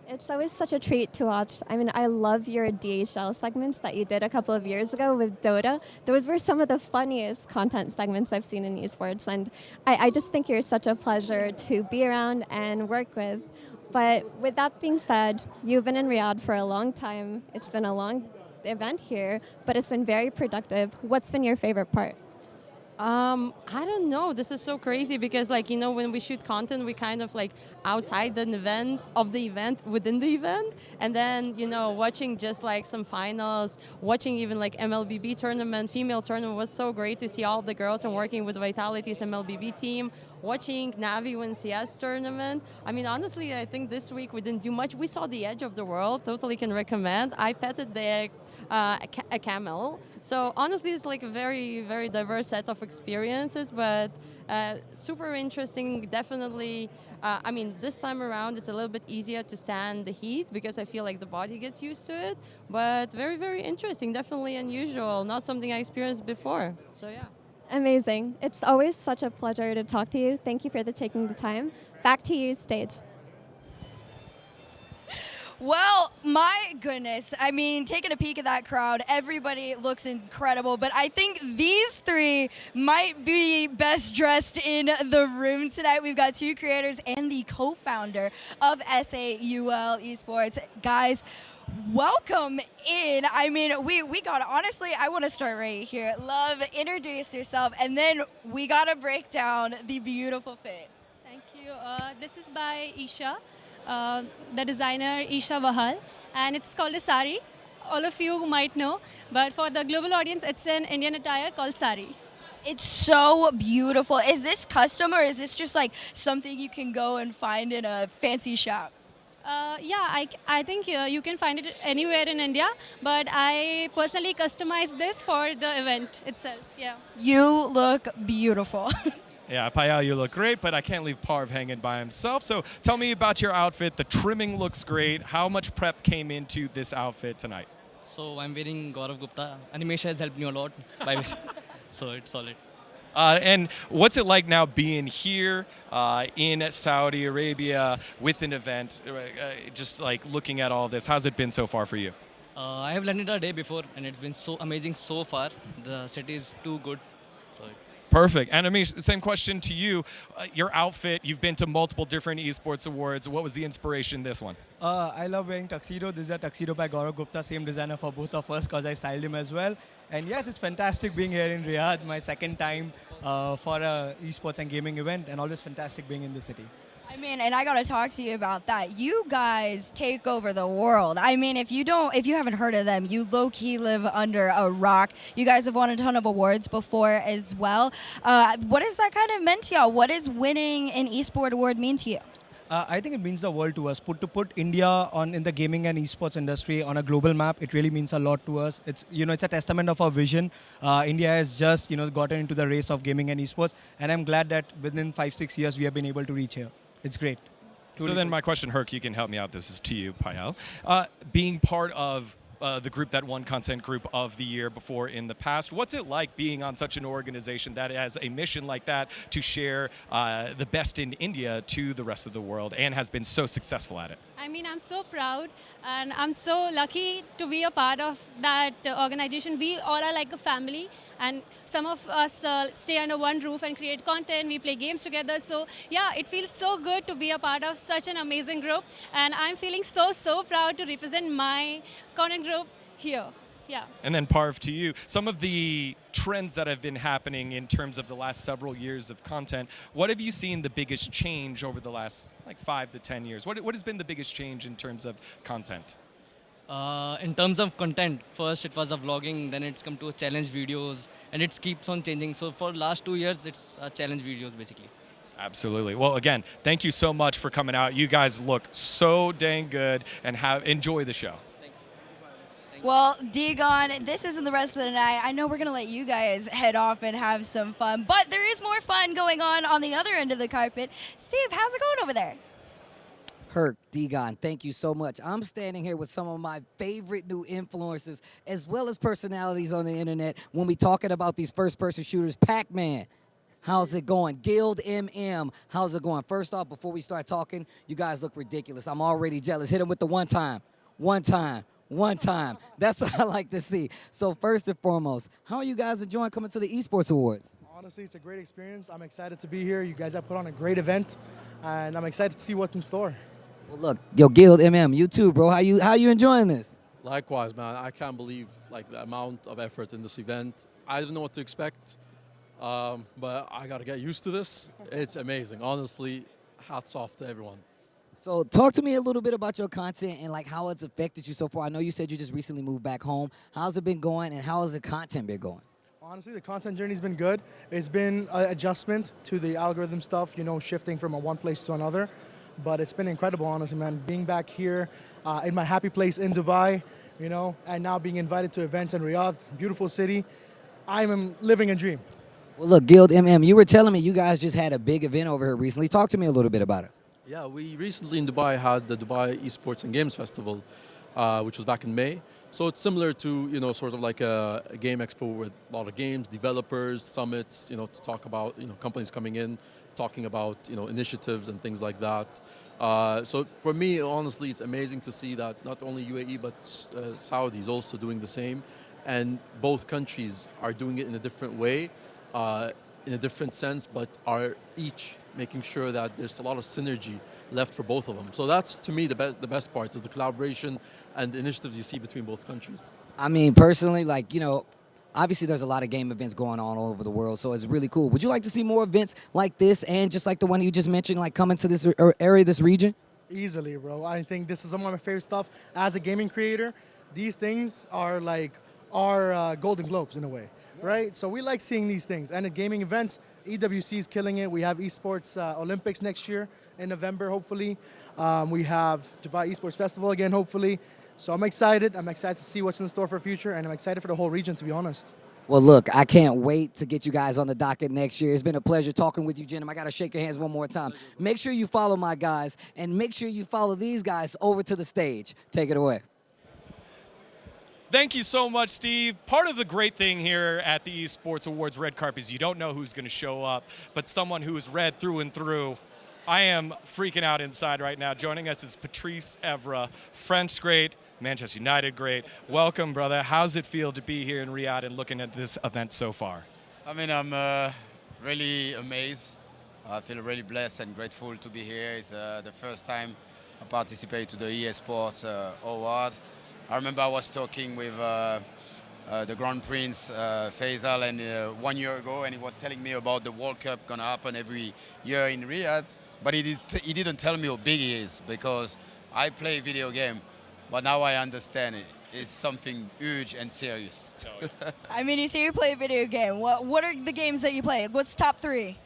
It's always such a treat to watch. I mean, I love your DHL segments that you did a couple of years ago with Dota. Those were some of the funniest content segments I've seen in esports, and I just think you're such a pleasure to be around and work with. But with that being said, you've been in Riyadh for a long time. It's been a long event here, but it's been very productive. What's been your favorite part? I don't know. This is so crazy because, like, when we shoot content, we kind of like outside the event within the event, and then watching just like some finals, watching even like MLBB tournament, female tournament was so great to see all the girls and working with Vitality's MLBB team. Watching Navi win CS tournament. I mean, honestly, I think this week we didn't do much. We saw the edge of the world. Totally can recommend. I petted a camel. So honestly, it's like a very, very diverse set of experiences, but super interesting. Definitely. I mean, this time around, it's a little bit easier to stand the heat because I feel like the body gets used to it. But very, very interesting. Definitely unusual. Not something I experienced before. So yeah. Amazing. It's always such a pleasure to talk to you. Thank you for taking the time. Back to you, stage. Well, my goodness. I mean, taking a peek at that crowd, everybody looks incredible, but I think these three might be best dressed in the room tonight. We've got two creators and the co-founder of SAUL Esports. Guys, welcome in. I mean, we got, honestly, I want to start right here. Love, introduce yourself, and then we got to break down the beautiful fit. Thank you. This is by Isha, the designer Isha Vahal, and it's called a sari. All of you might know, but for the global audience, it's an Indian attire called sari. It's so beautiful. Is this custom or is this just like something you can go and find in a fancy shop? Yeah, I think you can find it anywhere in India, but I personally customized this for the event itself. Yeah. You look beautiful. Yeah, Payal, you look great, but I can't leave Parv hanging by himself. So tell me about your outfit. The trimming looks great. How much prep came into this outfit tonight? So I'm wearing Gaurav Gupta. Animation has helped me a lot, so it's solid. And what's it like now being here in Saudi Arabia with an event, just like looking at all this? How's it been so far for you? I have landed a day before, and it's been so amazing so far. The city is too good. So Perfect. And Amish, same question to you. Your outfit, you've been to multiple different esports awards. What was the inspiration this one? I love wearing tuxedo. This is a tuxedo by Gaurav Gupta, same designer for both of us because I styled him as well. And yes, it's fantastic being here in Riyadh, my second time for a esports and gaming event, and always fantastic being in the city. I mean, and I got to talk to you about that. You guys take over the world. I mean, if you haven't heard of them, you low-key live under a rock. You guys have won a ton of awards before as well. What has that kind of meant to y'all? What does winning an esport award mean to you? I think it means the world to us. To put India in the gaming and esports industry on a global map, it really means a lot to us. It's it's a testament of our vision. India has just gotten into the race of gaming and esports, and I'm glad that within 5-6 years we have been able to reach here. It's great. So then my question, Herc, you can help me out. This is to you, Payal. Being part of the group that won Content Group of the Year before in the past, what's it like being on such an organization that has a mission like that to share the best in India to the rest of the world and has been so successful at it? I mean, I'm so proud and I'm so lucky to be a part of that organization. We all are like a family. And some of us stay under one roof and create content. We play games together. So yeah, it feels so good to be a part of such an amazing group. And I'm feeling so proud to represent my content group here. Yeah. And then Parv, to you, some of the trends that have been happening in terms of the last several years of content, what have you seen the biggest change over the last 5 to 10 years? What has been the biggest change in terms of content? In terms of content, first it was a vlogging, then it's come to challenge videos, and it keeps on changing. So for the last 2 years, it's challenge videos basically. Absolutely. Well, again, thank you so much for coming out. You guys look so dang good, and enjoy the show. Well, Dagon, this isn't the rest of the night. I know we're going to let you guys head off and have some fun, but there is more fun going on the other end of the carpet. Steve, how's it going over there? Herc, Dagon, thank you so much. I'm standing here with some of my favorite new influencers as well as personalities on the internet when we talking about these first-person shooters. Pac-Man, how's it going? Guild MM, how's it going? First off, before we start talking, you guys look ridiculous. I'm already jealous. Hit them with the one time. That's what I like to see. So first and foremost, how are you guys enjoying coming to the Esports Awards? Honestly, it's a great experience. I'm excited to be here. You guys have put on a great event, and I'm excited to see what's in store. Well, look, yo, Guild MM, you too, bro. How you enjoying this? Likewise, man. I can't believe the amount of effort in this event. I didn't know what to expect. but I got to get used to this. It's amazing. Honestly, hats off to everyone. So talk to me a little bit about your content and like how it's affected you so far. I know you said you just recently moved back home. How's it been going and how has the content been going? Honestly, the content journey's been good. It's been an adjustment to the algorithm stuff, you know, shifting from one place to another. But it's been incredible, honestly, man. Being back here in my happy place in Dubai, you know, and now being invited to events in Riyadh, beautiful city. I'm living a dream. Well, look, Guild MM, you were telling me you guys just had a big event over here recently. Talk to me a little bit about it. Yeah, we recently in Dubai had the Dubai Esports and Games Festival, which was back in May. So it's similar to, you know, sort of like a game expo with a lot of games, developers, summits, you know, to talk about, you know, companies coming in, talking about, you know, initiatives and things like that. So for me, honestly, it's amazing to see that not only UAE, but Saudi is also doing the same. And both countries are doing it in a different way, in a different sense, but are each making sure that there's a lot of synergy left for both of them. So that's, to me, the best part is the collaboration and the initiatives you see between both countries. I mean, personally, like, you know, obviously there's a lot of game events going on all over the world, so it's really cool. Would you like to see more events like this and just like the one you just mentioned, like coming to this area, this region? Easily, bro. I think this is some of my favorite stuff. As a gaming creator, these things are like our Golden Globes in a way, right? So we like seeing these things. And at gaming events, EWC is killing it. We have Esports Olympics next year in November, hopefully. We have Dubai Esports Festival again, hopefully. So I'm excited. I'm excited to see what's in store for the future, and I'm excited for the whole region, to be honest. Well, look, I can't wait to get you guys on the docket next year. It's been a pleasure talking with you, Jenim. I got to shake your hands one more time. Make sure you follow my guys, and make sure you follow these guys over to the stage. Take it away. Thank you so much, Steve. Part of the great thing here at the Esports Awards red carpet is you don't know who's going to show up, but someone who is red through and through. I am freaking out inside right now. Joining us is Patrice Evra, French great, Manchester United great. Welcome, brother. How's it feel to be here in Riyadh and looking at this event so far? I mean, I'm really amazed. I feel really blessed and grateful to be here. It's the first time I participate to the Esports Award. I remember I was talking with the Grand Prince Faisal and 1 year ago, and he was telling me about the World Cup gonna happen every year in Riyadh. But he didn't tell me how big he is, because I play video game, but now I understand it. It's something huge and serious. I mean, you say you play a video game. What are the games that you play? What's top 3?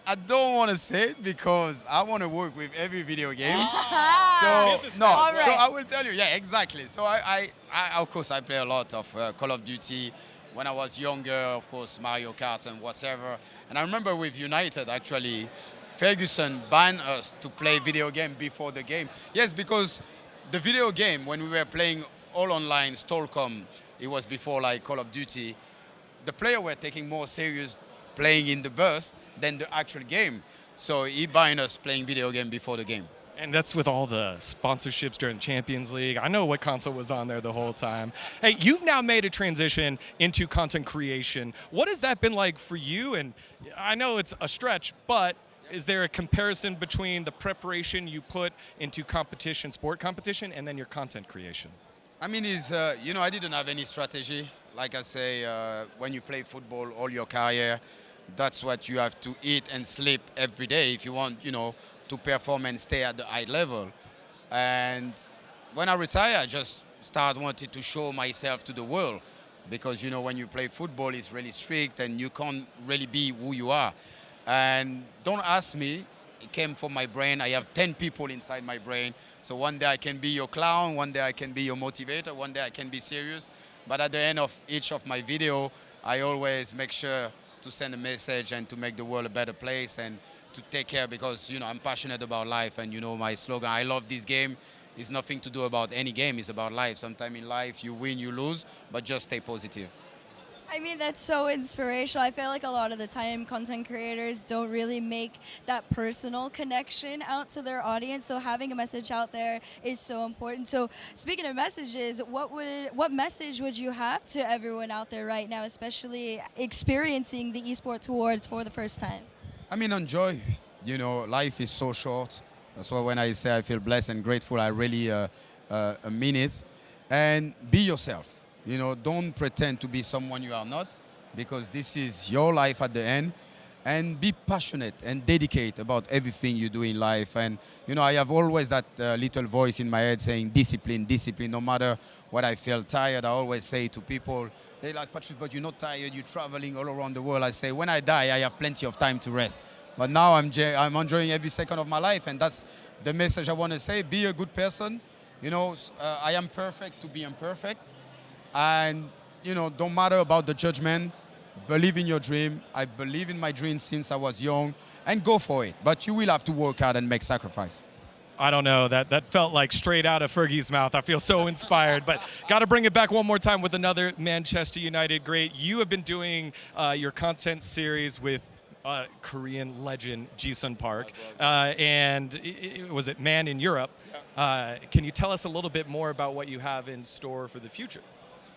I don't want to say it because I want to work with every video game. So no, All right. so I will tell you. Yeah, exactly. So I of course I play a lot of Call of Duty. When I was younger, of course, Mario Kart and whatever. And I remember with United, actually, Ferguson banned us to play video game before the game. Yes, because the video game, when we were playing all online, Stolcom, it was before like Call of Duty, the player were taking more serious playing in the bus than the actual game. So he banned us playing video game before the game. And that's with all the sponsorships during Champions League. I know what console was on there the whole time. Hey, you've now made a transition into content creation. What has that been like for you? And I know it's a stretch, but is there a comparison between the preparation you put into competition, sport competition, and then your content creation? I mean, it's, you know, I didn't have any strategy. Like I say, when you play football all your career, that's what you have to eat and sleep every day if you want, you know, to perform and stay at the high level. And when I retire, I just wanted to show myself to the world, because, you know, when you play football, it's really strict and you can't really be who you are. And don't ask me, it came from my brain. I have 10 people inside my brain. So one day I can be your clown, one day I can be your motivator, one day I can be serious. But at the end of each of my video, I always make sure to send a message and to make the world a better place and to take care, because, you know, I'm passionate about life. And, you know, my slogan, I love this game, is nothing to do about any game. It's about life. Sometimes in life, you win, you lose, but just stay positive. I mean, that's so inspirational. I feel like a lot of the time content creators don't really make that personal connection out to their audience. So having a message out there is so important. So speaking of messages, what message would you have to everyone out there right now, especially experiencing the Esports Awards for the first time? I mean, enjoy. You know, life is so short. That's why when I say I feel blessed and grateful, I really mean it. And be yourself. You know, don't pretend to be someone you are not, because this is your life at the end. And be passionate and dedicate about everything you do in life. And, you know, I have always that little voice in my head saying discipline, discipline. No matter what I feel tired, I always say to people, they're like, Patrice, but you're not tired, you're traveling all around the world. I say, when I die, I have plenty of time to rest. But now I'm enjoying every second of my life, and that's the message I want to say. Be a good person. You know, I am perfect to be imperfect. And, you know, don't matter about the judgment. Believe in your dream. I believe in my dream since I was young, and go for it. But you will have to work hard and make sacrifice. I don't know. That felt like straight out of Fergie's mouth. I feel so inspired. But got to bring it back one more time with another Manchester United great. You have been doing your content series with Korean legend Ji-sun Park, and was it Man in Europe? Can you tell us a little bit more about what you have in store for the future?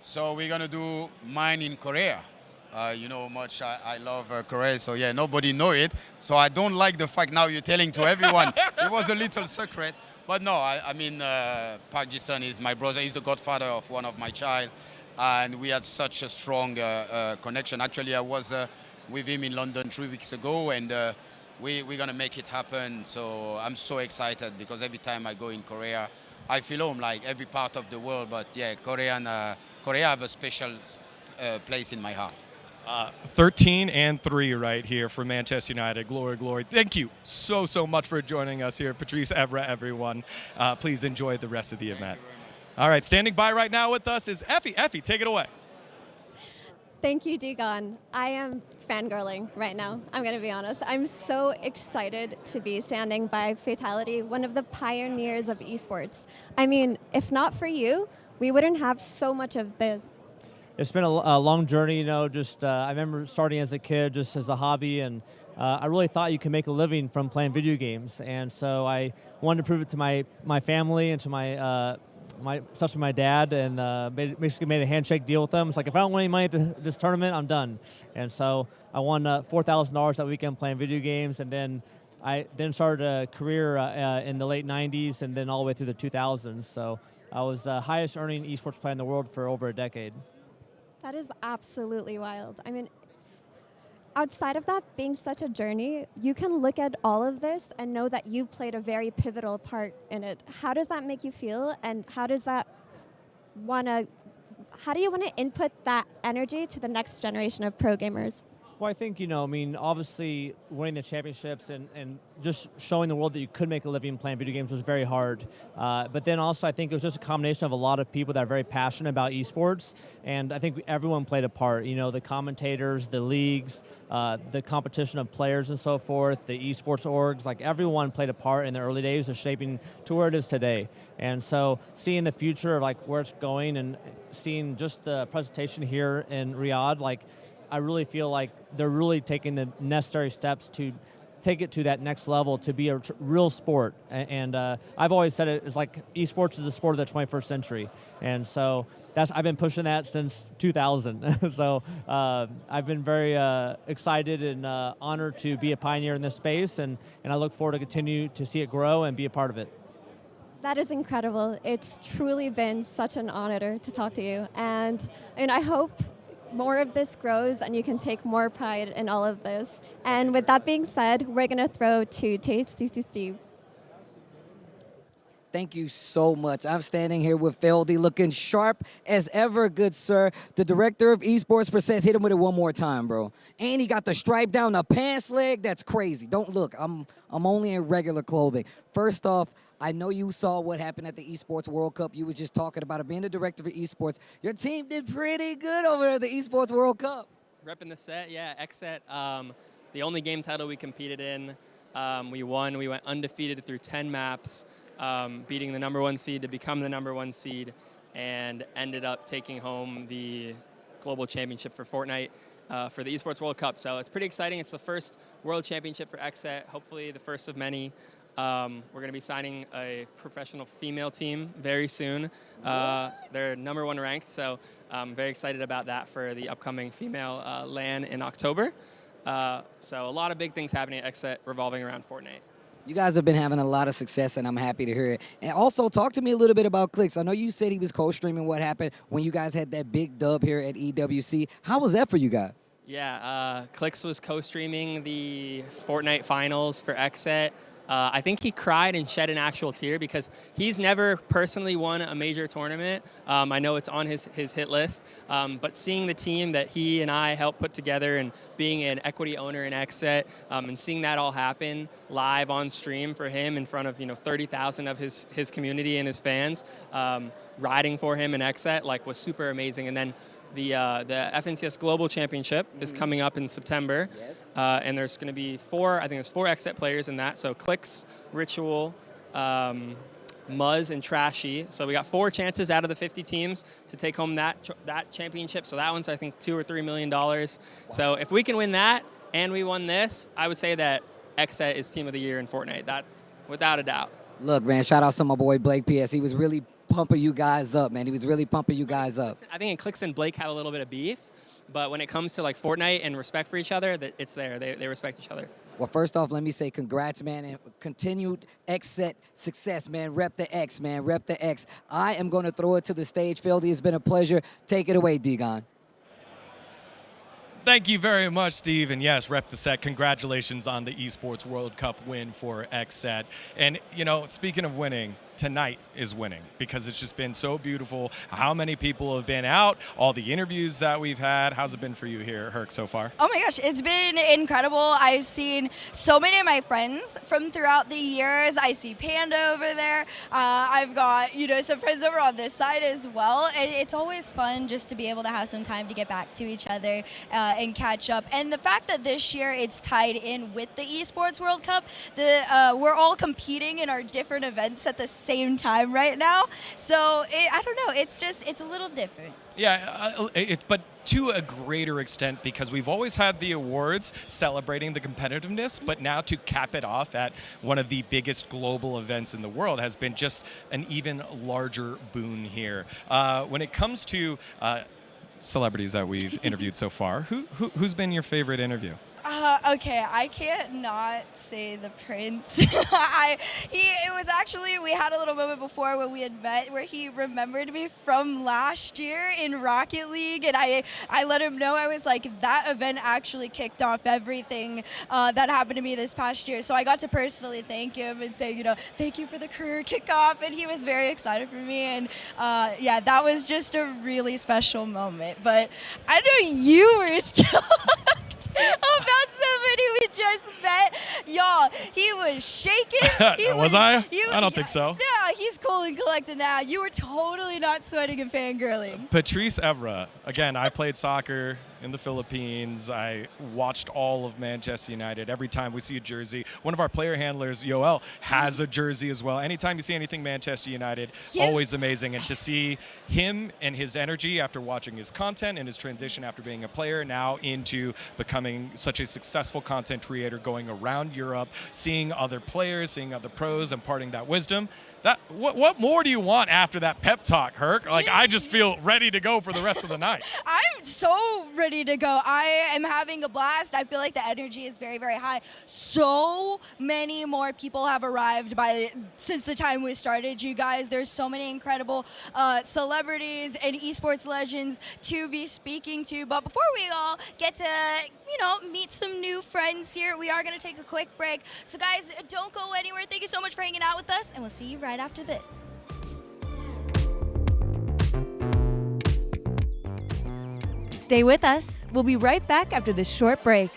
So we're gonna do mine in Korea. You know how much I love Korea, so yeah, nobody know it. So I don't like the fact now you're telling to everyone. It was a little secret. But no, I mean, Park Ji-sun is my brother. He's the godfather of one of my child. And we had such a strong connection. Actually, I was with him in London 3 weeks ago, and we're going to make it happen. So I'm so excited because every time I go in Korea, I feel home, like every part of the world. But yeah, Korea have a special place in my heart. 13-3 right here for Manchester United. Glory, glory. Thank you so much for joining us here. Patrice Evra, everyone. Please enjoy the rest of the event. All right, standing by right now with us is Effie. Effie, take it away. Thank you, Degon. I am fangirling right now, I'm going to be honest. I'm so excited to be standing by Fatality, one of the pioneers of esports. I mean, if not for you, we wouldn't have so much of this. It's been a long journey, you know, just I remember starting as a kid just as a hobby, and I really thought you could make a living from playing video games. And so I wanted to prove it to my family and to especially my dad, and basically made a handshake deal with them. It's like, if I don't win any money at this tournament, I'm done. And so I won $4,000 that weekend playing video games, and then I started a career in the late 90s and then all the way through the 2000s. So I was the highest earning esports player in the world for over a decade. That is absolutely wild. I mean, outside of that being such a journey, you can look at all of this and know that you played a very pivotal part in it. How does that make you feel, and how do you want to input that energy to the next generation of pro gamers? Well, I think, obviously winning the championships and just showing the world that you could make a living playing video games was very hard. But then also I think it was just a combination of a lot of people that are very passionate about esports. And I think everyone played a part. The commentators, the leagues, the competition of players and so forth, the esports orgs, like everyone played a part in the early days of shaping to where it is today. And so seeing the future of like where it's going and seeing just the presentation here in Riyadh, I really feel like they're really taking the necessary steps to take it to that next level to be a real sport. And I've always said it's like esports is the sport of the 21st century. And so I've been pushing that since 2000. So I've been very excited and honored to be a pioneer in this space. And I look forward to continue to see it grow and be a part of it. That is incredible. It's truly been such an honor to talk to you. And I hope more of this grows and you can take more pride in all of this. And with that being said, we're going to throw to Tasty to Steve. Thank you so much. I'm standing here with Feldy, looking sharp as ever, good sir. The director of esports for sets. Hit him with it one more time, bro. And he got the stripe down the pants leg. That's crazy. Don't look. I'm only in regular clothing. First off, I know you saw what happened at the Esports World Cup. You were just talking about it. Being the director for esports, your team did pretty good over there at the Esports World Cup. Repping the set, yeah, X-Set. The only game title we competed in. We won. We went undefeated through 10 maps, beating the #1 seed to become the #1 seed, and ended up taking home the global championship for Fortnite for the Esports World Cup. So it's pretty exciting. It's the first world championship for X-Set, hopefully the first of many. We're going to be signing a professional female team very soon. They're #1 ranked, so I'm very excited about that for the upcoming female LAN in October. So a lot of big things happening at X-Set revolving around Fortnite. You guys have been having a lot of success, and I'm happy to hear it. And also, talk to me a little bit about Clicks. I know you said he was co-streaming what happened when you guys had that big dub here at EWC. How was that for you guys? Yeah, Clix was co-streaming the Fortnite finals for XSET. I think he cried and shed an actual tear because he's never personally won a major tournament. I know it's on his hit list, but seeing the team that he and I helped put together and being an equity owner in XSET and seeing that all happen live on stream for him in front of 30,000 of his community and his fans, riding for him in XSET was super amazing. And then the FNCS Global Championship is coming up in September, and there's going to be four XSET players in that. So Clix, Ritual, Muzz, and Trashy. So we got 4 chances out of the 50 teams to take home that championship. So that one's I think $2 or $3 million. Wow. So if we can win that and we won this, I would say that XSET is Team of the Year in Fortnite. That's without a doubt. Look, man, shout out to my boy Blake PS. He was really pumping you guys up, man. He was really pumping you guys up. I think Clix and Blake have a little bit of beef, but when it comes to Fortnite and respect for each other, it's there. They respect each other. Well, first off, let me say congrats, man, and continued XSET success, man. Rep the X, man. Rep the X. I am going to throw it to the stage. Feldy, it's been a pleasure. Take it away, Degon. Thank you very much, Steve. And yes, rep the set. Congratulations on the Esports World Cup win for XSET. And, speaking of winning, tonight is winning because it's just been so beautiful. How many people have been out, all the interviews that we've had. How's it been for you here, Herc, so far? Oh my gosh, it's been incredible. I've seen so many of my friends from throughout the years. I see Panda over there. I've got, some friends over on this side as well. And it's always fun just to be able to have some time to get back to each other and catch up. And the fact that this year it's tied in with the Esports World Cup, we're all competing in our different events at the same time right now. So I don't know. It's a little different. Yeah, but to a greater extent because we've always had the awards celebrating the competitiveness, but now to cap it off at one of the biggest global events in the world has been just an even larger boon here. When it comes to celebrities that we've interviewed so far, who's been your favorite interview? Okay, I can't not say the Prince. It was actually, we had a little moment before when we had met where he remembered me from last year in Rocket League, and I let him know. I was like, that event actually kicked off everything that happened to me this past year. So I got to personally thank him and say, thank you for the career kickoff, and he was very excited for me, and yeah, that was just a really special moment. But I know you were still about somebody we just met. Y'all, he was shaking. Was I? I don't think so. Yeah, he's cool and collected now. You were totally not sweating and fangirling. Patrice Evra. Again, I played soccer in the Philippines. I watched all of Manchester United. Every time we see a jersey, one of our player handlers, Yoel, has a jersey as well. Anytime you see anything Manchester United, always amazing. And to see him and his energy after watching his content and his transition after being a player now into becoming such a successful content creator, going around Europe, seeing other players, seeing other pros, imparting that wisdom. What more do you want after that pep talk, Herc? I just feel ready to go for the rest of the night. I'm so ready to go. I am having a blast. I feel like the energy is very, very high. So many more people have arrived since the time we started, you guys. There's so many incredible celebrities and esports legends to be speaking to. But before we all get to, meet some new friends here, we are going to take a quick break. So guys, don't go anywhere. Thank you so much for hanging out with us, and we'll see you right after this. Stay with us. We'll be right back after this short break.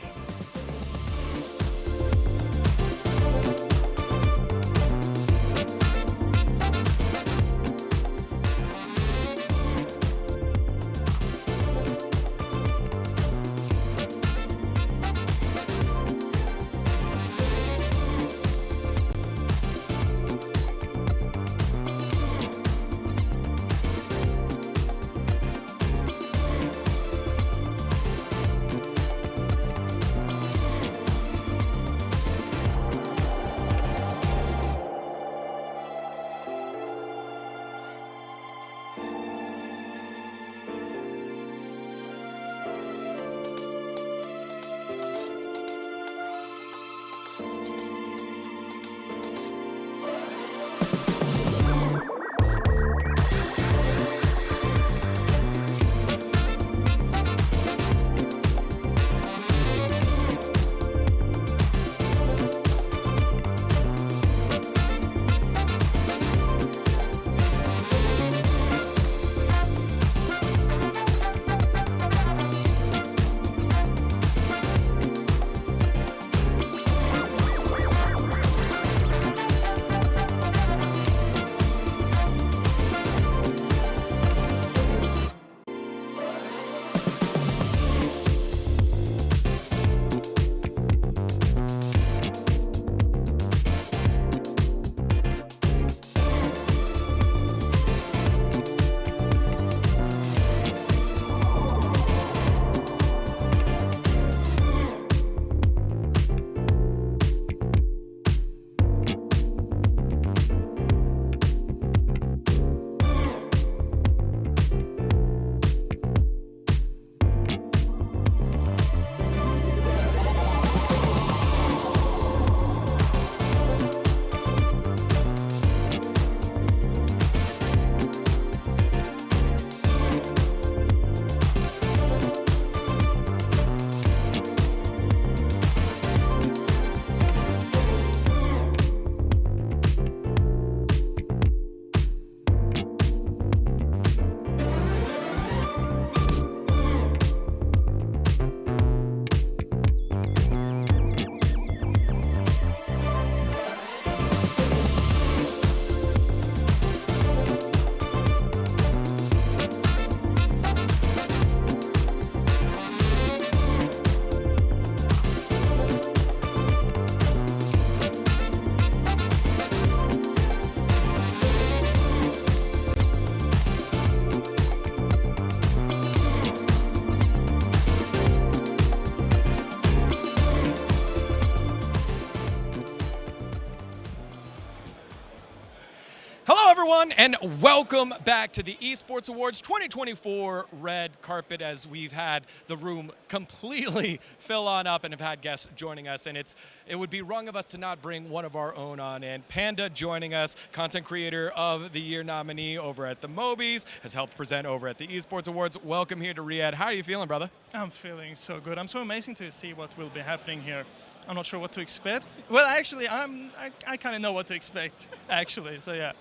everyone, and welcome back to the Esports Awards 2024 red carpet, as we've had the room completely fill on up and have had guests joining us. And it would be wrong of us to not bring one of our own on. And Panda joining us, Content Creator of the Year nominee over at the Mobies, has helped present over at the Esports Awards. Welcome here to Riyadh. How are you feeling, brother? I'm feeling so good. I'm so amazing to see what will be happening here. I'm not sure what to expect. Well, actually, I kind of know what to expect, actually. So yeah.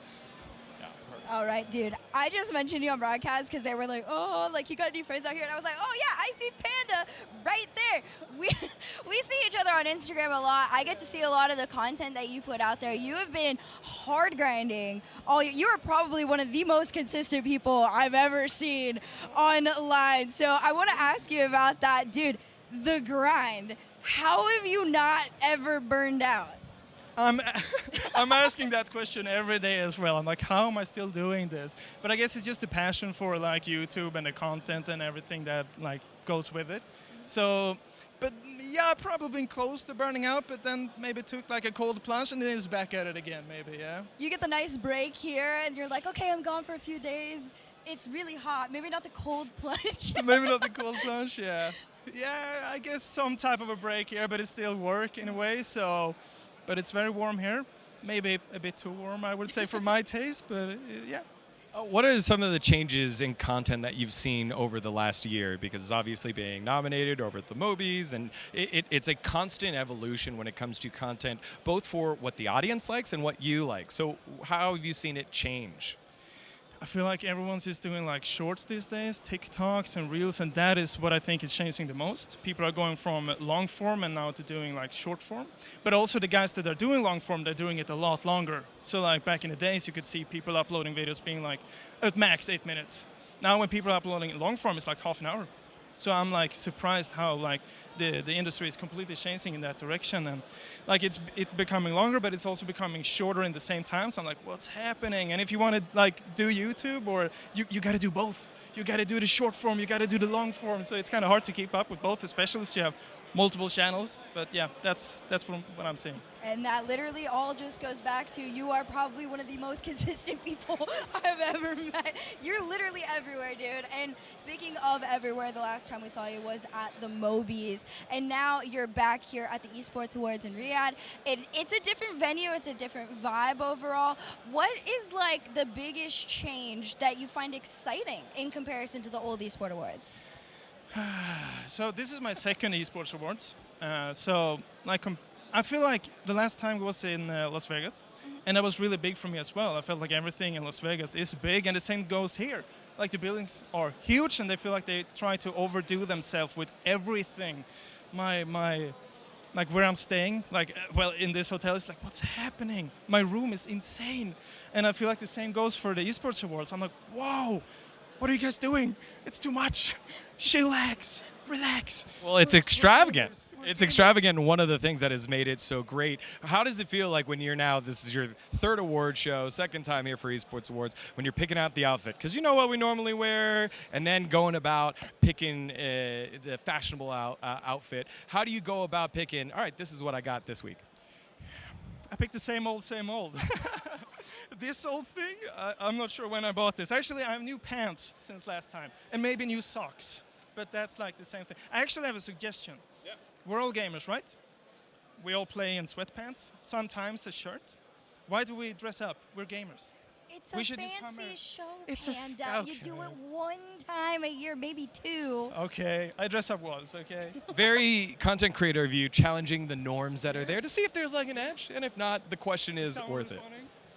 All right, dude. I just mentioned you on broadcast because they were like, oh, like you got any friends out here? And I was like, oh yeah, I see Panda right there. We see each other on Instagram a lot. I get to see a lot of the content that you put out there. You have been hard grinding. You are probably one of the most consistent people I've ever seen online. So I want to ask you about that, dude. The grind. How have you not ever burned out? I'm asking that question every day as well. I'm like, how am I still doing this? But I guess it's just a passion for like YouTube and the content and everything that like goes with it. So, but yeah, I've probably been close to burning out, but then maybe took like a cold plunge and then it's back at it again, maybe, yeah. You get the nice break here and you're like, okay, I'm gone for a few days. It's really hot. Maybe not the cold plunge. Maybe not the cold plunge, yeah. Yeah, I guess some type of a break here, but it's still work in a way, so. But it's very warm here. Maybe a bit too warm, I would say, for my taste, but yeah. What are some of the changes in content that you've seen over the last year? Because it's obviously being nominated over at the Mobies, and it's a constant evolution when it comes to content, both for what the audience likes and what you like. So how have you seen it change? I feel like everyone's just doing like shorts these days, TikToks and Reels, and that is what I think is changing the most. People are going from long form and now to doing like short form. But also the guys that are doing long form, they're doing it a lot longer. So like back in the days, you could see people uploading videos being like at max 8 minutes. Now when people are uploading long form, it's like half an hour. So I'm like surprised how like the industry is completely changing in that direction, and like it's becoming longer, but it's also becoming shorter in the same time. So I'm like, what's happening? And if you want to like do YouTube, or you got to do both. You got to do the short form, you got to do the long form. So it's kind of hard to keep up with both, especially if you have multiple channels. But yeah, that's what I'm seeing. And that literally all just goes back to you are probably one of the most consistent people I've ever met. You're literally everywhere, dude. And speaking of everywhere, the last time we saw you was at the Mobies. And now you're back here at the Esports Awards in Riyadh. It's a different venue. It's a different vibe overall. What is like the biggest change that you find exciting in comparison to the old Esports Awards? So this is my second Esports Awards. So like I feel like the last time was in Las Vegas, and that was really big for me as well. I felt like everything in Las Vegas is big, and the same goes here. Like the buildings are huge, and they feel like they try to overdo themselves with everything. My like where I'm staying, like well in this hotel, it's like what's happening? My room is insane, and I feel like the same goes for the Esports Awards. I'm like, whoa, what are you guys doing? It's too much. Chillax. Relax. Well, it's extravagant. It's extravagant, and one of the things that has made it so great. How does it feel like when you're now, this is your third award show, second time here for Esports Awards, when you're picking out the outfit? Because you know what we normally wear, and then going about picking the fashionable outfit. How do you go about picking, all right, this is what I got this week? I picked the same old, same old. This old thing, I'm not sure when I bought this. Actually, I have new pants since last time, and maybe new socks. But that's like the same thing. I actually have a suggestion. Yeah. We're all gamers, right? We all play in sweatpants, sometimes a shirt. Why do we dress up? We're gamers. It's a fancy show, Panda. Okay. You do it one time a year, maybe two. Okay, I dress up once, okay? Very content creator of you, challenging the norms that are there to see if there's like an edge, and if not, the question is worth it.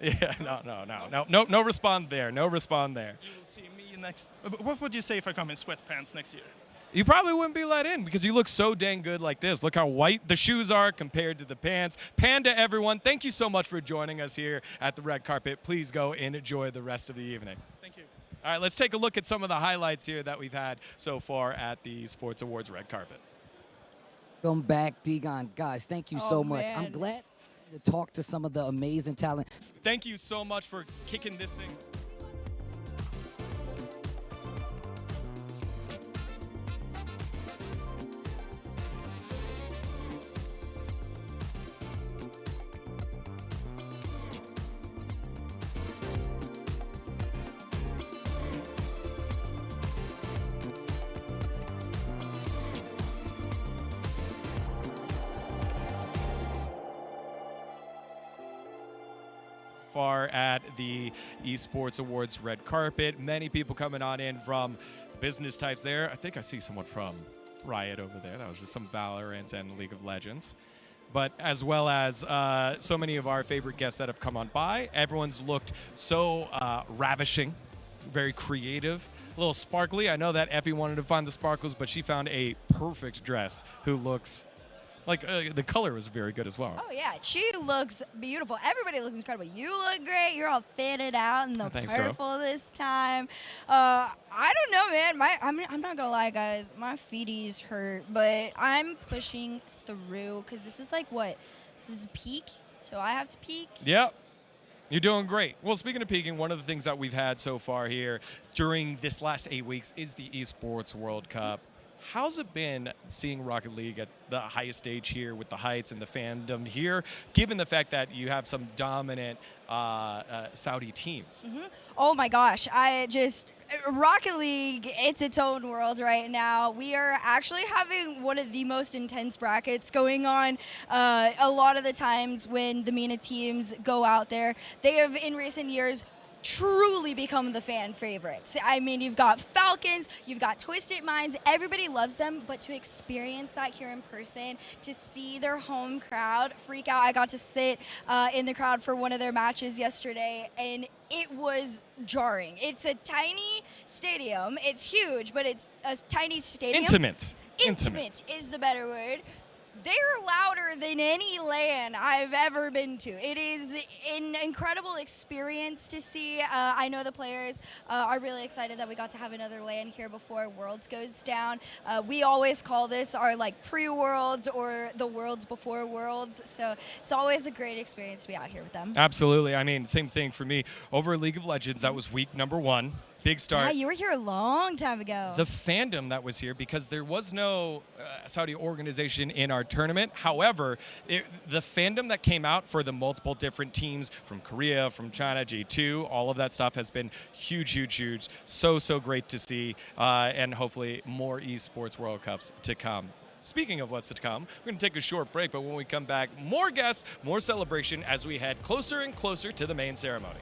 Yeah, no respond there, no respond there. You will see me next. What would you say if I come in sweatpants next year? You probably wouldn't be let in because you look so dang good like this. Look how white the shoes are compared to the pants. Panda, everyone, thank you so much for joining us here at the red carpet. Please go and enjoy the rest of the evening. Thank you. All right, let's take a look at some of the highlights here that we've had so far at the Sports Awards red carpet. Welcome back, Digon. Guys, thank you so much. I'm glad to talk to some of the amazing talent. Thank you so much for kicking this thing. far at the Esports Awards red carpet. Many people coming on in from business types there. I think I see someone from Riot over there. That was just some Valorant and League of Legends. But as well as so many of our favorite guests that have come on by. Everyone's looked so ravishing, very creative, a little sparkly. I know that Effie wanted to find the sparkles, but she found a perfect dress who looks like the color was very good as well. Oh yeah, she looks beautiful. Everybody looks incredible. You look great. You're all fitted out in the Thanks, purple girl. this time. I don't know, man. I'm not gonna lie, guys. My feeties hurt, but I'm pushing through because this is like what? This is peak, so I have to peak. Yep. You're doing great. Well, speaking of peaking, one of the things that we've had so far here during this last 8 weeks is the Esports World Cup. How's it been seeing Rocket League at the highest stage here with the heights and the fandom here, given the fact that you have some dominant Saudi teams? Oh my gosh, Rocket League, it's its own world right now. We are actually having one of the most intense brackets going on. A lot of the times when the MENA teams go out there, they have in recent years truly become the fan favorites. I mean, you've got Falcons, you've got Twisted Minds, everybody loves them, but to experience that here in person, to see their home crowd freak out. I got to sit in the crowd for one of their matches yesterday, and it was jarring. It's a tiny stadium. It's huge, but it's a tiny stadium. Intimate is the better word. They're louder than any LAN I've ever been to. It is an incredible experience to see. I know the players are really excited that we got to have another LAN here before Worlds goes down. We always call this our like pre-Worlds or the Worlds before Worlds. So it's always a great experience to be out here with them. Absolutely. I mean, same thing for me. Over League of Legends, that was week number 1. Big start. Yeah, you were here a long time ago. The fandom that was here, because there was no Saudi organization in our tournament. However, the fandom that came out for the multiple different teams from Korea, from China, G2, all of that stuff has been huge, huge, huge. So great to see, and hopefully more Esports World Cups to come. Speaking of what's to come, we're going to take a short break, but when we come back, more guests, more celebration as we head closer and closer to the main ceremony.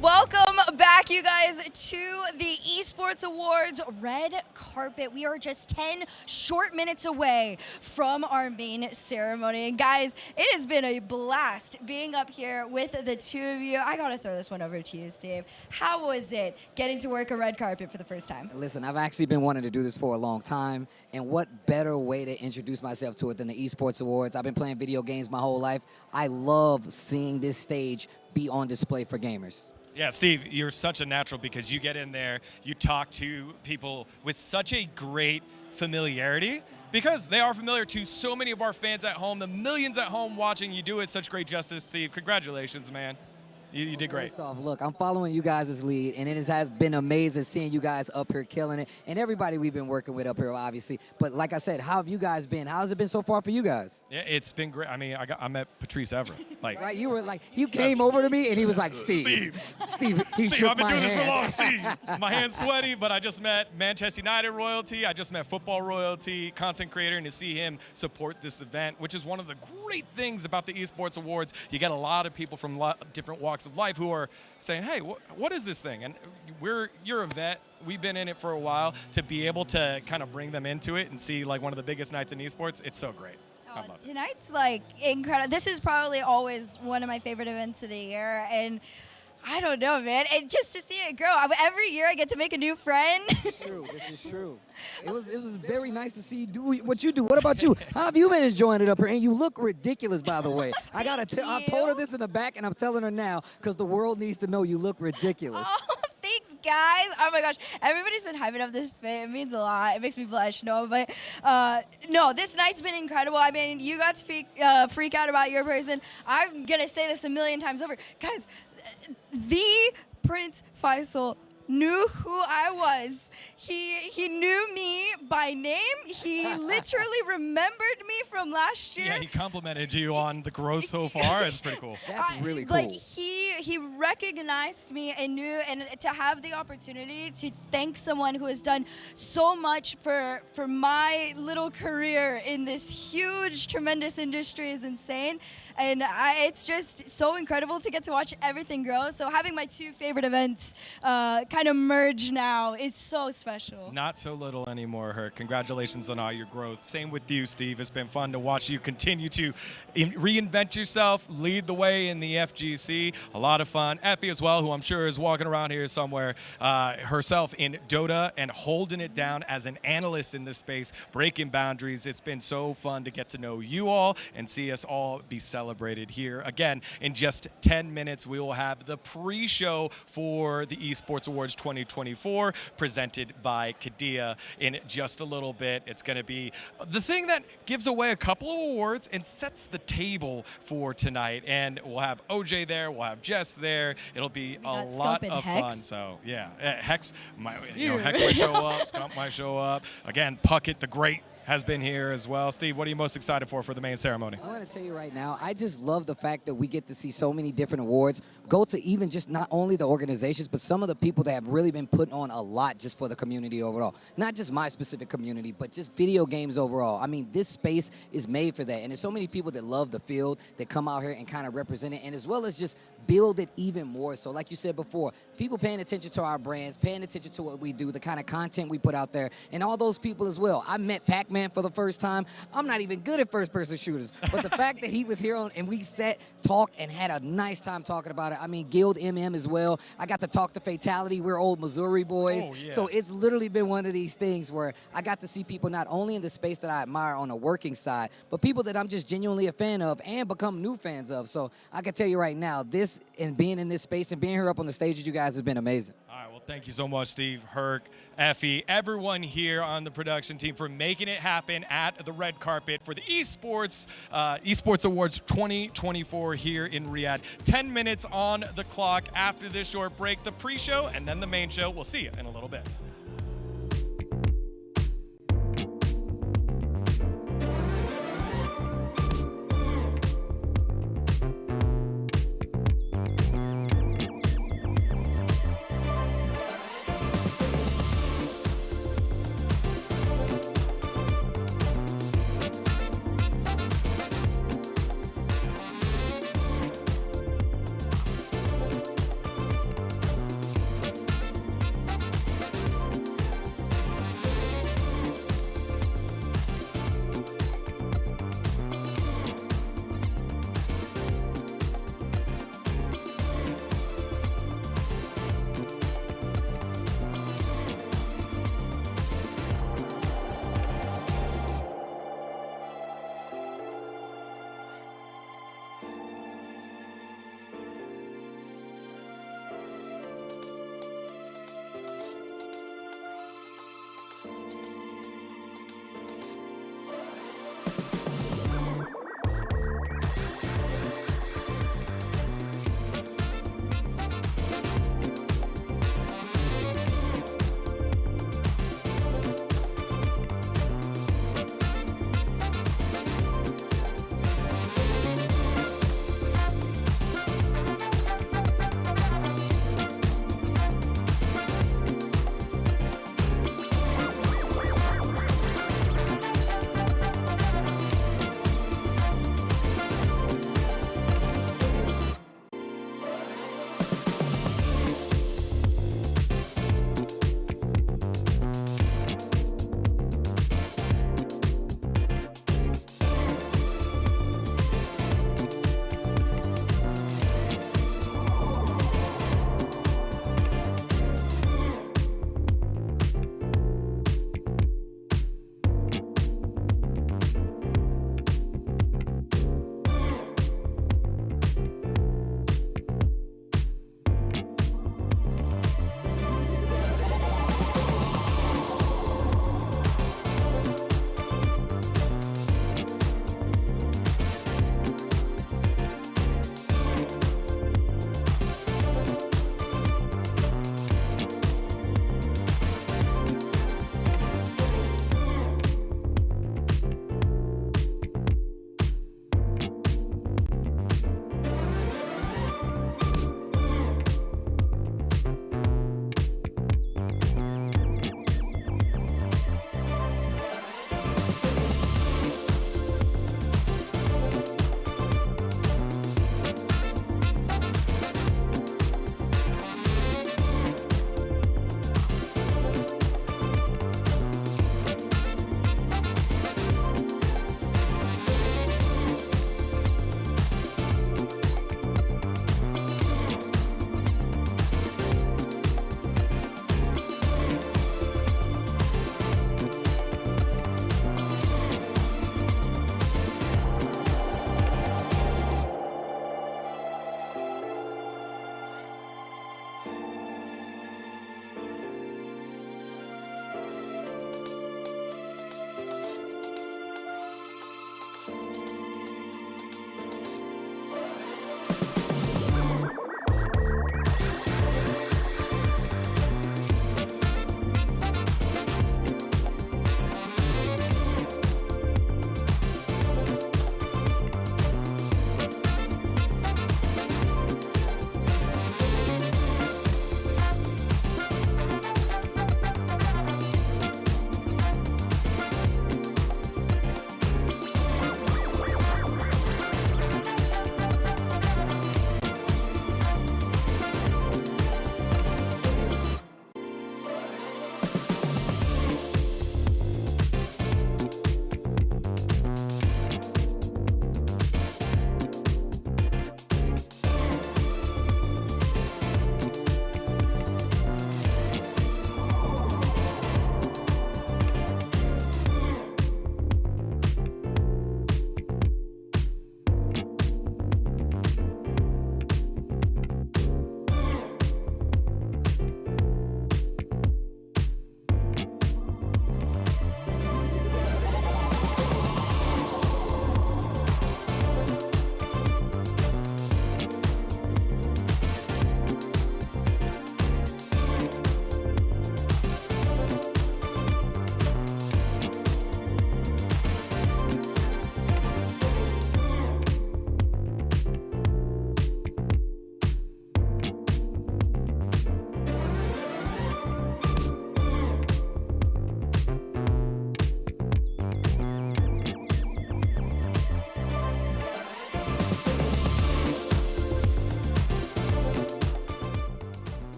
Welcome back, you guys, to the Esports Awards red carpet. We are just 10 short minutes away from our main ceremony. And guys, it has been a blast being up here with the two of you. I gotta throw this one over to you, Steve. How was it getting to work a red carpet for the first time? Listen, I've actually been wanting to do this for a long time, and what better way to introduce myself to it than the Esports Awards? I've been playing video games my whole life. I love seeing this stage be on display for gamers. Yeah, Steve, you're such a natural because you get in there, you talk to people with such a great familiarity because they are familiar to so many of our fans at home, the millions at home watching. You do it such great justice, Steve. Congratulations, man. You did great. First off, look, I'm following you guys' lead, and it has been amazing seeing you guys up here killing it, and everybody we've been working with up here, obviously. But like I said, how have you guys been? How's it been so far for you guys? Yeah, it's been great. I mean, I met Patrice Evra. Like, right, you were like, you came over to me, and he was like, Steve, he shook I've been my doing hand. this for long, Steve. My hand's sweaty, but I just met Manchester United royalty. I just met football royalty, content creator, and to see him support this event, which is one of the great things about the Esports Awards. You get a lot of people from different walks of life who are saying, hey, what is this thing? And you're a vet. We've been in it for a while. To be able to kind of bring them into it and see like one of the biggest nights in esports, it's so great. I love it. Tonight's like incredible. This is probably always one of my favorite events of the year, and I don't know, man. And just to see it grow, every year I get to make a new friend. This is true. This is true. It was very nice to see you do what you do. What about you? How have you been enjoying it up here? And you look ridiculous, by the way. I told her this in the back, and I'm telling her now because the world needs to know you look ridiculous. Oh, thanks, guys. Oh my gosh, everybody's been hyping up this fit. It means a lot. It makes me blush. No, but no, this night's been incredible. I mean, you got to freak out about your person. I'm gonna say this a million times over, guys. The Prince Faisal knew who I was. He knew me by name. He literally remembered me from last year. Yeah, he complimented you on the growth so far. It's pretty cool. That's really cool. Like he recognized me and knew, and to have the opportunity to thank someone who has done so much for my little career in this huge, tremendous industry is insane. And it's just so incredible to get to watch everything grow. So having my two favorite events kind kind of merge now is so special. Not so little anymore, Herc. Congratulations on all your growth. Same with you, Steve. It's been fun to watch you continue to reinvent yourself, lead the way in the FGC. A lot of fun. Effie as well, who I'm sure is walking around here somewhere herself in Dota and holding it down as an analyst in this space, breaking boundaries. It's been so fun to get to know you all and see us all be celebrated here. Again, in just 10 minutes, we will have the pre-show for the Esports Awards 2024 presented by Kadia in just a little bit. It's going to be the thing that gives away a couple of awards and sets the table for tonight. And we'll have OJ there, we'll have Jess there. It'll be a lot of fun. So yeah, Hex might, Hex might show up, Scump might show up. Again, Puckett the Great has been here as well. Steve, what are you most excited for the main ceremony? I want to tell you right now, I just love the fact that we get to see so many different awards go to even just not only the organizations, but some of the people that have really been putting on a lot just for the community overall. Not just my specific community, but just video games overall. I mean, this space is made for that. And there's so many people that love the field that come out here and kind of represent it, and as well as just build it even more. So like you said before, people paying attention to our brands, paying attention to what we do, the kind of content we put out there, and all those people as well. I met Pac-Man for the first time. I'm not even good at first-person shooters, but the fact that he was here and we sat, talked, and had a nice time talking about it. I mean, Guild MM as well. I got to talk to Fatality. We're old Missouri boys. Oh, yeah. So it's literally been one of these things where I got to see people not only in the space that I admire on the working side, but people that I'm just genuinely a fan of and become new fans of. So I can tell you right now, this and being in this space and being here up on the stage with you guys has been amazing. All right, well, thank you so much, Steve, Herc, Effie, everyone here on the production team for making it happen at the red carpet for the Esports Awards 2024 here in Riyadh. 10 minutes on the clock after this short break, the pre-show and then the main show. We'll see you in a little bit.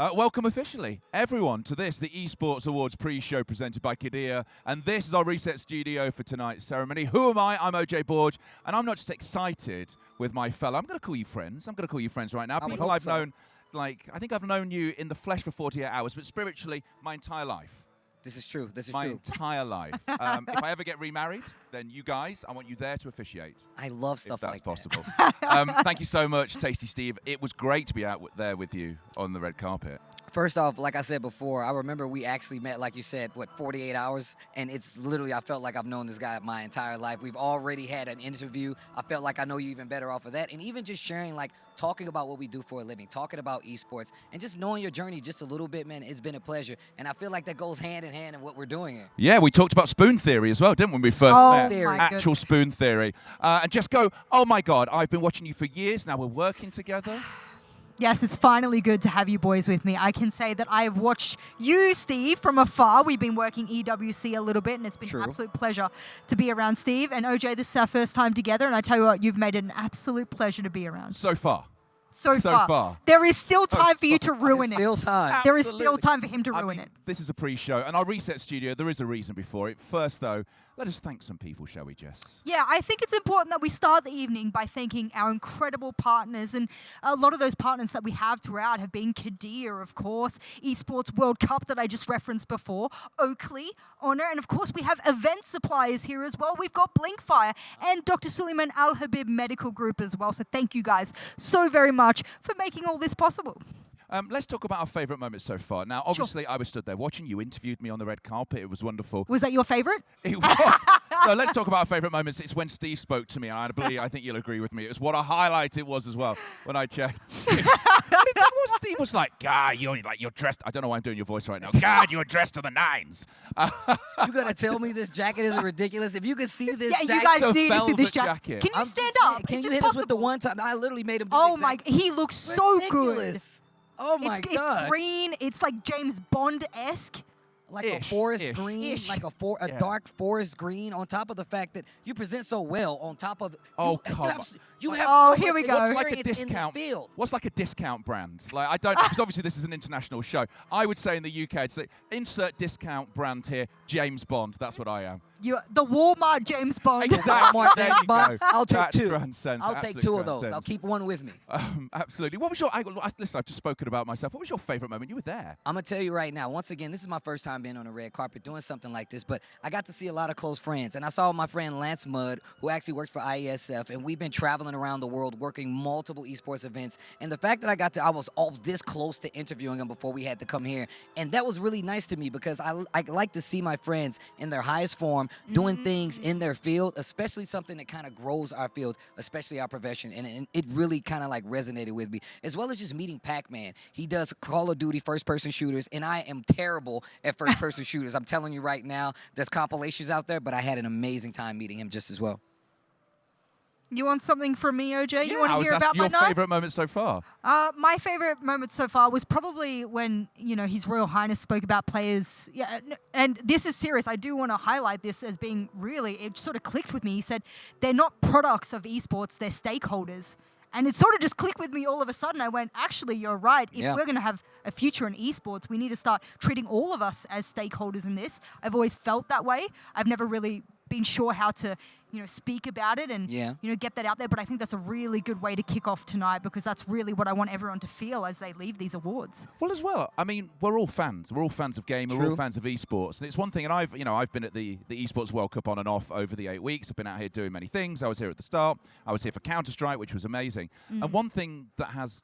Welcome officially, everyone, to this, the Esports Awards pre-show presented by Qiddiya. And this is our reset studio for tonight's ceremony. Who am I? I'm OJ Borge, and I'm not just excited with my fellow. I'm going to call you friends. I'm going to call you friends right now. People I've known, like, I think I've known you in the flesh for 48 hours, but spiritually, my entire life. This is true. This is my true. entire life. If I ever get remarried, then you guys, I want you there to officiate. I love stuff like that. possible. Thank you so much, Tasty Steve. It was great to be out there with you on the red carpet. First off, like I said before, I remember we actually met, like you said, 48 hours? And it's literally, I felt like I've known this guy my entire life. We've already had an interview. I felt like I know you even better off of that. And even just sharing, like, talking about what we do for a living, talking about esports, and just knowing your journey just a little bit, man, it's been a pleasure. And I feel like that goes hand in hand in what we're doing here. Yeah, we talked about spoon theory as well, didn't we, when we first met? Actual spoon theory. And just go, oh my God, I've been watching you for years, now we're working together. Yes, it's finally good to have you boys with me. I can say that I have watched you, Steve, from afar. We've been working EWC a little bit, and it's been an absolute pleasure to be around Steve. And OJ, this is our first time together, and I tell you what, you've made it an absolute pleasure to be around. So far. So far. There is still time for you to ruin it. Still time. There is still time for him to ruin it. This is a pre-show, and our reset studio, there is a reason before it. First, though, let us thank some people, shall we, Jess? Yeah, I think it's important that we start the evening by thanking our incredible partners, and a lot of those partners that we have throughout have been Qiddiya, of course, Esports World Cup that I just referenced before, Oakley, Honor, and of course we have event suppliers here as well. We've got Blinkfire and Dr. Suleiman Al Habib Medical Group as well. So thank you guys so very much for making all this possible. Let's talk about our favourite moments so far. Now, obviously, I was stood there watching. You interviewed me on the red carpet. It was wonderful. Was that your favourite? It was. So let's talk about our favourite moments. It's when Steve spoke to me, and I think you'll agree with me. It was what a highlight it was as well when I checked. Steve was like, God, you're dressed. I don't know why I'm doing your voice right now. God, you're dressed to the nines. You gotta tell me this jacket isn't ridiculous. If you could see this jacket. You guys need to see this jacket. Can you stand up? Can you hit us with the one time? I literally made him do Oh my, he looks so good. Oh my God. It's green. It's like James Bond-esque. Like a forest green, like a dark forest green, on top of the fact that you present so well, on top of you have oh, here we go. What's like a discount? What's like a discount brand? Like I don't, because obviously this is an international show. I would say in the UK, it's like, insert discount brand here, James Bond. That's what I am. You're the Walmart James Bond. Walmart James Bond. I'll take That two. transcends. I'll take two of those. I'll keep one with me. Absolutely. What was your? Listen, I've just spoken about myself. What was your favorite moment? You were there. I'm gonna tell you right now. Once again, this is my first time being on a red carpet doing something like this, but I got to see a lot of close friends, and I saw my friend Lance Mudd, who actually works for IESF, and we've been traveling around the world working multiple esports events. And the fact that I was all this close to interviewing him before we had to come here, and that was really nice to me because I like to see my friends in their highest form doing things in their field, especially something that kind of grows our field, especially our profession, and it really kind of like resonated with me, as well as just meeting Pac-Man. He does Call of Duty first-person shooters, and I am terrible at first-person shooters. I'm telling you right now, there's compilations out there, but I had an amazing time meeting him just as well. You want something from me, OJ? You want to hear about my night? Your favorite moment so far? My favorite moment so far was probably when, His Royal Highness spoke about players. Yeah, and this is serious. I do want to highlight this as being really, it sort of clicked with me. He said, they're not products of esports, they're stakeholders. And it sort of just clicked with me all of a sudden. I went, actually, you're right. If we're going to have a future in esports, we need to start treating all of us as stakeholders in this. I've always felt that way. I've never really been sure how to, speak about it and, get that out there. But I think that's a really good way to kick off tonight because that's really what I want everyone to feel as they leave these awards. Well, as well, I mean, we're all fans. We're all fans of gaming. We're all fans of esports. And it's one thing, and I've been at the Esports World Cup on and off over the 8 weeks. I've been out here doing many things. I was here at the start. I was here for Counter-Strike, which was amazing. And one thing that's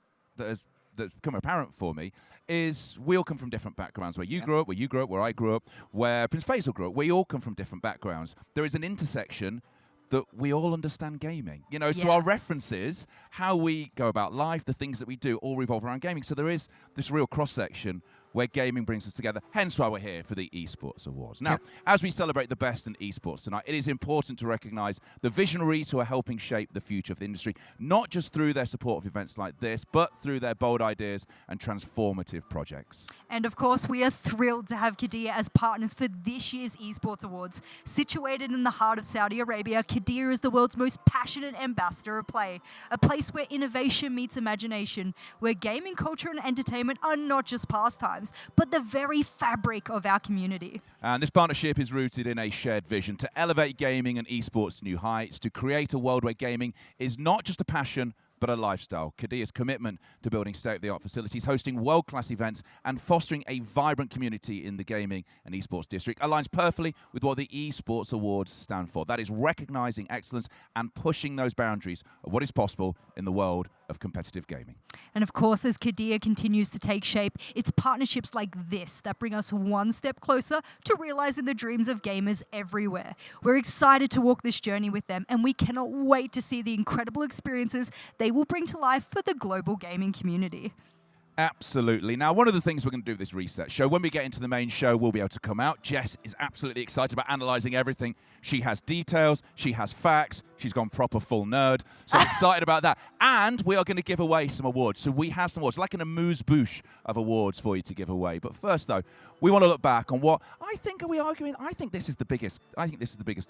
become apparent for me is we all come from different backgrounds. Where you grew up, where I grew up, where Prince Faisal grew up. We all come from different backgrounds. There is an intersection that we all understand gaming. So our references, how we go about life, the things that we do, all revolve around gaming. So there is this real cross-section where gaming brings us together, hence why we're here for the Esports Awards. Now, as we celebrate the best in esports tonight, it is important to recognise the visionaries who are helping shape the future of the industry, not just through their support of events like this, but through their bold ideas and transformative projects. And of course, we are thrilled to have Qiddiya as partners for this year's Esports Awards. Situated in the heart of Saudi Arabia, Qiddiya is the world's most passionate ambassador of play, a place where innovation meets imagination, where gaming culture and entertainment are not just pastimes, but the very fabric of our community. And this partnership is rooted in a shared vision to elevate gaming and esports to new heights, to create a world where gaming is not just a passion, but a lifestyle. Qiddiya's commitment to building state-of-the-art facilities, hosting world-class events, and fostering a vibrant community in the gaming and esports district aligns perfectly with what the Esports Awards stand for. That is recognizing excellence and pushing those boundaries of what is possible in the world of competitive gaming. And of course, as Qiddiya continues to take shape, it's partnerships like this that bring us one step closer to realizing the dreams of gamers everywhere. We're excited to walk this journey with them, and we cannot wait to see the incredible experiences they will bring to life for the global gaming community. Absolutely. Now, one of the things we're going to do with this reset show, when we get into the main show, we'll be able to come out. Jess is absolutely excited about analysing everything. She has details, she has facts, she's gone proper full nerd. So I'm excited about that. And we are going to give away some awards. So we have some awards, like an amuse-bouche of awards for you to give away. But first, though, we want to look back on what I think, are we arguing? I think this is the biggest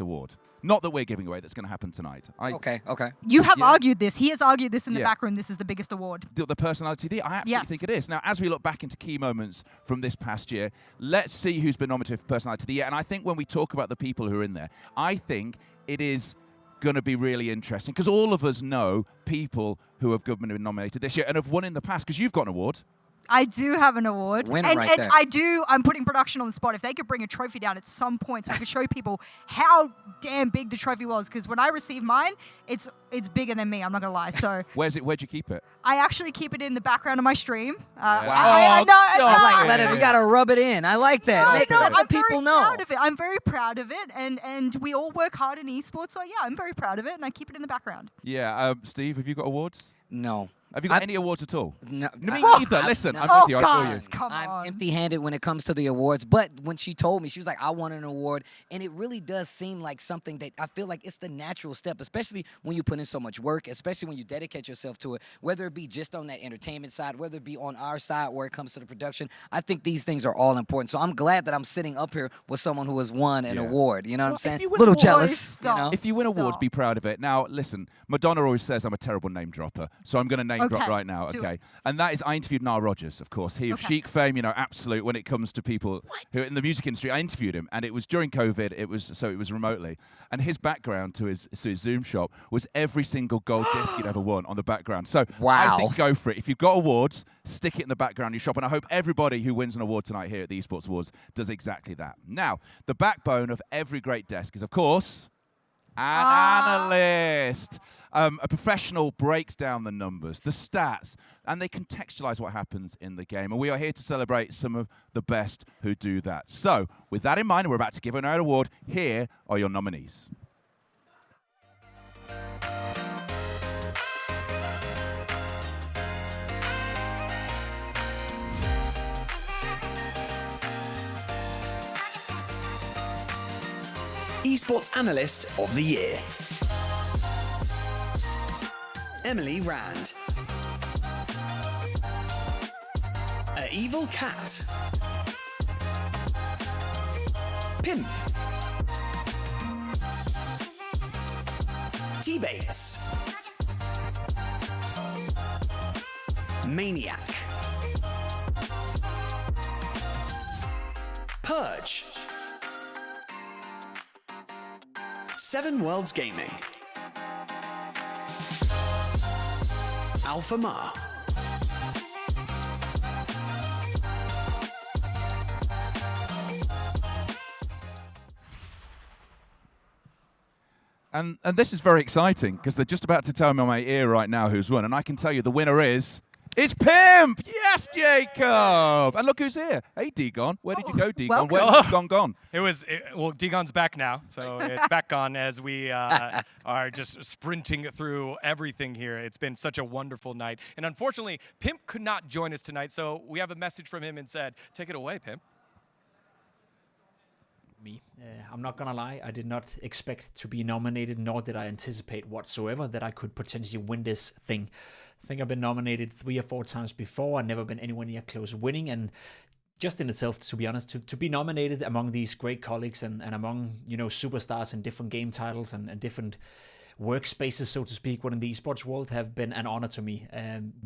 award. Not that we're giving away, that's going to happen tonight. Okay. You have argued this. He has argued this in the back room. This is the biggest award. The personality there, I absolutely think it is. Now, as we look back into key moments from this past year, let's see who's been nominated for personality of the year. And I think when we talk about the people who are in there, I think it is going to be really interesting because all of us know people who have been nominated this year and have won in the past, because you've got an award. I do have an award. Winner and right and there. I'm putting production on the spot. If they could bring a trophy down at some point so I could show people how damn big the trophy was, because when I received mine, it's bigger than me, I'm not going to lie. So Where'd you keep it? I actually keep it in the background of my stream. Wow. You got to rub it in. I like that. Let the people know. Proud of it. I'm very proud of it, and we all work hard in esports, so yeah, I'm very proud of it, and I keep it in the background. Yeah. Steve, have you got awards? No. Have you got any awards at all? No. Me neither. Listen, I'm with you. I feel you. Come on. I'm empty-handed when it comes to the awards, but when she told me, she was like, I want an award, and it really does seem like something that I feel like it's the natural step, especially when you put in so much work, especially when you dedicate yourself to it, whether it be just on that entertainment side, whether it be on our side where it comes to the production. I think these things are all important, so I'm glad that I'm sitting up here with someone who has won an award. You know what I'm saying? A little jealous. You know? If you win awards, be proud of it. Now, listen, Madonna always says I'm a terrible name dropper, so I'm going to name drop right now. Okay, and that is, I interviewed Nile Rodgers, of course. He of Chic fame, you know, absolute when it comes to people who are in the music industry. I interviewed him, and it was during COVID. It was remotely, and his background to his Zoom shop was every single gold disc he'd ever won on the background. So I think go for it. If you've got awards, stick it in the background of your shop, and I hope everybody who wins an award tonight here at the Esports Awards does exactly that. Now, the backbone of every great desk is, of course, an analyst. A professional breaks down the numbers, the stats, and they contextualize what happens in the game. And we are here to celebrate some of the best who do that. So, with that in mind, we're about to give an award. Here are your nominees. Esports Analyst of the Year. Emily Rand. A Evil Cat. Pimp. T-Bates. Maniac. Purge. Seven Worlds Gaming. Alpha Ma. And this is very exciting because they're just about to tell me on my ear right now who's won. And I can tell you the winner is It's Pimp! Yes, Jacob! And look who's here. Hey, Degon. Where did you go, Degon? Where have you gone? Well, Degon's back now, so it's back on as we are just sprinting through everything here. It's been such a wonderful night. And unfortunately, Pimp could not join us tonight, so we have a message from him and said, take it away, Pimp. I'm not gonna lie, I did not expect to be nominated, nor did I anticipate whatsoever that I could potentially win this thing. I think I've been nominated 3 or 4 times before. I've never been anywhere near close winning, and just in itself, to be honest, to be nominated among these great colleagues and among, superstars in different game titles and different workspaces, so to speak, within the esports world have been an honor to me.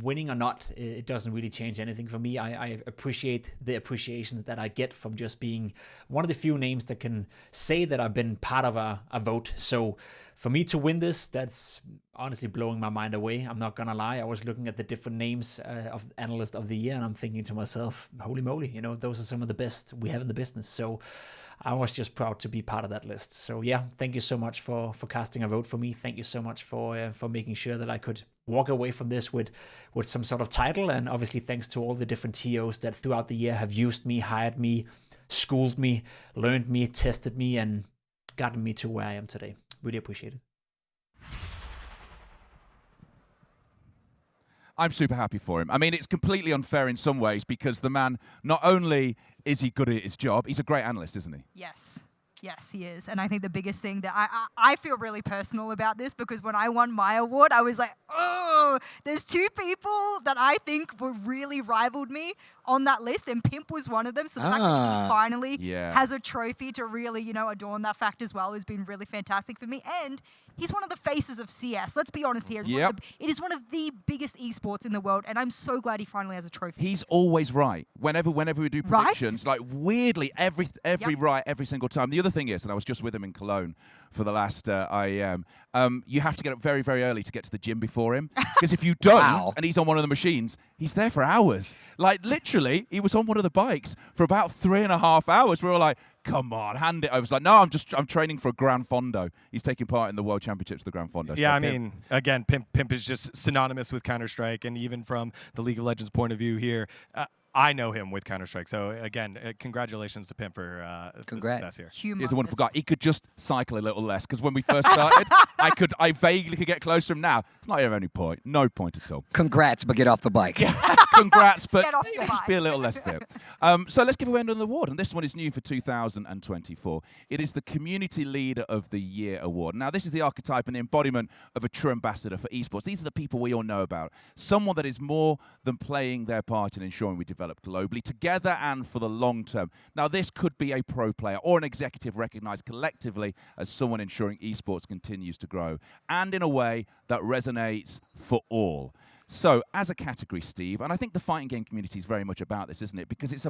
Winning or not, it doesn't really change anything for me. I appreciate the appreciations that I get from just being one of the few names that can say that I've been part of a vote. So for me to win this, that's honestly blowing my mind away. I'm not gonna lie. I was looking at the different names of Analyst of the Year, and I'm thinking to myself, holy moly, those are some of the best we have in the business. So I was just proud to be part of that list. So yeah, thank you so much for casting a vote for me. Thank you so much for making sure that I could walk away from this with some sort of title. And obviously thanks to all the different TOs that throughout the year have used me, hired me, schooled me, learned me, tested me, and gotten me to where I am today. Really appreciate it. I'm super happy for him. I mean, it's completely unfair in some ways because the man, not only is he good at his job, he's a great analyst, isn't he? Yes. Yes, he is. And I think the biggest thing that I feel really personal about this because when I won my award, I was like, oh, there's 2 people that I think were really rivaled me on that list, and Pimp was one of them. So the fact that he finally has a trophy to really, adorn that fact as well has been really fantastic for me. And he's one of the faces of CS. Let's be honest here. It is one of the biggest esports in the world, and I'm so glad he finally has a trophy. He's always right. Whenever we do predictions, like weirdly, every right every single time. The other thing is, and I was just with him in Cologne for the last IEM, you have to get up very, very early to get to the gym before him. Because if you don't, and he's on one of the machines, he's there for hours. Like, literally, he was on one of the bikes for about 3.5 hours. We were like, come on, hand it. I was like, no, I'm training for a Gran Fondo. He's taking part in the World Championships of the Gran Fondo. Yeah, I mean, again, Pimp is just synonymous with Counter-Strike, and even from the League of Legends point of view here, I know him with Counter-Strike. So again, congratulations to Pimp for the success here. He's a wonderful guy. He could just cycle a little less because when we first started, I vaguely could get close to him. Now it's not even any point. No point at all. Congrats, but get off the bike. Congrats, but just be a little less fit. So let's give away another award, and this one is new for 2024. It is the Community Leader of the Year award. Now this is the archetype and the embodiment of a true ambassador for esports. These are the people we all know about. Someone that is more than playing their part in ensuring we develop globally, together and for the long term. Now, this could be a pro player or an executive recognized collectively as someone ensuring esports continues to grow, and in a way that resonates for all. So, as a category, Steve, and I think the fighting game community is very much about this, isn't it? Because it's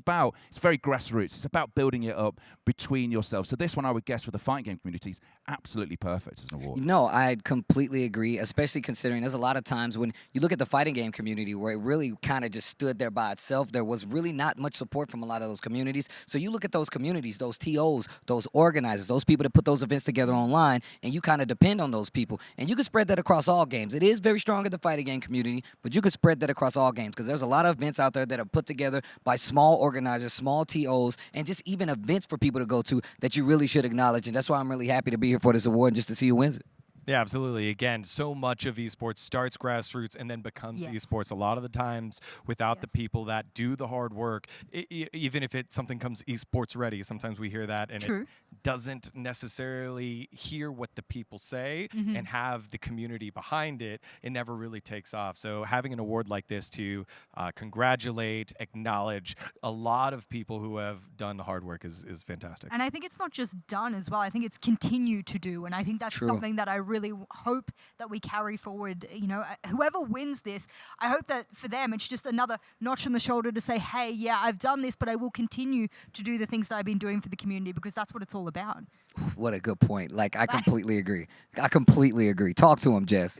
very grassroots. It's about building it up between yourselves. So this one, I would guess, for the fighting game community is absolutely perfect as an award. No, I completely agree, especially considering there's a lot of times when you look at the fighting game community where it really kind of just stood there by itself. There was really not much support from a lot of those communities. So you look at those communities, those TOs, those organizers, those people that put those events together online, and you kind of depend on those people. And you can spread that across all games. It is very strong in the fighting game community, but you could spread that across all games because there's a lot of events out there that are put together by small organizers, small TOs, and just even events for people to go to that you really should acknowledge. And that's why I'm really happy to be here for this award and just to see who wins it. Yeah, absolutely. Again, so much of esports starts grassroots and then becomes esports. A lot of the times without the people that do the hard work, even if something comes esports ready, sometimes we hear that and it doesn't necessarily hear what the people say and have the community behind it. It never really takes off. So having an award like this to congratulate, acknowledge a lot of people who have done the hard work is fantastic. And I think it's not just done as well. I think it's continued to do. And I think that's something that I really hope that we carry forward. Whoever wins this, I hope that for them it's just another notch on the shoulder to say, hey, yeah, I've done this, but I will continue to do the things that I've been doing for the community because that's what it's all about. What a good point. Like, I completely agree. I completely agree. Talk to him, Jess.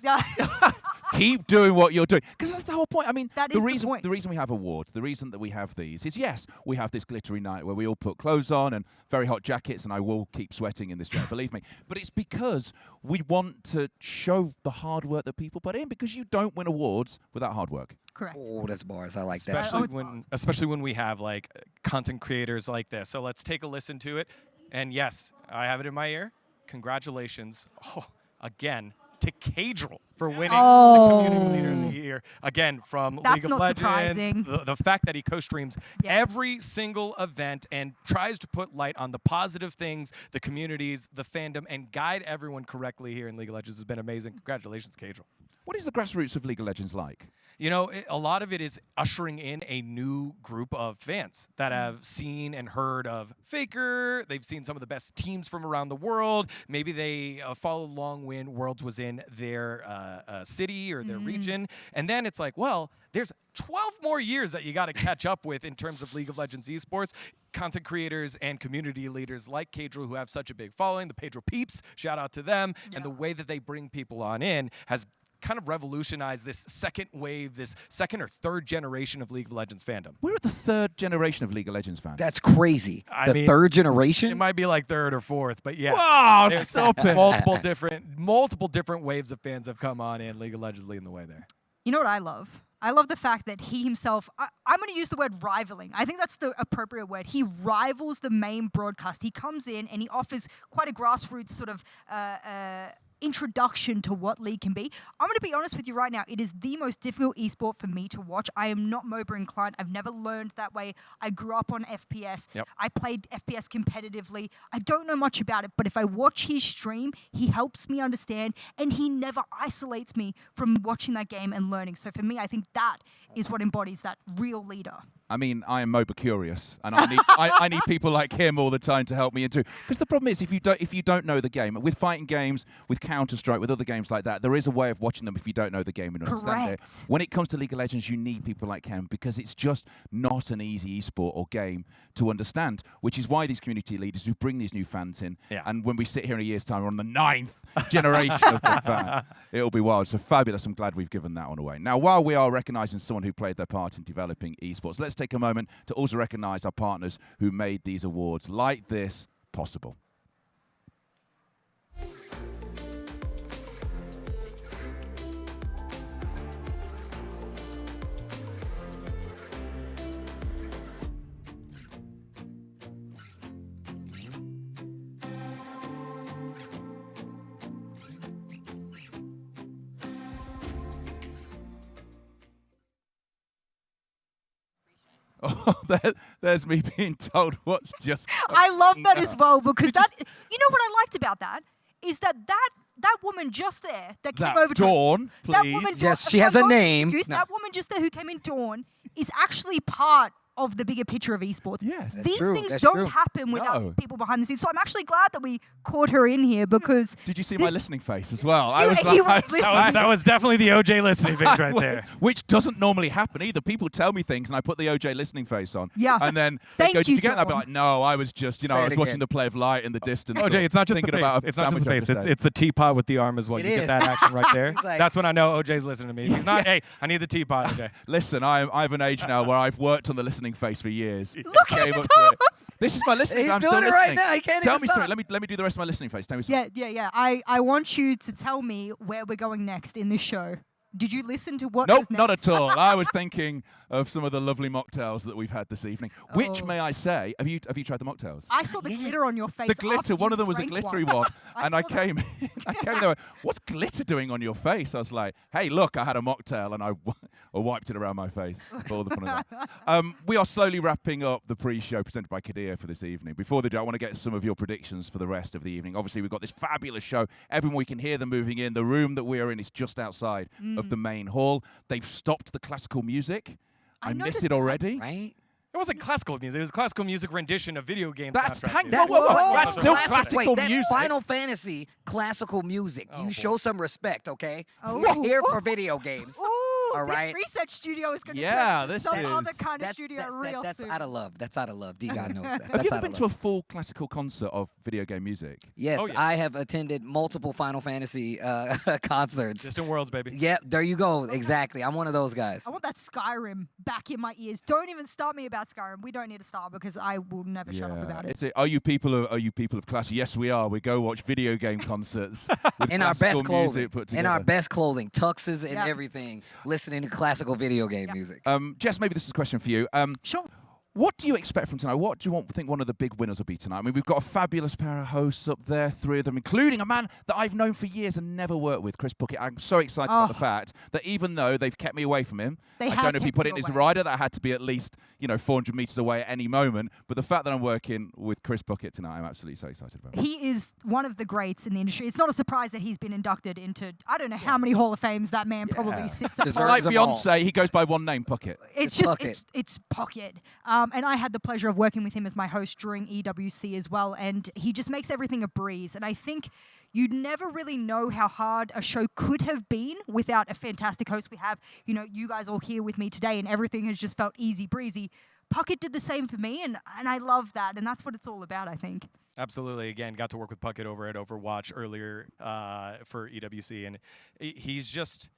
Keep doing what you're doing. Because that's the whole point. I mean, That the is the reason point. the reason we have awards, the reason that we have these is, yes, we have this glittery night where we all put clothes on and very hot jackets, and I will keep sweating in this chair, believe me. But it's because we want to show the hard work that people put in, because you don't win awards without hard work. Correct. Oh, that's bars. I like that. Especially when we have like content creators like this. So let's take a listen to it. And yes, I have it in my ear. Congratulations, again, to Cadril for winning the Community Leader of the Year. Again, from That's League of not Legends. surprising. The fact that he co-streams every single event and tries to put light on the positive things, the communities, the fandom, and guide everyone correctly here in League of Legends has been amazing. Congratulations, Cadril. What is the grassroots of League of Legends like? You know, a lot of it is ushering in a new group of fans that have seen and heard of Faker. They've seen some of the best teams from around the world. Maybe they followed along when Worlds was in their city or their region. And then it's like, well, there's 12 more years that you got to catch up with in terms of League of Legends esports. Content creators and community leaders like Cadril, who have such a big following, the Pedro Peeps, shout out to them. And the way that they bring people on in has kind of revolutionized this second wave, this second or third generation of League of Legends fandom. We're at the third generation of League of Legends fans. That's crazy. I mean, third generation? It might be like third or fourth, but yeah. Wow, There's stop it. multiple different waves of fans have come on in. League of Legends leading the way there. You know what I love? I love the fact that he himself, I'm going to use the word rivaling. I think that's the appropriate word. He rivals the main broadcast. He comes in and he offers quite a grassroots sort of introduction to what League can be. I'm going to be honest with you right now. It is the most difficult esport for me to watch. I am not MOBA inclined. I've never learned that way. I grew up on FPS. Yep. I played FPS competitively. I don't know much about it, but if I watch his stream, he helps me understand, and he never isolates me from watching that game and learning. So for me, I think that is what embodies that real leader. I mean, I am MOBA curious, and I need people like him all the time to help me into. Because the problem is, if you don't know the game, with fighting games, with Counter-Strike, with other games like that, there is a way of watching them if you don't know the game and understand it. When it comes to League of Legends, you need people like him, because it's just not an easy esport or game to understand. Which is why these community leaders who bring these new fans in, and when we sit here in a year's time, we're on the 9th generation of the fan. It'll be wild. So fabulous. I'm glad we've given that one away. Now, while we are recognising someone who played their part in developing esports, let's take a moment to also recognise our partners who made these awards like this possible. Oh, there's me being told what's just. I love that as well, because that, you know what I liked about that is that woman just there that came over to Dawn, that please. woman, Yes, she has a name. No. That woman just there who came in, Dawn, is actually part of the bigger picture of esports. Yes. These things don't happen without these people behind the scenes. So I'm actually glad that we caught her in here, because Did you see my listening face as well? That was definitely the OJ listening face right there. Which doesn't normally happen either. People tell me things and I put the OJ listening face on. Yeah. And then they Thank go, did you, you get that? I'll be Dawn. like, no, I was just, Say I it was watching again. the play of light in the distance. OJ, it's not just the thinking about face. a It's not just the sandwich face. over It's the teapot with the arm as well. It You is. get that action right there. Like- That's when I know OJ's listening to me. He's not, hey, I need the teapot, OJ. Listen, I've an age now where I've worked on the listening face for years. Look at Came it. up to it. This is my listening. He's I'm doing still it right listening. now. He can't Tell even me stop. something. Let me do the rest of my listening face. Tell me something. Yeah. I want you to tell me where we're going next in this show. Did you listen to what Nope, was next? not at all. I was thinking of some of the lovely mocktails that we've had this evening. Which, may I say, have you tried the mocktails? I saw the glitter on your face. The glitter. after One you of them was a drank glittery one. one, and I came in there. What's glitter doing on your face? I was like, hey, look, I had a mocktail, and I wiped it around my face for all the fun of that. We are slowly wrapping up the pre-show presented by Kadir for this evening. Before they do, I want to get some of your predictions for the rest of the evening. Obviously, we've got this fabulous show. Everyone, we can hear them moving in. The room that we are in is just outside of the main hall. They've stopped the classical music. I missed it already. Right? It wasn't classical music. It was classical music rendition of video game That's soundtrack music. that's still classical Wait, that's music. Final Fantasy classical music. You show some respect, okay? Oh. We're here for video games. Ooh, All this right. research studio is going to Yeah, turn this some is- other kind of studio real That's soon. out of love. That's out of love. D-God knows that. Have That's you out ever of been to love. a full classical concert of video game music? Yes, Oh, yeah. I have attended multiple Final Fantasy concerts. Distant Worlds, baby. Yep, there you go. Exactly. I'm one of those guys. I want that Skyrim back in my ears. Don't even start me about Skyrim. We don't need to start because I will never shut up about it. Are you people of class? Yes, we are. We go watch video game concerts with In our classical best clothing. music put In together. our best clothing, tuxes and Yeah. everything, listening to classical video game music. Jess, maybe this is a question for you. Sure. What do you expect from tonight? What do you think one of the big winners will be tonight? I mean, we've got a fabulous pair of hosts up there, 3 of them, including a man that I've known for years and never worked with, Chris Puckett. I'm so excited about the fact that even though they've kept me away from him, I don't know if he put it in his rider that I had to be at least 400 meters away at any moment. But the fact that I'm working with Chris Puckett tonight, I'm absolutely so excited about. He is one of the greats in the industry. It's not a surprise that he's been inducted into, I don't know how many Hall of Fames that man probably sits up. Like Beyonce, he goes by one name, Puckett. It's just, it's Puckett. And I had the pleasure of working with him as my host during EWC as well. And he just makes everything a breeze. And I think you'd never really know how hard a show could have been without a fantastic host. We have, you guys all here with me today, and everything has just felt easy breezy. Puckett did the same for me, and I love that. And that's what it's all about, I think. Absolutely. Again, got to work with Puckett over at Overwatch earlier for EWC, and he's just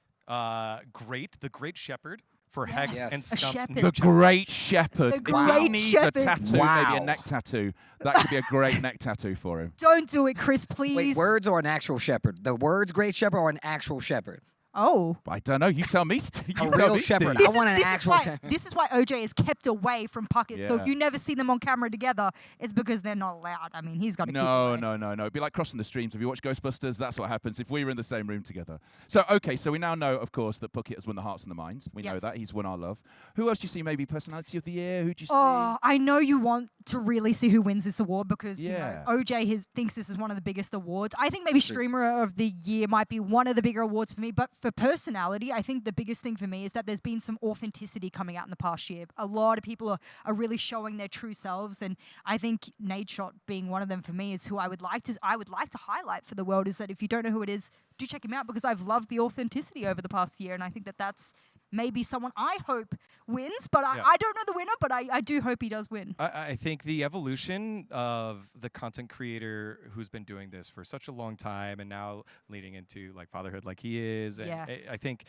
great, the great shepherd for Hex and Stumps. The Great Shepherd. The If he Great needs Shepherd. a tattoo, maybe a neck tattoo, that could be a great neck tattoo for him. Don't do it, Chris, please. Wait, words or an actual shepherd? The words great shepherd or an actual shepherd? Oh. I don't know. You tell me, Steve. A real shepherd. I want an actual shepherd. This is why OJ is kept away from Puckett. So if Yeah. you never see them on camera together, it's because they're not allowed. I mean, he's got to keep No. away. It'd be like crossing the streams. If you watch Ghostbusters, that's what happens if we were in the same room together. So, okay, so we now know, of course, that Puckett has won the hearts and the minds. We know Yes. that. He's won our love. Who else do you see maybe Personality of the Year? Who do you see? Oh, I know you want to really see who wins this award because Yeah. OJ thinks this is one of the biggest awards. I think maybe Streamer of the Year might be one of the bigger awards for me, but for personality, I think the biggest thing for me is that there's been some authenticity coming out in the past year. A lot of people are really showing their true selves, and I think Nadeshot being one of them for me is who I would like to highlight for the world. Is that if you don't know who it is, do check him out because I've loved the authenticity over the past year, and I think that that's maybe someone I hope wins, but I don't know the winner, but I do hope he does win. I think the evolution of the content creator who's been doing this for such a long time and now leading into like fatherhood like he is, and Yes. I think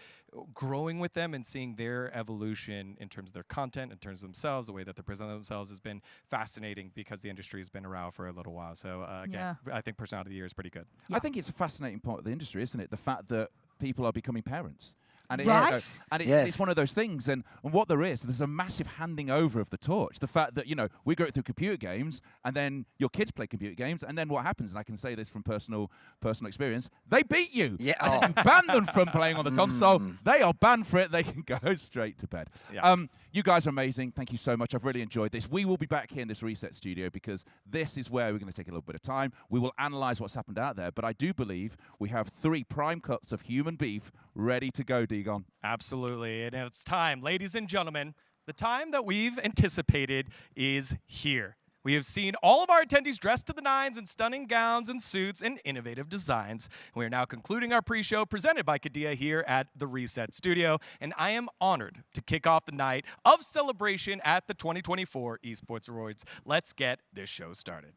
growing with them and seeing their evolution in terms of their content, in terms of themselves, the way that they present themselves has been fascinating because the industry has been around for a little while. So again, I think Personality of the Year is pretty good. I think it's a fascinating part of the industry, isn't it? The fact that people are becoming parents. And, Right. it's one of those things. And what there's a massive handing over of the torch. The fact that, we go through computer games and then your kids play computer games. And then what happens, and I can say this from personal experience, they beat you. Yeah. And you ban them from playing on the console. They are banned for it. They can go straight to bed. Yeah. You guys are amazing. Thank you so much. I've really enjoyed this. We will be back here in this Reset studio because this is where we're going to take a little bit of time. We will analyze what's happened out there. But I do believe we have 3 prime cuts of human beef ready to go, Degon. Absolutely. And it's time, ladies and gentlemen, the time that we've anticipated is here. We have seen all of our attendees dressed to the nines in stunning gowns and suits and innovative designs. We are now concluding our pre-show presented by Kadia here at the Reset Studio, and I am honored to kick off the night of celebration at the 2024 Esports Awards. Let's get this show started.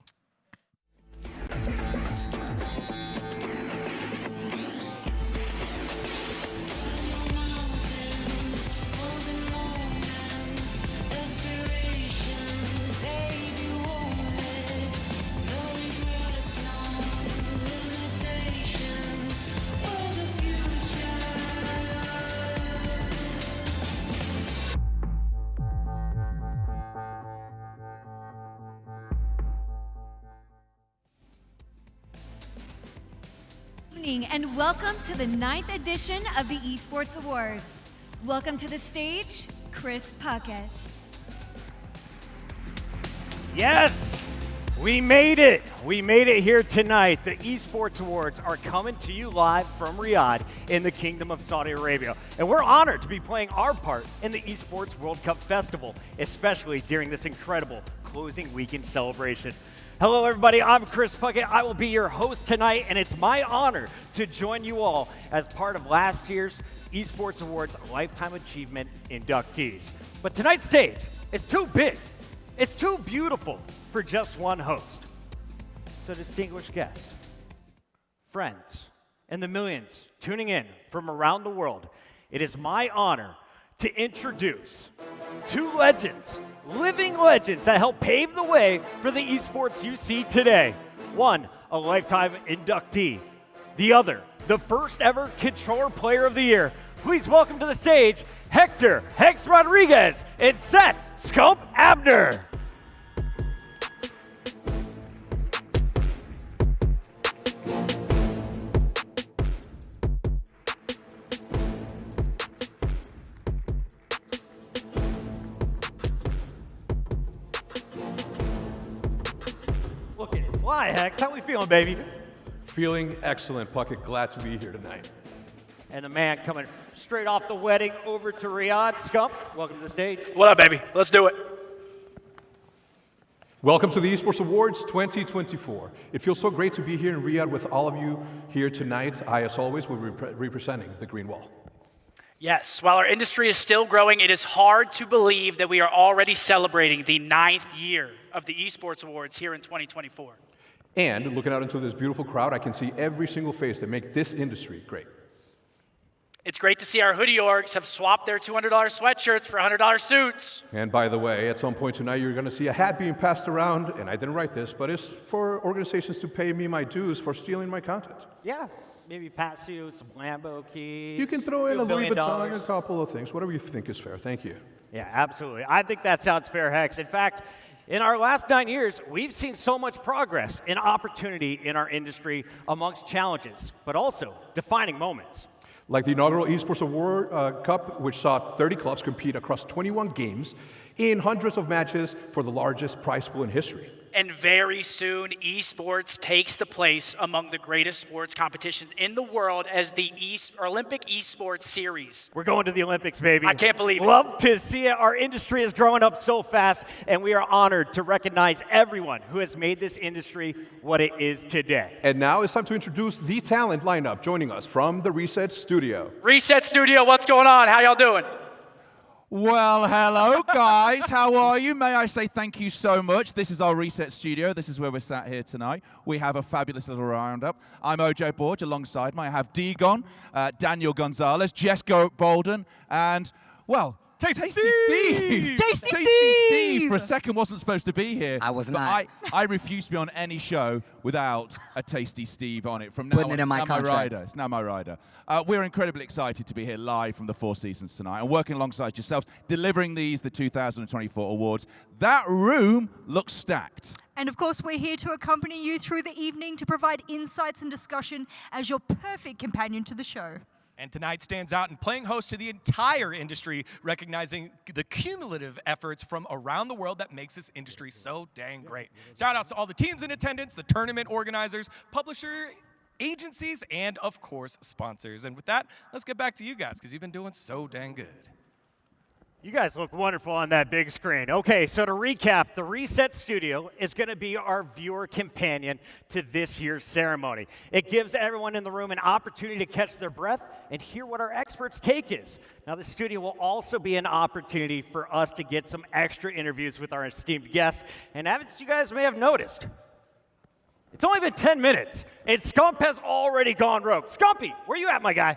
Evening and welcome to the 9th edition of the Esports Awards. Welcome to the stage, Chris Puckett. Yes, we made it. We made it here tonight. The Esports Awards are coming to you live from Riyadh in the Kingdom of Saudi Arabia. And we're honored to be playing our part in the Esports World Cup Festival, especially during this incredible closing weekend celebration. Hello, everybody. I'm Chris Puckett. I will be your host tonight, and it's my honor to join you all as part of last year's Esports Awards Lifetime Achievement inductees. But tonight's stage is too big. It's too beautiful for just one host. So, distinguished guests, friends, and the millions tuning in from around the world, it is my honor to introduce two legends, living legends that helped pave the way for the esports you see today. One, a lifetime inductee. The other, the first ever Controller Player of the Year. Please welcome to the stage, Hector Hex Rodriguez and Seth Scump Abner. Why, Hex? How we feeling, baby? Feeling excellent, Puckett. Glad to be here tonight. And the man coming straight off the wedding over to Riyadh, Scump, welcome to the stage. What up, baby? Let's do it. Welcome to the Esports Awards 2024. It feels so great to be here in Riyadh with all of you here tonight. I, as always, will be representing the Green Wall. Yes, while our industry is still growing, it is hard to believe that we are already celebrating the 9th year of the Esports Awards here in 2024. And looking out into this beautiful crowd, I can see every single face that make this industry great. It's great to see our hoodie orgs have swapped their $200 sweatshirts for $100 suits. And by the way, at some point tonight, you're going to see a hat being passed around, and I didn't write this, but it's for organizations to pay me my dues for stealing my content. Yeah, maybe pass you some Lambo keys. You can throw in a Louis Vuitton and $1 a couple of things, whatever you think is fair. Thank you. Yeah, absolutely. I think that sounds fair, Hex. In fact, in our last 9 years, we've seen so much progress and opportunity in our industry amongst challenges, but also defining moments. Like the inaugural Esports Award Cup, which saw 30 clubs compete across 21 games in hundreds of matches for the largest prize pool in history. And very soon, esports takes the place among the greatest sports competitions in the world as the Olympic Esports Series. We're going to the Olympics, baby. I can't believe it. Love to see it. Our industry is growing up so fast, and we are honored to recognize everyone who has made this industry what it is today. And now it's time to introduce the talent lineup joining us from the Reset Studio. Reset Studio, what's going on? How y'all doing? Well, hello, guys. How are you? May I say thank you so much. This is our Reset Studio. This is where we're sat here tonight. We have a fabulous little roundup. I'm OJ Borge. Alongside me, I have Degon, Daniel Gonzalez, Jess Bolden, and, well, Tasty Steve! Tasty Steve! For a second wasn't supposed to be here. I was but not. I refuse to be on any show without a Tasty Steve on it. From now Putting on, it in my it's now contract. my rider. It's now my rider. We're incredibly excited to be here live from the Four Seasons tonight and working alongside yourselves, delivering the 2024 awards. That room looks stacked. And of course, we're here to accompany you through the evening to provide insights and discussion as your perfect companion to the show. And tonight stands out in playing host to the entire industry, recognizing the cumulative efforts from around the world that makes this industry so dang great. Shout out to all the teams in attendance, the tournament organizers, publisher agencies, and of course, sponsors. And with that, let's get back to you guys, because you've been doing so dang good. You guys look wonderful on that big screen. Okay, so to recap, the Reset Studio is going to be our viewer companion to this year's ceremony. It gives everyone in the room an opportunity to catch their breath and hear what our experts' take is. Now, the studio will also be an opportunity for us to get some extra interviews with our esteemed guests. And as you guys may have noticed, it's only been 10 minutes, and Scump has already gone rogue. Scumpy, where you at, my guy?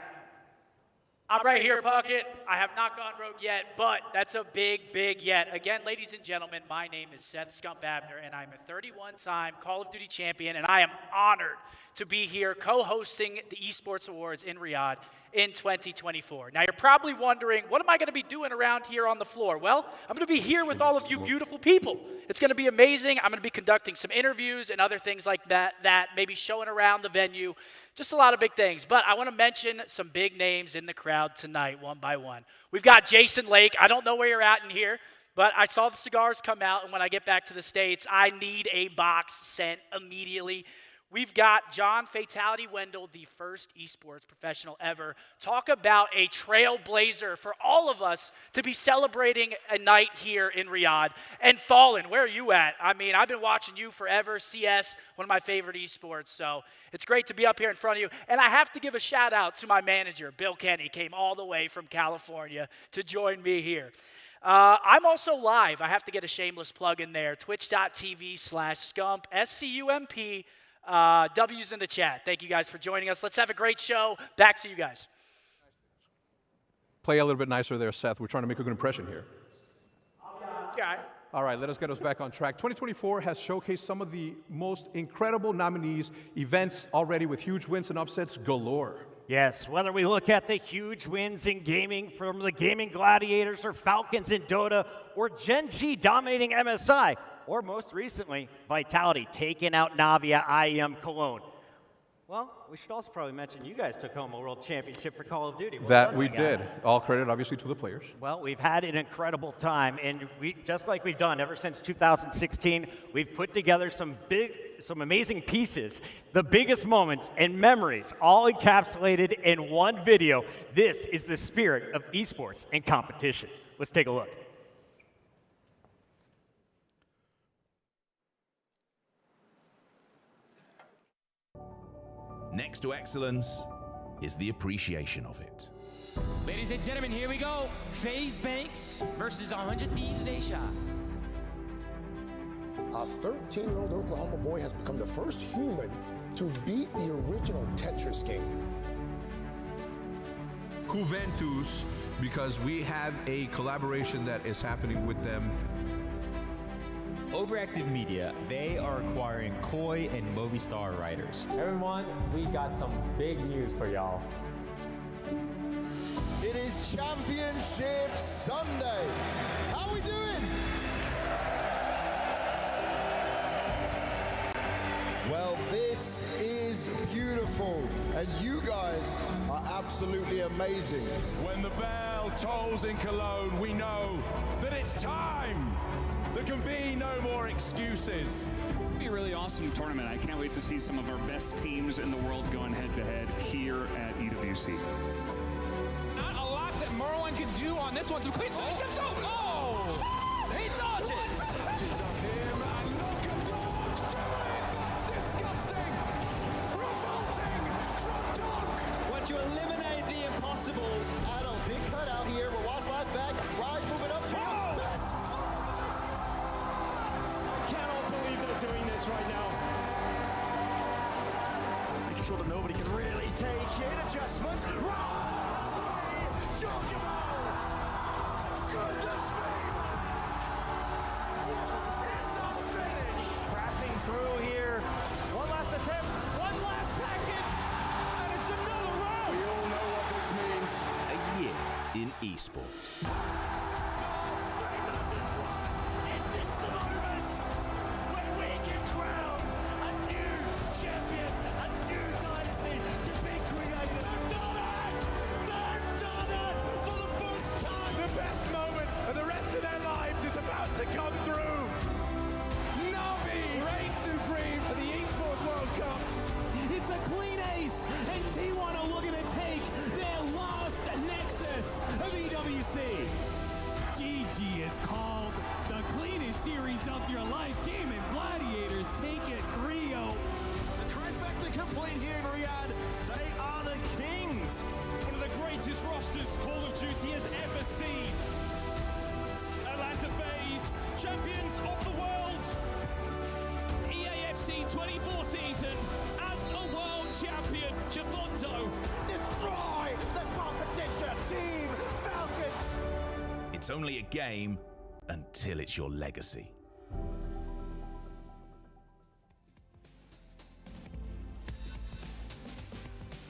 I'm right here, Puckett. I have not gone rogue yet, but that's a big, big yet. Again, ladies and gentlemen, my name is Seth Scump Abner, and I'm a 31-time Call of Duty champion, and I am honored to be here co-hosting the Esports Awards in Riyadh in 2024. Now, you're probably wondering, what am I going to be doing around here on the floor? Well, I'm going to be here with all of you beautiful people. It's going to be amazing. I'm going to be conducting some interviews and other things like that, maybe showing around the venue. Just a lot of big things. But I want to mention some big names in the crowd tonight, one by one. We've got Jason Lake. I don't know where you're at in here, but I saw the cigars come out, and when I get back to the States, I need a box sent immediately. We've got John Fatality Wendell, the first esports professional ever. Talk about a trailblazer for all of us to be celebrating a night here in Riyadh. And Fallen, where are you at? I mean, I've been watching you forever. CS, one of my favorite esports. So it's great to be up here in front of you. And I have to give a shout out to my manager, Bill Kenny, came all the way from California to join me here. I'm also live. I have to get a shameless plug in there. Twitch.tv/Scump, SCUMP. W's in the chat. Thank you guys for joining us. Let's have a great show. Back to you guys. Play a little bit nicer there, Seth. We're trying to make a good impression here. Yeah. All right, let us get us back on track. 2024 has showcased some of the most incredible nominees, events already with huge wins and upsets galore. Yes, whether we look at the huge wins in gaming from the Gaming Gladiators or Falcons in Dota or Gen G dominating MSI, or most recently, Vitality taking out Navi at IEM Cologne. Well, we should also probably mention you guys took home a world championship for Call of Duty. That we did. All credit, obviously, to the players. Well, we've had an incredible time, and we, just like we've done ever since 2016, we've put together some amazing pieces, the biggest moments and memories, all encapsulated in one video. This is the spirit of esports and competition. Let's take a look. Next to excellence is the appreciation of it. Ladies and gentlemen, here we go. FaZe Banks versus 100 Thieves Nation. A 13-year-old Oklahoma boy has become the first human to beat the original Tetris game. Juventus, because we have a collaboration that is happening with them. Overactive Media, they are acquiring Koi and Movistar writers. Everyone, we got some big news for y'all. It is Championship Sunday. How we doing? Well, this is beautiful, and you guys are absolutely amazing. When the bell tolls in Cologne, we know that it's time. There can be no more excuses. It'll be a really awesome tournament. I can't wait to see some of our best teams in the world going head-to-head here at EWC. Not a lot that Merwin can do on this one. Some clean oh! He dodges! Once you eliminate the impossible. Adam, big cut out here. We're Watts last back. Rise moving up. Doing this right now. Making sure that nobody can really take it. Adjustments. Goodness me! It's not finished. Crashing through here. One last attempt. One last packet. And it's another round. We all know what this means. A year in esports. Is this the moment when we can crown a new champion, a new dynasty to be created? They've done it! They've done it for the first time! The best moment of the rest of their lives is about to come through. Navi reigns supreme for the Esports World Cup. It's a clean ace, and T1 are looking to take their last nexus of EWC. GG is called the cleanest series of your life. Gaming Gladiators take it 3-0. The trifecta complete here in Riyadh. They are the kings. One of the greatest rosters Call of Duty has ever seen. Atlanta FaZe, champions of the world. EAFC 24 season as a world champion, Jafonto. Destroy the competition, Team Falcon. It's only a game until it's your legacy.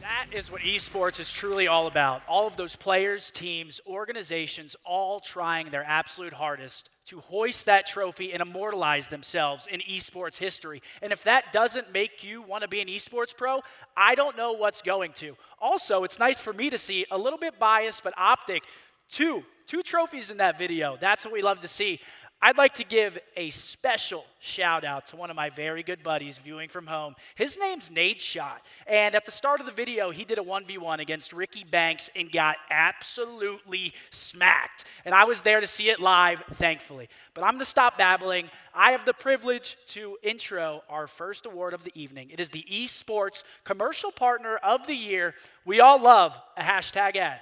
That is what esports is truly all about. All of those players, teams, organizations, all trying their absolute hardest to hoist that trophy and immortalize themselves in esports history. And if that doesn't make you want to be an esports pro, I don't know what's going to. Also, it's nice for me to see, a little bit biased, but optic, two trophies in that video. That's what we love to see. I'd like to give a special shout out to one of my very good buddies viewing from home. His name's Nate Schott, and at the start of the video, he did a 1v1 against Ricky Banks and got absolutely smacked. And I was there to see it live, thankfully. But I'm gonna stop babbling. I have the privilege to intro our first award of the evening. It is the Esports Commercial Partner of the Year. We all love a hashtag ad.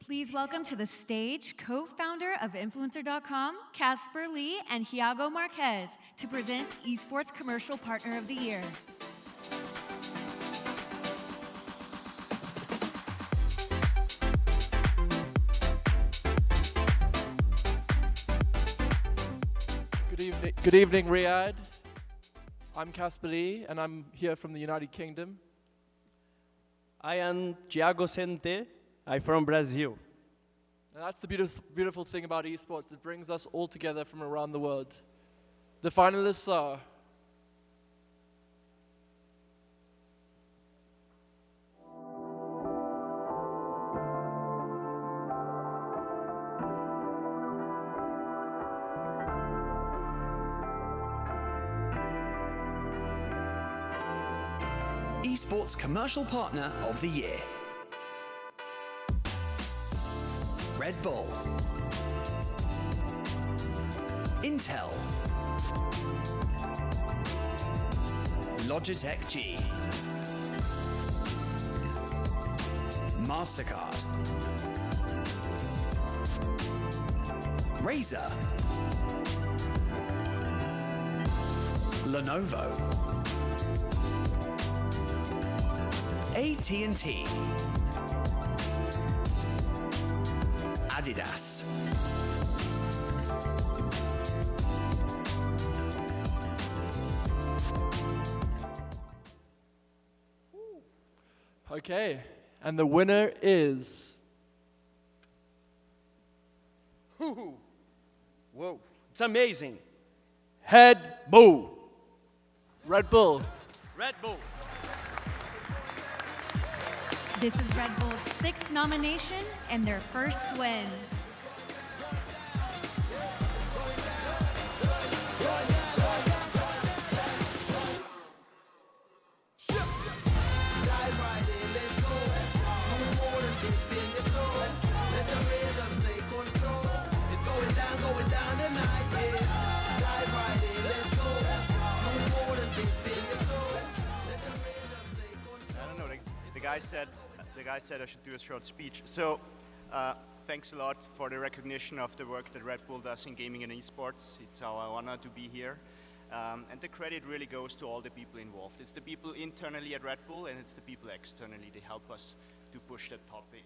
Please welcome to the stage co-founder of Influencer.com, Casper Lee and Hiago Marquez, to present Esports Commercial Partner of the Year. Good evening, Riyadh. I'm Casper Lee, and I'm here from the United Kingdom. I am Thiago Sente. I'm from Brazil. And that's the beautiful thing about esports. It brings us all together from around the world. The finalists are Esports Commercial Partner of the Year. Red Bull, Intel, Logitech G, MasterCard, Razer, Lenovo, AT&T, Adidas, okay, and the winner is Whoa, it's amazing. Red Bull. Red Bull. Red Bull. This is Red Bull's 6th nomination and their first win. I don't know, the guy said I should do a short speech. So, thanks a lot for the recognition of the work that Red Bull does in gaming and esports. It's our honor to be here. And the credit really goes to all the people involved. It's the people internally at Red Bull and it's the people externally. They help us to push that topic.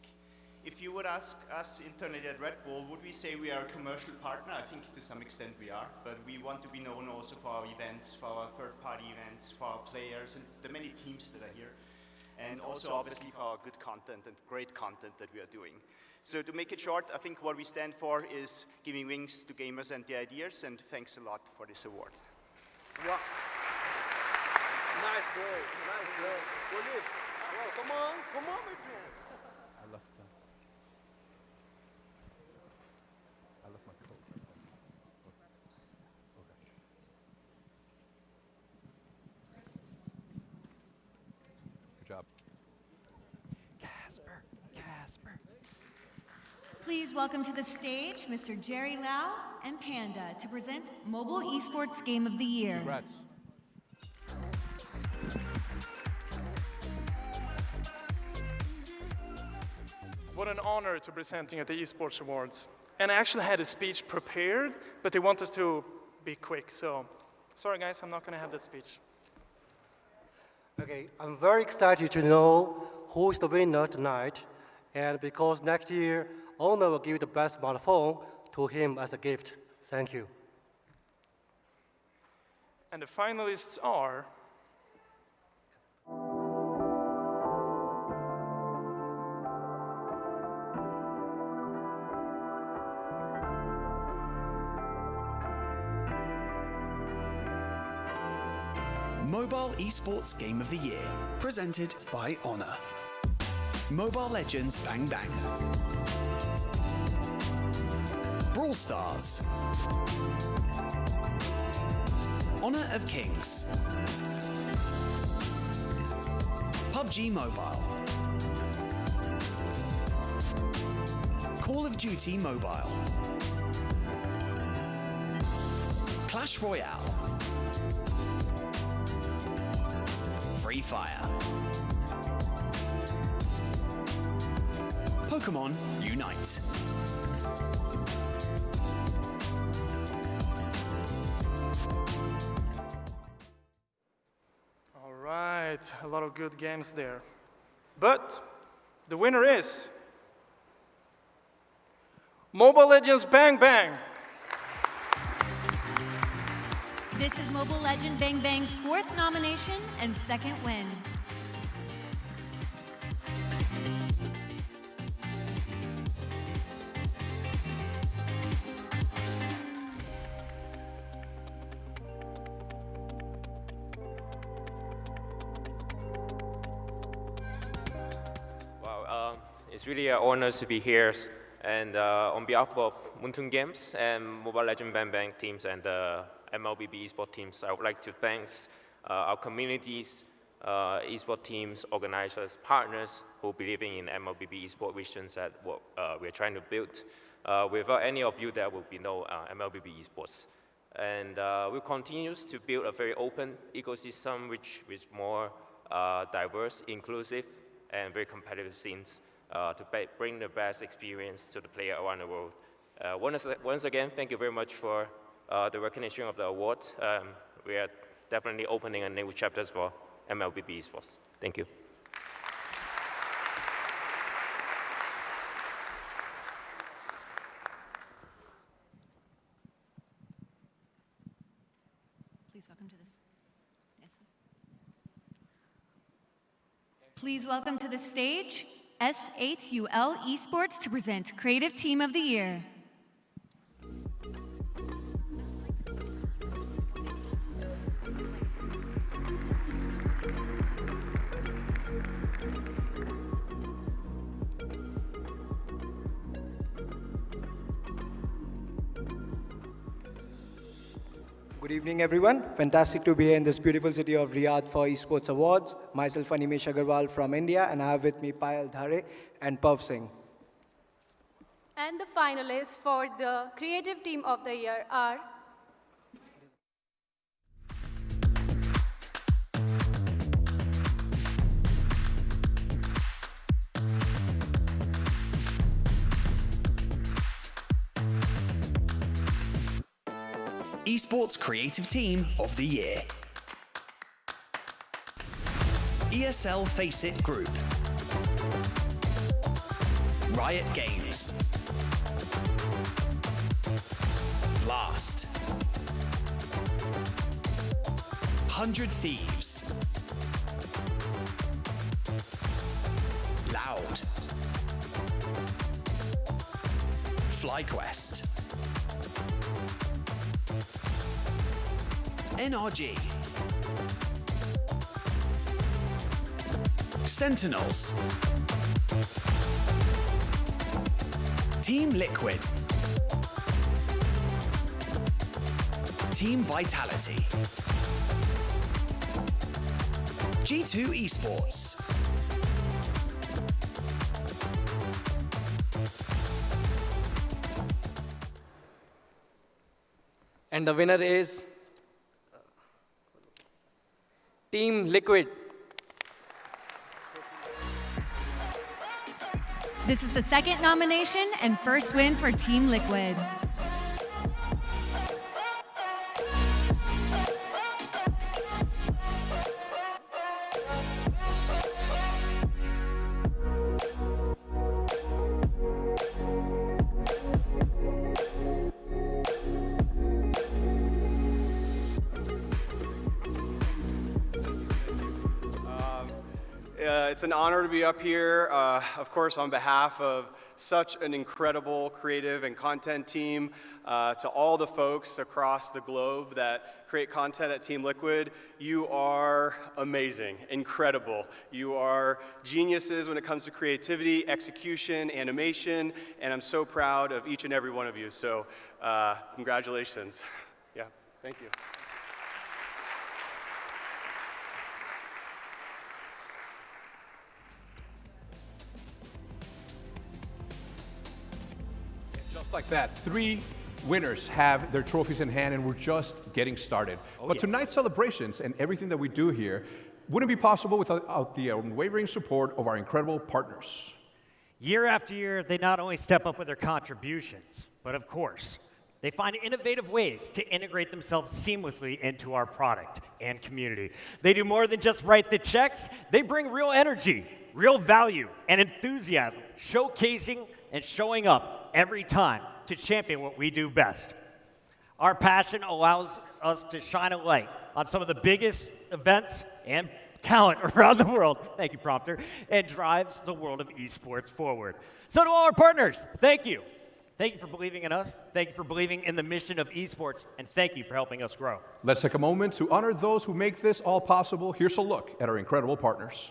If you would ask us internally at Red Bull, would we say we are a commercial partner? I think to some extent we are, but we want to be known also for our events, for our third-party events, for our players, and the many teams that are here. And also obviously for our good content and great content that we are doing. So to make it short, I think what we stand for is giving wings to gamers and their ideas, and thanks a lot for this award. Wow. Nice bro, nice bro. Solid. Wow, come on, my friend. I love that. I love my coat. Okay. Good job. Casper. Please welcome to the stage Mr. Jerry Lau and Panda to present Mobile Esports Game of the Year. Congrats. What an honor to presenting at the Esports Awards. And I actually had a speech prepared, but they want us to be quick, so sorry guys, I'm not gonna have that speech. Okay, I'm very excited to know who is the winner tonight, and because next year, owner will give the best smartphone to him as a gift. Thank you. And the finalists are Mobile Esports Game of the Year, presented by Honor. Mobile Legends Bang Bang. Brawl Stars. Honor of Kings. PUBG Mobile. Call of Duty Mobile. Clash Royale. Free Fire. Pokemon Unite. All right, a lot of good games there. But the winner is Mobile Legends Bang Bang. This is Mobile Legend Bang Bang's 4th nomination and 2nd win. Wow, it's really an honor to be here. And on behalf of Moonton Games and Mobile Legends Bang Bang teams and MLBB esports teams, I would like to thank our communities, esports teams, organizers, partners who believe in MLBB esports visions that what we're trying to build. Without any of you, there will be no MLBB esports. And we'll continue to build a very open ecosystem which is more diverse, inclusive, and very competitive scenes to bring the best experience to the player around the world. Once again, thank you very much for the recognition of the award. We are definitely opening a new chapters for MLBB esports. Thank you. Please welcome to this. Yes. Please welcome to the stage S8UL Esports to present Creative Team of the Year. Good evening, everyone. Fantastic to be here in this beautiful city of Riyadh for Esports Awards. Myself, Animesh Agarwal from India, and I have with me Payal Dhare and Pav Singh. And the finalists for the Creative Team of the Year are Esports Creative Team of the Year. ESL Faceit Group. Riot Games. Blast. 100 Thieves. Loud. FlyQuest. NRG. Sentinels. Team Liquid. Team Vitality. G2 Esports. And the winner is Team Liquid. This is the 2nd nomination and 1st win for Team Liquid. It's an honor to be up here, of course, on behalf of such an incredible creative and content team, to all the folks across the globe that create content at Team Liquid. You are amazing, incredible. You are geniuses when it comes to creativity, execution, animation, and I'm so proud of each and every one of you. So congratulations. Yeah, thank you. Just like that, 3 winners have their trophies in hand, and we're just getting started. But tonight's celebrations and everything that we do here wouldn't be possible without the unwavering support of our incredible partners. Year after year, they not only step up with their contributions, but of course, they find innovative ways to integrate themselves seamlessly into our product and community. They do more than just write the checks. They bring real energy, real value, and enthusiasm, showcasing and showing up every time to champion what we do best. Our passion allows us to shine a light on some of the biggest events and talent around the world, thank you, prompter, and drives the world of esports forward. So to all our partners, thank you. Thank you for believing in us, thank you for believing in the mission of esports, and thank you for helping us grow. Let's take a moment to honor those who make this all possible. Here's a look at our incredible partners.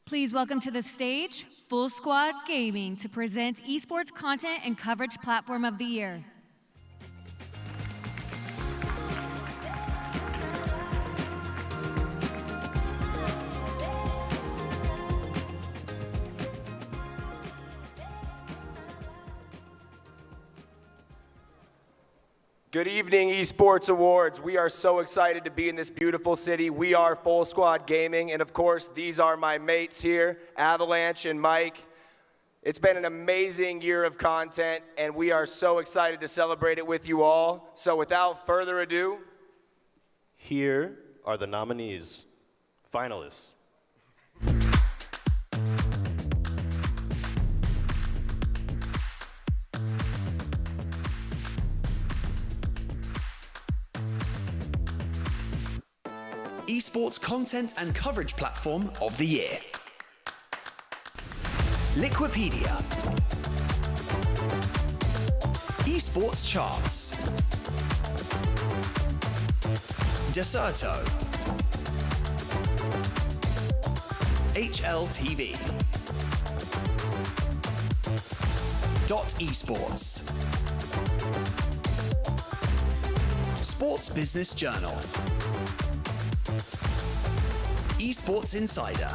Please welcome to the stage Full Squad Gaming to present Esports Content and Coverage Platform of the Year. Good evening, Esports Awards. We are so excited to be in this beautiful city. We are Full Squad Gaming, and of course, these are my mates here, Avalanche and Mike. It's been an amazing year of content, and we are so excited to celebrate it with you all. So without further ado, here are the nominees, finalists. Esports Content and Coverage Platform of the Year. Liquipedia. Esports Charts. Deserto. HLTV. Esports. Sports Business Journal. Esports Insider.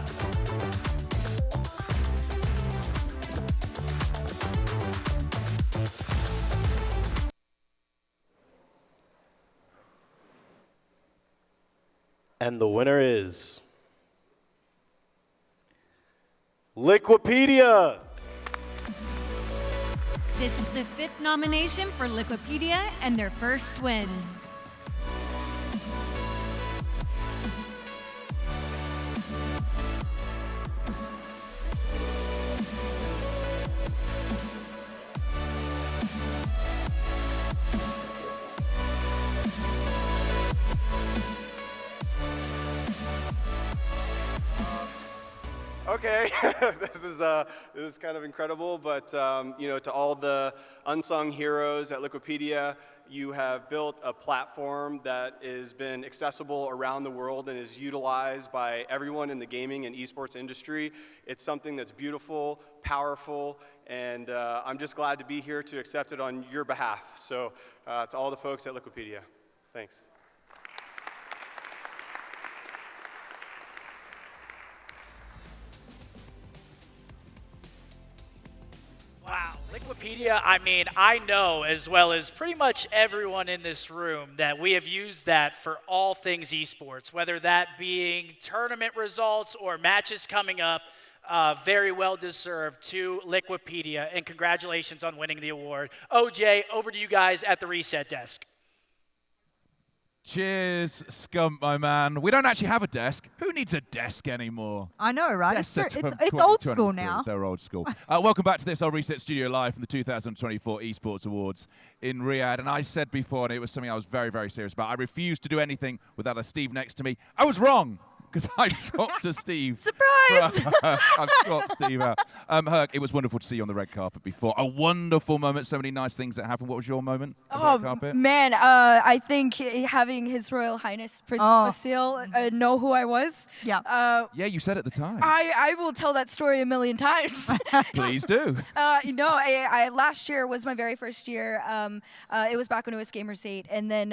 And the winner is Liquipedia. This is the 5th nomination for Liquipedia and their first win. Okay, this is kind of incredible, but you know, to all the unsung heroes at Liquipedia, you have built a platform that has been accessible around the world and is utilized by everyone in the gaming and esports industry. It's something that's beautiful, powerful, and I'm just glad to be here to accept it on your behalf. So to all the folks at Liquipedia, thanks. Wow, Liquipedia, I mean, I know as well as pretty much everyone in this room that we have used that for all things esports, whether that being tournament results or matches coming up. very well deserved to Liquipedia, and congratulations on winning the award. OJ, over to you guys at the reset desk. Cheers, Scump, my man. We don't actually have a desk. Who needs a desk anymore? I know, right? Desks It's are it's 20, old school 203. now. They're old school. Welcome back to this, our Reset Studio live from the 2024 Esports Awards in Riyadh. And I said before, and it was something I was very, very serious about, I refused to do anything without a Steve next to me. I was wrong, because I swapped to Steve. Surprise! I've swapped Steve out. Herc, it was wonderful to see you on the red carpet before. A wonderful moment, so many nice things that happened. What was your moment on the red carpet? Man, I think having His Royal Highness Prince Basil know who I was. Yeah. Yeah, you said at the time. I will tell that story a million times. Please do. I last year was my very first year. It was back when it was Gamers 8, and then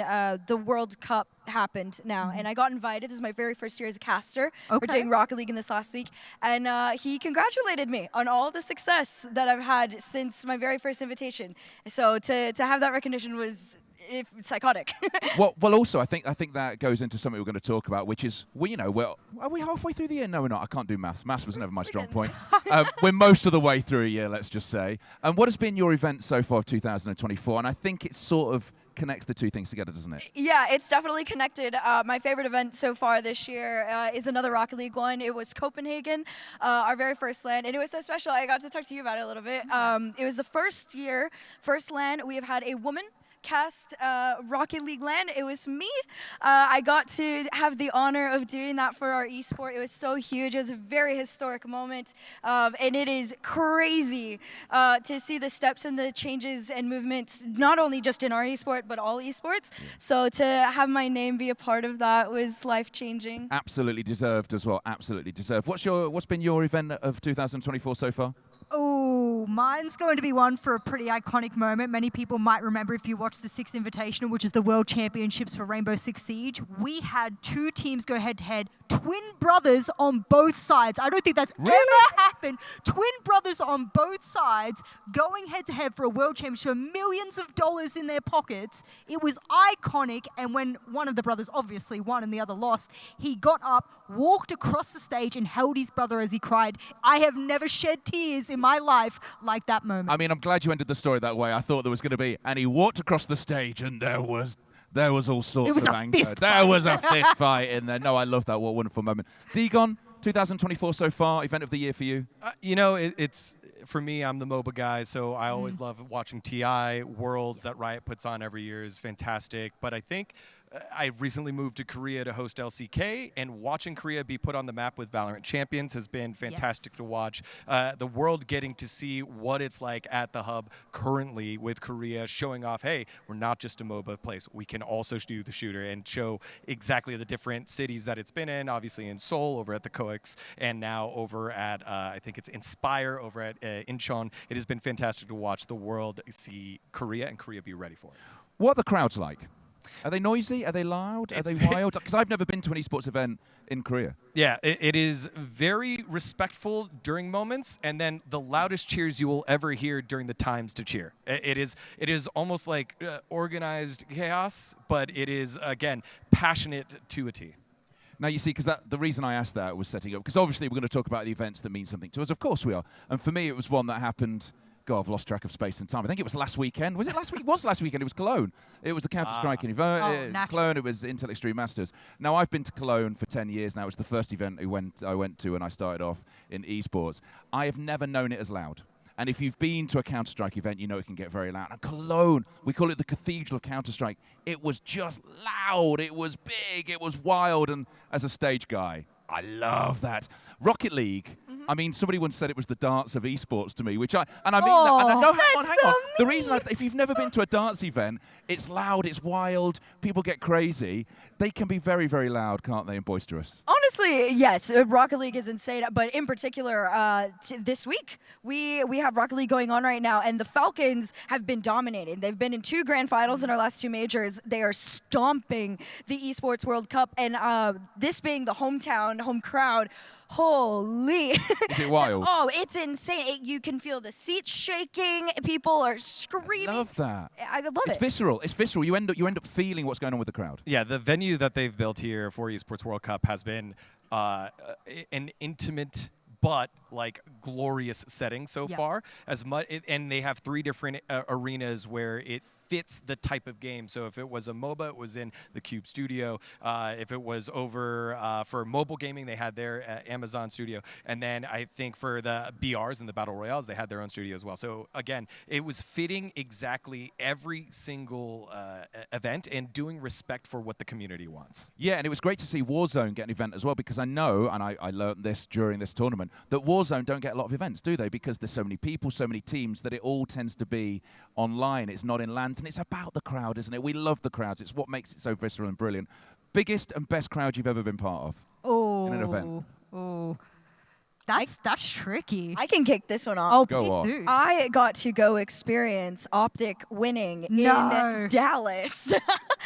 the World Cup happened now, and I got invited. This is my very first year as a caster. We're doing Rocket League in this last week, and he congratulated me on all the success that I've had since my very first invitation. So to have that recognition was psychotic. well, also, I think that goes into something we're going to talk about, which is, are we halfway through the year? No, we're not. I can't do maths. Maths was never my strong point. We're most of the way through a year, let's just say. And what has been your event so far of 2024? And I think it sort of connects the two things together, doesn't it? Yeah, it's definitely connected. My favorite event so far this year is another Rocket League one. It was Copenhagen, our very first LAN, and it was so special. I got to talk to you about it a little bit. It was the first LAN we have had a woman cast Rocket League LAN. It was me. I got to have the honor of doing that for our esport. It was so huge. It was a very historic moment, and it is crazy to see the steps and the changes and movements, not only just in our esport, but all esports. So to have my name be a part of that was life-changing. Absolutely deserved as well. Absolutely deserved. What's been your event of 2024 so far? Oh, mine's going to be one for a pretty iconic moment. Many people might remember if you watched the Sixth Invitational, which is the World Championships for Rainbow Six Siege. We had two teams go head-to-head, twin brothers on both sides. I don't think that's ever happened. Twin brothers on both sides going head-to-head for a World Championship, millions of dollars in their pockets. It was iconic, and when one of the brothers obviously won and the other lost, he got up, walked across the stage, and held his brother as he cried. I have never shed tears in my life like that moment. I mean, I'm glad you ended the story that way. I thought there was going to be, and he walked across the stage, and there was all sorts of anger. There was a fist fight in there. No, I love that. What a wonderful moment. Degon, 2024 so far, event of the year for you? It's for me, I'm the MOBA guy, so I always love watching TI. Worlds that Riot puts on every year is fantastic. But I think I recently moved to Korea to host LCK, and watching Korea be put on the map with Valorant Champions has been fantastic to watch. The world getting to see what it's like at the hub currently with Korea, showing off, hey, we're not just a MOBA place. We can also do the shooter, and show exactly the different cities that it's been in, obviously in Seoul, over at the COEX, and now over at, I think it's Inspire, over at Incheon. It has been fantastic to watch the world see Korea, and Korea be ready for it. What are the crowds like? Are they noisy? Are they loud? Are they wild? Because I've never been to an esports event in Korea. Yeah, it is very respectful during moments, and then the loudest cheers you will ever hear during the times to cheer. It is almost like organized chaos, but it is, again, passionate to a T. Now, you see, because the reason I asked that was setting up, because obviously we're going to talk about the events that mean something to us. Of course we are. And for me, it was one that happened. God, I've lost track of space and time. I think it was last weekend. Was it last week? It was last weekend. It was Cologne. It was the Counter-Strike Cologne. It was Intel Extreme Masters. Now, I've been to Cologne for 10 years now. It was the first event I went to when I started off in esports. I have never known it as loud. And if you've been to a Counter-Strike event, you know it can get very loud. And Cologne, we call it the Cathedral of Counter-Strike. It was just loud. It was big. It was wild. And as a stage guy, I love that. Rocket League. I mean, somebody once said it was the darts of esports to me, which I mean that. And I know, hang on. The reason, if you've never been to a darts event, it's loud, it's wild, people get crazy. They can be very, very loud, can't they, and boisterous? Honestly, yes. Rocket League is insane, but in particular, this week we have Rocket League going on right now, and the Falcons have been dominating. They've been in 2 grand finals in our last 2 majors. They are stomping the Esports World Cup, and this being the home crowd. Holy. Is it wild? Oh, it's insane. You can feel the seats shaking. People are screaming. I love that. I love it. It's visceral. It's visceral. You end up feeling what's going on with the crowd. Yeah, the venue that they've built here for Esports World Cup has been an intimate, but like glorious setting so Yeah. far. And they have 3 different arenas where it fits the type of game. So if it was a MOBA, it was in the Cube Studio. If it was over for mobile gaming, they had their Amazon Studio. And then I think for the BRs and the Battle Royales, they had their own studio as well. So again, it was fitting exactly every single event and doing respect for what the community wants. Yeah, and it was great to see Warzone get an event as well, because I know, and I learned this during this tournament, that Warzone don't get a lot of events, do they? Because there's so many people, so many teams, that it all tends to be online. It's not in LANs, and it's about the crowd, isn't it? We love the crowds. It's what makes it so visceral and brilliant. Biggest and best crowd you've ever been part of in an event? Oh. That's tricky. I can kick this one off. Oh, Go please on. do. I got to go experience Optic winning in Dallas.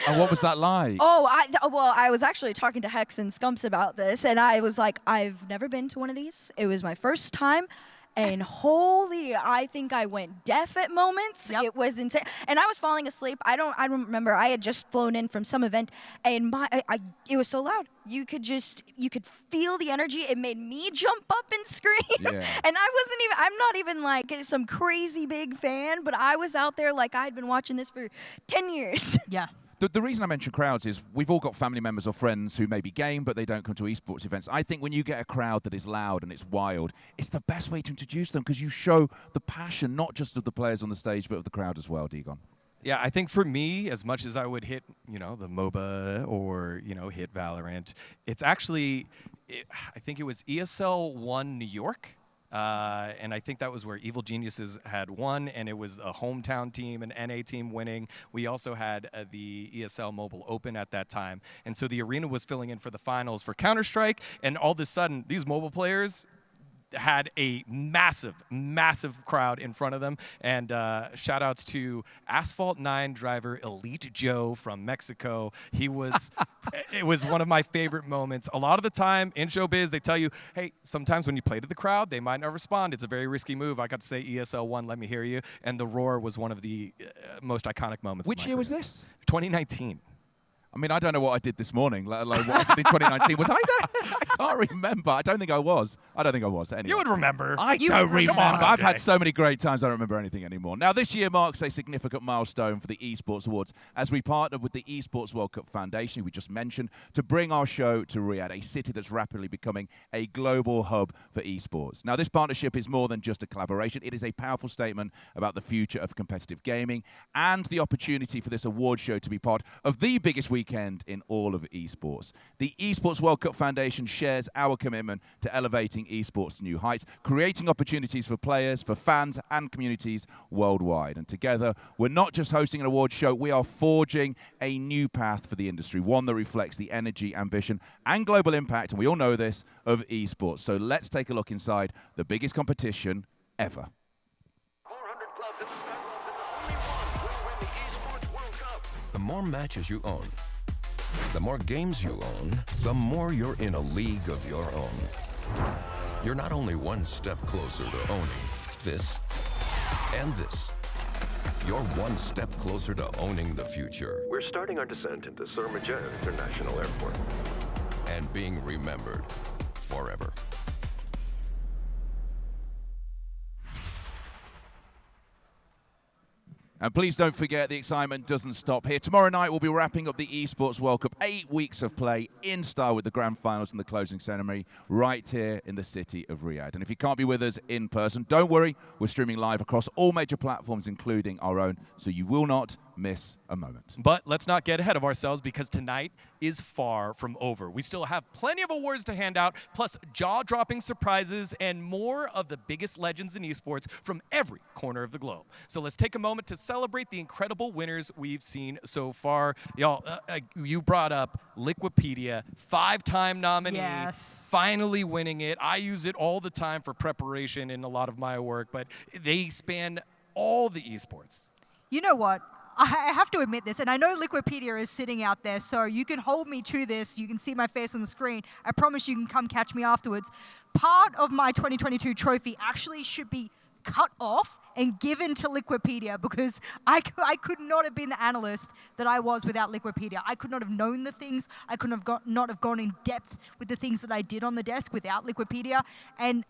And what was that like? I was actually talking to Hex and Scumps about this, and I was like, I've never been to one of these. It was my first time. And holy, I think I went deaf at moments. It was insane. And I was falling asleep. I don't remember. I had just flown in from some event, and it was so loud. You could feel the energy. It made me jump up and scream. Yeah. And I'm not even like some crazy big fan, but I was out there like I'd been watching this for 10 years. Yeah. The reason I mention crowds is we've all got family members or friends who maybe game, but they don't come to esports events. I think when you get a crowd that is loud and it's wild, it's the best way to introduce them, because you show the passion, not just of the players on the stage, but of the crowd as well, Degon. Yeah, I think for me, as much as I would hit, the MOBA or, hit Valorant, it's actually, I think it was ESL 1 New York. And I think that was where Evil Geniuses had won, and it was a hometown team, an NA team winning. We also had the ESL Mobile Open at that time. And so the arena was filling in for the finals for Counter-Strike, and all of a sudden, these mobile players had a massive, massive crowd in front of them. And shout outs to Asphalt 9 driver Elite Joe from Mexico. It was one of my favorite moments. A lot of the time in showbiz, they tell you, hey, sometimes when you play to the crowd, they might not respond. It's a very risky move. I got to say ESL 1, let me hear you. And the roar was one of the most iconic moments. Which year was this? 2019. I mean, I don't know what I did this morning, let alone what I did in 2019. Was I there? I can't remember. I don't think I was. Anyway. You would remember. I don't remember. I've had so many great times, I don't remember anything anymore. Now, this year marks a significant milestone for the Esports Awards as we partnered with the Esports World Cup Foundation, who we just mentioned, to bring our show to Riyadh, a city that's rapidly becoming a global hub for esports. Now, this partnership is more than just a collaboration. It is a powerful statement about the future of competitive gaming and the opportunity for this award show to be part of the biggest weekend in all of esports. The Esports World Cup Foundation shares our commitment to elevating esports to new heights, creating opportunities for players, for fans, and communities worldwide. And together, we're not just hosting an award show, we are forging a new path for the industry, one that reflects the energy, ambition, and global impact, and we all know this, of esports. So let's take a look inside the biggest competition ever. The more matches you own, the more games you own, the more you're in a league of your own. You're not only one step closer to owning this and this. You're one step closer to owning the future. We're starting our descent into Surmaja International Airport. And being remembered forever. And please don't forget, the excitement doesn't stop here. Tomorrow night, we'll be wrapping up the Esports World Cup. 8 weeks of play in style with the grand finals and the closing ceremony right here in the city of Riyadh. And if you can't be with us in person, don't worry. We're streaming live across all major platforms, including our own, so you will not miss a moment. But let's not get ahead of ourselves, because tonight is far from over. We still have plenty of awards to hand out, plus jaw-dropping surprises and more of the biggest legends in esports from every corner of the globe. So let's take a moment to celebrate the incredible winners we've seen so far. Y'all, you brought up Liquipedia, 5-time nominee, finally winning it. I use it all the time for preparation in a lot of my work, but they span all the esports. You know what? I have to admit this, and I know Liquipedia is sitting out there, so you can hold me to this. You can see my face on the screen. I promise you can come catch me afterwards. Part of my 2022 trophy actually should be cut off and given to Liquipedia because I could not have been the analyst that I was without Liquipedia. I could not have known the things. I could not have gone in depth with the things that I did on the desk without Liquipedia. And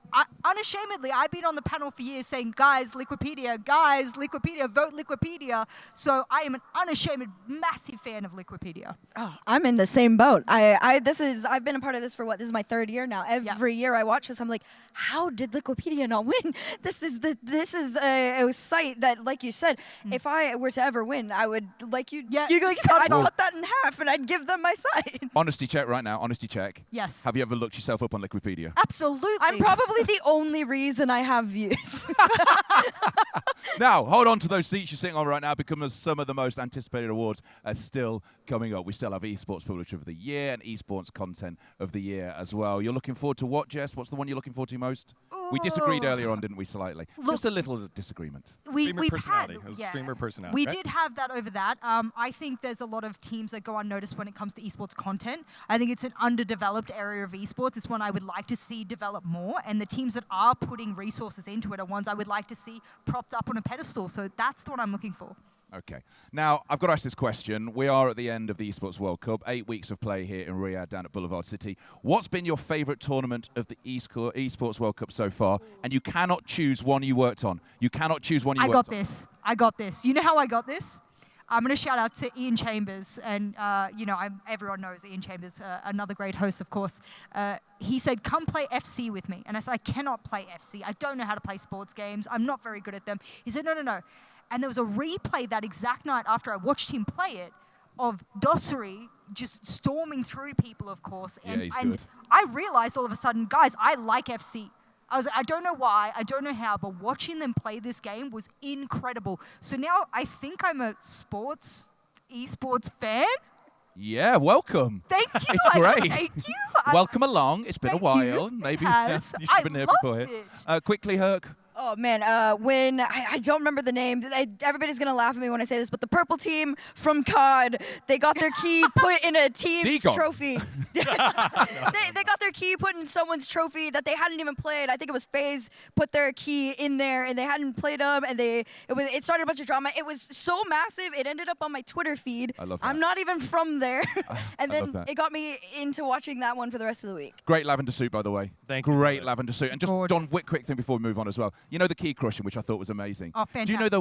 unashamedly, I've been on the panel for years saying, guys, Liquipedia, vote Liquipedia. So I am an unashamed, massive fan of Liquipedia. Oh, I'm in the same boat. I've been a part of this for this is my 3rd year now. Every year I watch this, I'm like, how did Liquipedia not win? This is a site that, like you said, if I were to ever win, I would I'd cut that in half and I'd give them my site. Honesty check right now. Honesty check. Yes. Have you ever looked yourself up on Liquipedia? Absolutely. I'm probably the only reason I have views. Now, hold on to those seats you're sitting on right now because some of the most anticipated awards are still coming up. We still have Esports Publisher of the Year and Esports Content of the Year as well. You're looking forward to what, Jess? What's the one you're looking forward to most? We disagreed earlier on, didn't we, slightly? Just a little disagreement. Streamer personality. It was streamer personality. We right? did have that over that. I think there's a lot of teams that go unnoticed when it comes to esports content. I think it's an underdeveloped area of esports. It's one I would like to see develop more, and the teams that are putting resources into it are ones I would like to see propped up on a pedestal. So that's the one I'm looking for. Okay. Now, I've got to ask this question. We are at the end of the Esports World Cup, 8 weeks of play here in Riyadh down at Boulevard City. What's been your favourite tournament of the Esports World Cup so far? And you cannot choose one you worked on. You cannot choose one you worked on. I got this. You know how I got this? I'm going to shout out to Ian Chambers, and everyone knows Ian Chambers, another great host, of course. He said, come play FC with me. And I said, I cannot play FC. I don't know how to play sports games. I'm not very good at them. He said, no. And there was a replay that exact night after I watched him play it of Dossary just storming through people, of course. And, he's and good. I realized all of a sudden, guys, I like FC. I don't know why, I don't know how, but watching them play this game was incredible. So now I think I'm a esports fan. Yeah, welcome. Thank you. It's great. Thank you. Welcome along. It's been a while. Maybe has. you should have been here before. Quickly, Herc. Oh, man, when, I don't remember the name. Everybody's going to laugh at me when I say this, but the purple team from COD, they got their key put in a team's trophy. They got their key put in someone's trophy that they hadn't even played. I think it was FaZe put their key in there, and they hadn't played them, and it started a bunch of drama. It was so massive, it ended up on my Twitter feed. I love that. I'm not even from there. And I love then that. it got me into watching that one for the rest of the week. Great lavender suit, by the way. Thank you. Great lavender suit. And just, John, quick thing before we move on as well. You know the key crushing, which I thought was amazing. Oh, fantastic. Do you know there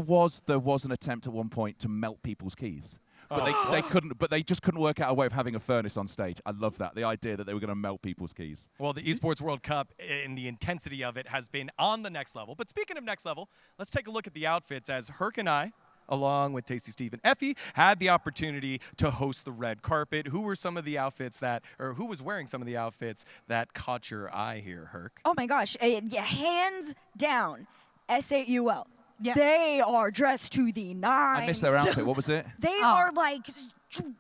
was an attempt at one point to melt people's keys? But they couldn't. But they just couldn't work out a way of having a furnace on stage. I love that. The idea that they were going to melt people's keys. Well, the Esports World Cup and the intensity of it has been on the next level. But speaking of next level, let's take a look at the outfits as Herc and I, along with Tasty Steve and Effie, had the opportunity to host the red carpet. Who were some of the outfits who was wearing some of the outfits that caught your eye here, Herc? Oh my gosh, hands down, SAUL. Yeah. They are dressed to the nines. I missed their outfit. What was it? They are like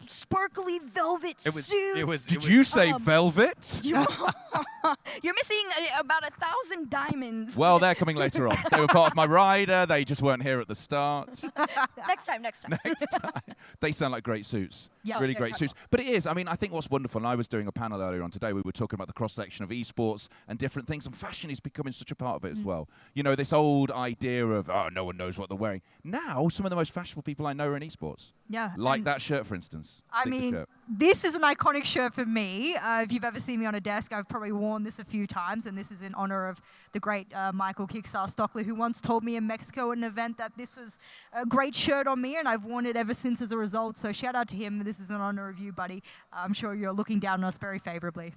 sparkly velvet suits. Did you say velvet? You're missing about 1,000 diamonds. Well, they're coming later on. They were part of my rider. They just weren't here at the start. Next time. They sound like great suits. Yeah. Really great suits. But it is. I mean, I think what's wonderful, and I was doing a panel earlier on today, we were talking about the cross-section of esports and different things, and fashion is becoming such a part of it as well. You know, this old idea of, no one knows what they're wearing. Now, some of the most fashionable people I know are in esports. Yeah. Like that shirt, for instance. I mean, this is an iconic shirt for me. If you've ever seen me on a desk, I've probably worn this a few times, and this is in honor of the great Michael Kickstar Stockley, who once told me in Mexico at an event that this was a great shirt on me, and I've worn it ever since as a result. So shout out to him. This is in honor of you, buddy. I'm sure you're looking down on us very favorably.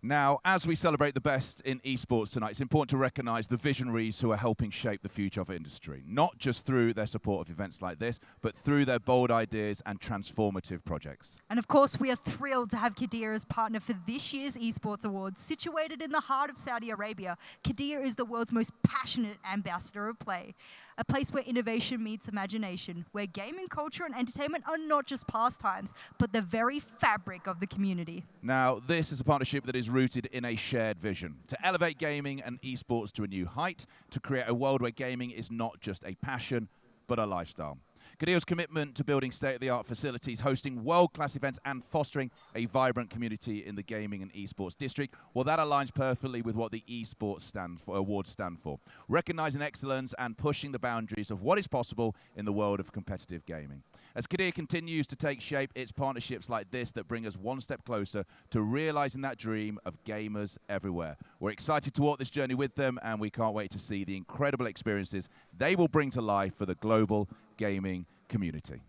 Now, as we celebrate the best in esports tonight, it's important to recognise the visionaries who are helping shape the future of the industry, not just through their support of events like this, but through their bold ideas and transformative projects. And of course, we are thrilled to have Qiddiya as partner for this year's Esports Awards. Situated in the heart of Saudi Arabia, Qiddiya is the world's most passionate ambassador of play. A place where innovation meets imagination, where gaming culture and entertainment are not just pastimes, but the very fabric of the community. Now, this is a partnership that is rooted in a shared vision to elevate gaming and esports to a new height, to create a world where gaming is not just a passion, but a lifestyle. Kadir's commitment to building state-of-the-art facilities, hosting world-class events, and fostering a vibrant community in the gaming and esports district, well, that aligns perfectly with what the Esports Awards stand for, recognizing excellence and pushing the boundaries of what is possible in the world of competitive gaming. As Kadir continues to take shape, it's partnerships like this that bring us one step closer to realizing that dream of gamers everywhere. We're excited to walk this journey with them, and we can't wait to see the incredible experiences they will bring to life for the global gaming community.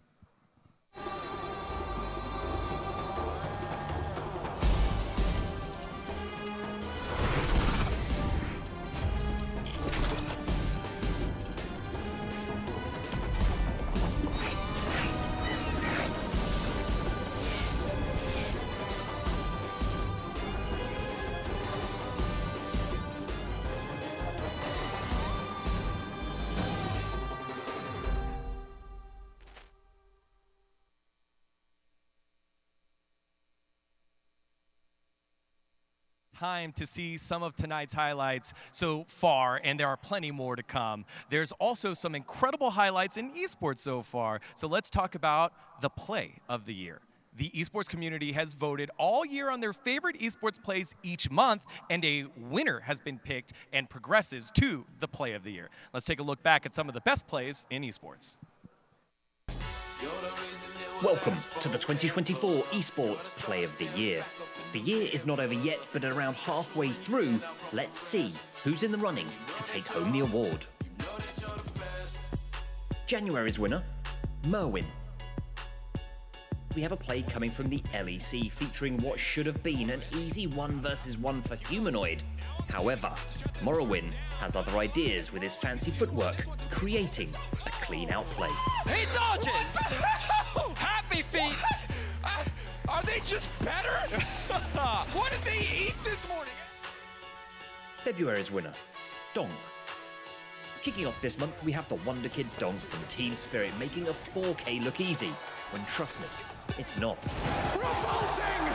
Time to see some of tonight's highlights so far, and there are plenty more to come. There's also some incredible highlights in esports so far, so let's talk about the play of the year. The esports community has voted all year on their favorite esports plays each month, and a winner has been picked and progresses to the play of the year. Let's take a look back at some of the best plays in esports. Welcome to the 2024 Esports Play of the Year. The year is not over yet, but at around halfway through, let's see who's in the running to take home the award. January's winner, Merwin. We have a play coming from the LEC featuring what should have been an easy 1 versus 1 for Humanoid. However, Morrowind has other ideas with his fancy footwork, creating a clean outplay. He dodges! Happy feet! Are they just better? What did they eat this morning? February's winner, Donk. Kicking off this month, we have the Wonder Kid Donk from Team Spirit making a 4K look easy, when trust me, it's not. Revolting!